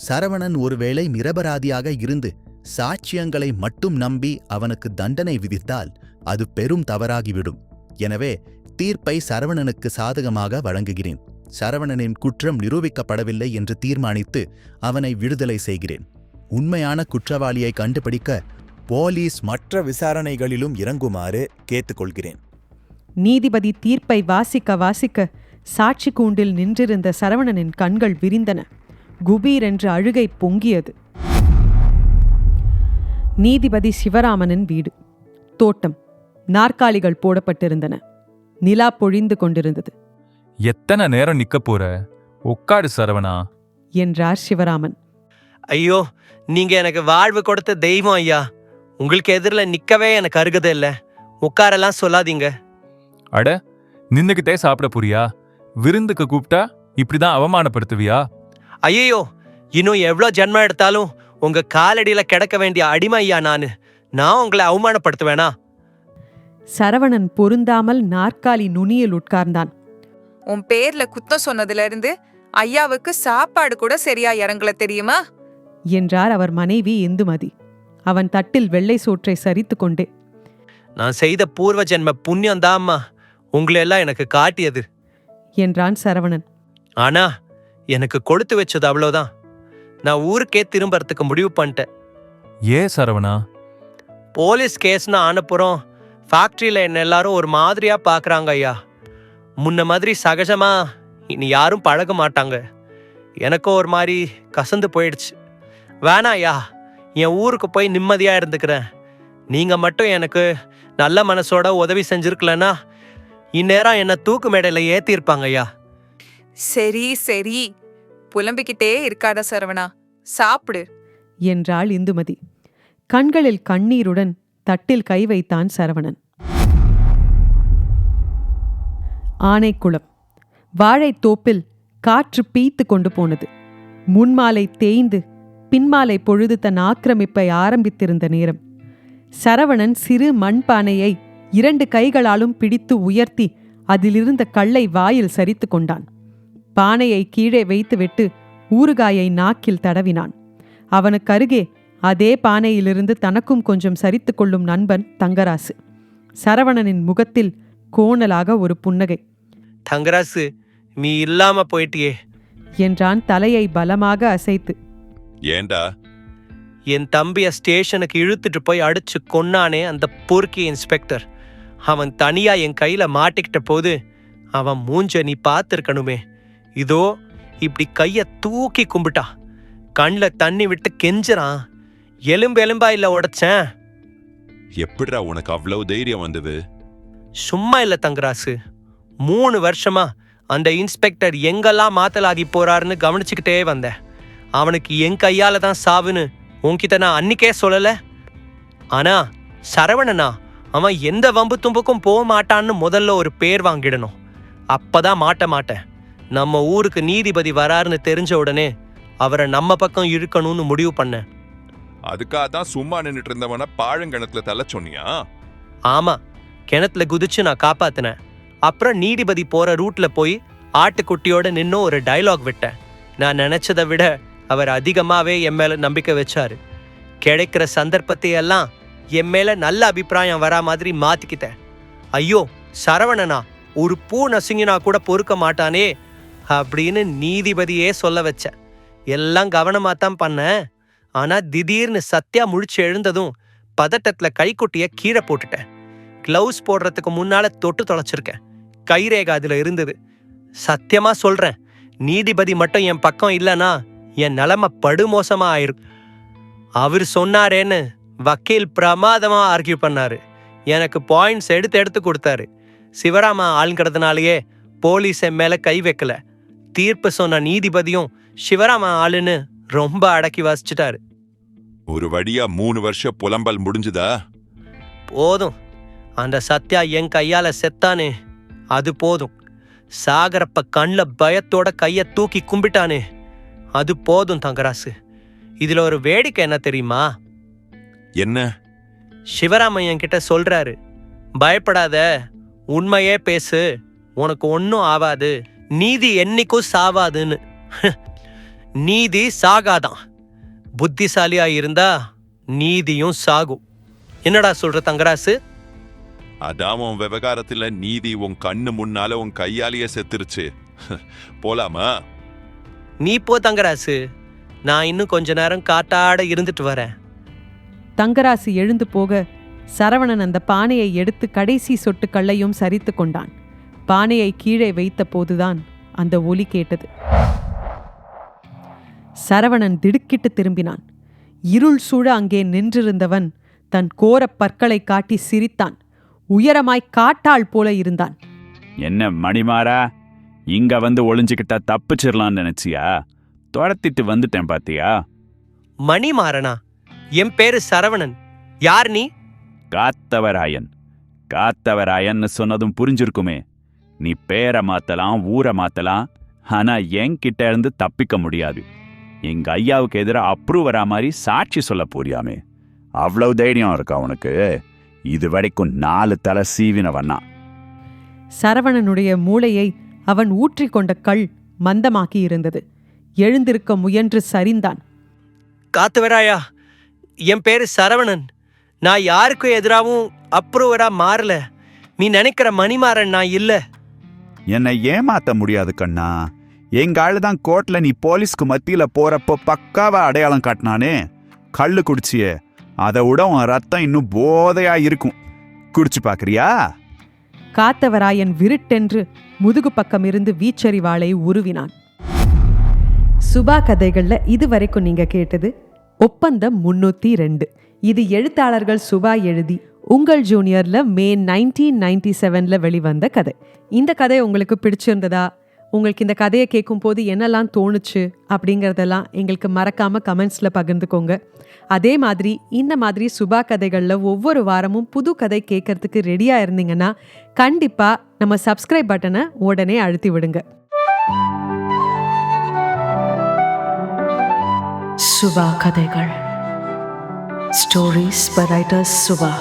சரவணன் ஒருவேளை நிரபராதியாக இருந்து சாட்சியங்களை மட்டும் நம்பி அவனுக்கு தண்டனை விதித்தால் அது பெரும் தவறாகிவிடும். எனவே தீர்ப்பை சரவணனுக்கு சாதகமாக வழங்குகிறேன். சரவணனின் குற்றம் நிரூபிக்கப்படவில்லை என்று தீர்மானித்து அவனை விடுதலை செய்கிறேன். உண்மையான குற்றவாளியை கண்டுபிடிக்க போலீஸ் மற்ற விசாரணைகளிலும் இறங்குமாறு கேட்டுக்கொள்கிறேன். நீதிபதி தீர்ப்பை வாசிக்க வாசிக்க சாட்சி கூண்டில் நின்றிருந்த சரவணனின் கண்கள் விரிந்தன. குபீரென்று அழுகை பொங்கியது. நீதிபதி சிவராமனின் வீடு. தோட்டம். நாற்காலிகள் போடப்பட்டிருந்தன. நிலா பொழிந்து கொண்டிருந்தது. எத்தனை நேரம் நிக்க போற? உட்காடு சரவணா என்றார் சிவராமன். ஐயோ, நீங்க எனக்கு வாழ்வு கொடுத்த தெய்வம் ஐயா. உங்களுக்கு எதிரில் நிக்கவே எனக்கு அருகதை இல்லை. உட்காரெல்லாம் சொல்லாதீங்க. அட, நின்னுக்கிட்டே சாப்பிட புரியா? விருந்துக்கு கூப்பிட்டா இப்படிதான் அவமானப்படுத்துவியா? ஐயோ, இன்னும் எவ்வளோ ஜென்மம் எடுத்தாலும் உங்க காலடியில கிடக்க வேண்டிய அடிமை ஐயா நான் உங்களை அவமானப்படுத்துவேனா? சரவணன் பொருந்தாமல் நாற்காலி நுனியில் உட்கார்ந்தான். உன் பேர்ல குத்தம் சொன்னதுல இருந்து ஐயாவுக்கு சாப்பாடு கூட சரியா இறங்கல தெரியுமா? என்றார் அவர் மனைவி இந்துமதி. அவன் தட்டில் வெள்ளை சோற்றை சரித்து கொண்டே, நான் செய்த பூர்வ ஜென்ம புண்ணியம்தான் அம்மா உங்களெல்லாம் எனக்கு காட்டியது என்றான் சரவணன். ஆனா எனக்கு கொடுத்து வச்சது அவ்வளோதான். நான் ஊருக்கே திரும்பறதுக்கு முடிவு பண்ணிட்டேன். சரவணா? போலீஸ் கேஸ்னு ஆனப்புறம் ஃபேக்டரியில என்ன எல்லாரும் ஒரு மாதிரியா பாக்குறாங்க ஐயா. முன்ன மாதிரி சகஜமா இனி யாரும் பழக மாட்டாங்க. எனக்கும் ஒரு மாதிரி கசந்து போயிடுச்சு. வேணா ஐயா, என் ஊருக்கு போய் நிம்மதியா இருந்துக்கிறேன். நீங்க மட்டும் எனக்கு நல்ல மனசோட உதவி செஞ்சிருக்கலன்னா இந்நேரம் என்ன தூக்கு மேடையில ஏத்திருப்பாங்க ஐயா. சரி சரி, புலம்பிக்கிட்டே இருக்காத சரவணா, சாப்பிடு என்றாள் இந்துமதி. கண்களில் கண்ணீருடன் தட்டில் கை வைத்தான் சரவணன். ஆனைக்குளம். வாழைத்தோப்பில் காற்று பீய்த்து கொண்டு போனது. முன்மாலை தேய்ந்து பின்மாலை பொழுது தன் ஆக்கிரமிப்பை ஆரம்பித்திருந்த நேரம். சரவணன் சிறு மண்பானையை 2 கைகளாலும் பிடித்து உயர்த்தி அதிலிருந்த கல்லை வாயில் சரித்து கொண்டான். பானையை கீழே வைத்துவிட்டு ஊறுகாயை நாக்கில் தடவினான். அவனுக்கருகே அதே பானையிலிருந்து தனக்கும் கொஞ்சம் சரித்து கொள்ளும் நண்பன் தங்கராசு. சரவணனின் முகத்தில் கோணலாக ஒரு புன்னகை. தங்கராசு, நீ இல்லாம போயிட்டியே என்றான் தலையை பலமாக அசைத்து. ஏண்டா? என் தம்பிய ஸ்டேஷனுக்கு இழுத்துட்டு போய் அடிச்சு கொன்னானே அந்த பொறுக்கி இன்ஸ்பெக்டர். அவன் தனியா என் கையில மாட்டிக்கிட்ட போது அவன் மூஞ்ச நீ பார்த்திருக்கணுமே. இதோ இப்படி கைய தூக்கி கும்பிட்டா, கண்ணில் தண்ணி விட்டு கெஞ்சுறான். எலும்பா இல்ல உடைச்சேன். எப்படிடா உனக்கு அவ்வளவு தைரியம் வந்தது? சும்மா இல்ல தங்கராசு, 3 வருஷமா அந்த இன்ஸ்பெக்டர் எங்கெல்லாம் மாத்தலாகி போறாருன்னு கவனிச்சுக்கிட்டே வந்தேன். அவனுக்கு என் கையால தான் சாவுன்னு உன்கிட்ட நான் அன்னிக்கே சொல்லல. ஆனா சரவணனா, அவன் எந்த வம்பு தும்புக்கும் போக மாட்டான்னு முதல்ல ஒரு பேர் வாங்கிடணும். அப்பதான் மாட்டேன். நம்ம ஊருக்கு நீதிபதி வராருன்னு தெரிஞ்ச உடனே அவரை நம்ம பக்கம் இழுக்கணும்னு முடிவு பண்ணேன். அதுக்காக தான் சும்மா நின்னுட்டு இருந்தவன பாழங்கிணத்துல தள்ள சொன்னியா? ஆமா, கிணத்துல குதிச்சு நான் காப்பாத்தினேன். அப்புறம் நீதிபதி போற ரூட்ல போய் ஆட்டுக்குட்டியோட நின்னு ஒரு டயலாக் விட்டேன். நான் நினைச்சதை விட அவர் அதிகமாவே என் மேல நம்பிக்கை வச்சாரு. கிடைக்கிற சந்தர்ப்பத்தை எல்லாம் என் மேல நல்ல அபிப்பிராயம் வரா மாதிரி மாத்திக்கிட்டேன். ஐயோ சரவணனா, ஒரு பூ நசுங்கினா கூட பொறுக்க மாட்டானே அப்படின்னு நீதிபதியே சொல்ல வச்சேன். எல்லாம் கவனமா தான் பண்ணேன். ஆனா திடீர்னு சத்யா முழிச்சு எழுந்ததும் பதட்டத்துல கைக்குட்டிய கீழே போட்டுட்டேன். கிளவுஸ் போடுறதுக்கு முன்னால தொட்டு தொலைச்சிருக்கேன். கைரேகை அதுல இருந்தது. சத்தியமா சொல்றேன், நீதிபதி மட்டும் என் பக்கம் இல்லைன்னா என் நிலைமை படுமோசமா ஆயிருக்கு. அவர் சொன்னாரேன்னு வக்கீல் பிரமாதமா ஆர்கியூ பண்ணாரு. எனக்கு பாயிண்ட்ஸ் எடுத்து கொடுத்தாரு. சிவராமா ஆளுங்கிறதுனாலயே போலீஸ் என் மேல கை வைக்கல. தீர்ப்பு சொன்ன நீதிபதியும் சிவராமா ஆளுன்னு ரொம்ப அடக்கி வாசிச்சுட்டாரு. ஒரு வழியா 3 வருஷ புலம்பல் முடிஞ்சுதா? போதும். அந்த சத்யா என் கையால செத்தானே, அது போதும். சாகரப்ப கண்ல பயத்தோட கைய தூக்கி கும்பிட்டானே, அது போதும் தங்கராசு. இதுல ஒரு வேடிக்கை என்ன தெரியுமா? என்ன? சிவராமையன் கிட்ட சொல்றாரு, பயப்படாத, உண்மையே பேசு, உனக்கு ஒன்னும் ஆவாது, நீதி என்னைக்கும் சாவாதுன்னு. நீதி சாகாதான். புத்திசாலியா இருந்தா நீதியும் சாகும். என்னடா சொல்ற தங்கராசு? அதான் உன் விவகாரத்துல நீதி உன் கண்ணு முன்னால உன் கையாலேயே செத்துருச்சு. போலாமா? நீ போ தங்கராசு, நான் இன்னும் கொஞ்ச நேரம் காட்டாட இருந்துட்டு வரேன். தங்கராசு எழுந்து போக சரவணன் அந்த பானையை எடுத்து கடைசி சொட்டு கள்ளையும் சரித்து கொண்டான். பானையை கீழே வைத்த போதுதான் அந்த ஒலி கேட்டது. சரவணன் திடுக்கிட்டு திரும்பினான். இருள் சூழ அங்கே நின்றிருந்தவன் தன் கோரப் பற்களை காட்டி சிரித்தான். உயரமாய் காட்டாள் போல இருந்தான். என்ன மணிமாறா, இங்க வந்து ஒளிஞ்சுக்கிட்டா தப்பிச்சிடலான்னு நினைச்சியா? துரத்திட்டு வந்துட்டேன் பாத்தியா? மணிமாறனா? என் பேரு சரவணன். யார் நீ? காத்தவராயன். காத்தவராயன்னு சொன்னதும் புரிஞ்சிருக்குமே. நீ பேரை மாத்தலாம், ஊரை மாத்தலாம், ஆனா என்கிட்ட இருந்து தப்பிக்க முடியாது. எங்க ஐயாவுக்கு எதிராக அப்ரூவரா மாதிரி சாட்சி சொல்ல போறியாமே, அவ்வளவு தைரியம் இருக்கா உனக்கு? இது வரைக்கும் 4 தலை சீவினவண்ணா. சரவணனுடைய மூளையை அவன் ஊற்றிக்கொண்ட கள் மந்தமாக்கி இருந்தது. எழுந்திருக்க முயன்று சரிந்தான். காத்தவராயா, என் பேரு சரவணன். நான் யாருக்கும் எதிராகவும் அப்ரூவரா மாறல. நீ நினைக்கிற மணிமாறன் நான் இல்ல. என்னை ஏமாத்த முடியாது கண்ணா. எங்க ஆளுதான் கோர்ட்ல நீ போலீஸ்க்கு மத்தியில போறப்போ பக்காவா அடையாளம் காட்டினானே. கள்ளு குடிச்சியே, அதை விட உன் ரத்தம் இன்னும் போதையா இருக்கும். குடிச்சு பாக்குறியா? காத்தவராயன் விருட்டென்று முதுகு பக்கம் இருந்து வீச்சரிவாளை உருவினான். சுபா கதைகள்ல இதுவரைக்கும் நீங்க கேட்டது ஒப்பந்தம் 302. இது எழுத்தாளர்கள் சுபா எழுதி உங்கள் ஜூனியர்ல மே 1997 வெளிவந்த கதை. இந்த கதை உங்களுக்கு பிடிச்சிருந்ததா? உங்களுக்கு இந்த கதையை கேட்கும் போது என்னெல்லாம் தோணுச்சு அப்படிங்கிறதெல்லாம் எங்களுக்கு மறக்காம கமெண்ட்ஸ்ல பகிர்ந்துக்கோங்க. அதே மாதிரி இந்த மாதிரி சுபா கதைகளில் ஒவ்வொரு வாரமும் புது கதை கேட்கறதுக்கு ரெடியா இருந்தீங்கன்னா கண்டிப்பா நம்ம சப்ஸ்கிரைப் பட்டனை உடனே அழுத்தி விடுங்க. சுபா கதைகள், ஸ்டோரிஸ் பை ரைட்டர்ஸ் சுபா.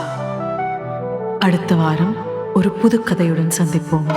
அடுத்த வாரம் ஒரு புது கதையுடன் சந்திப்போம்.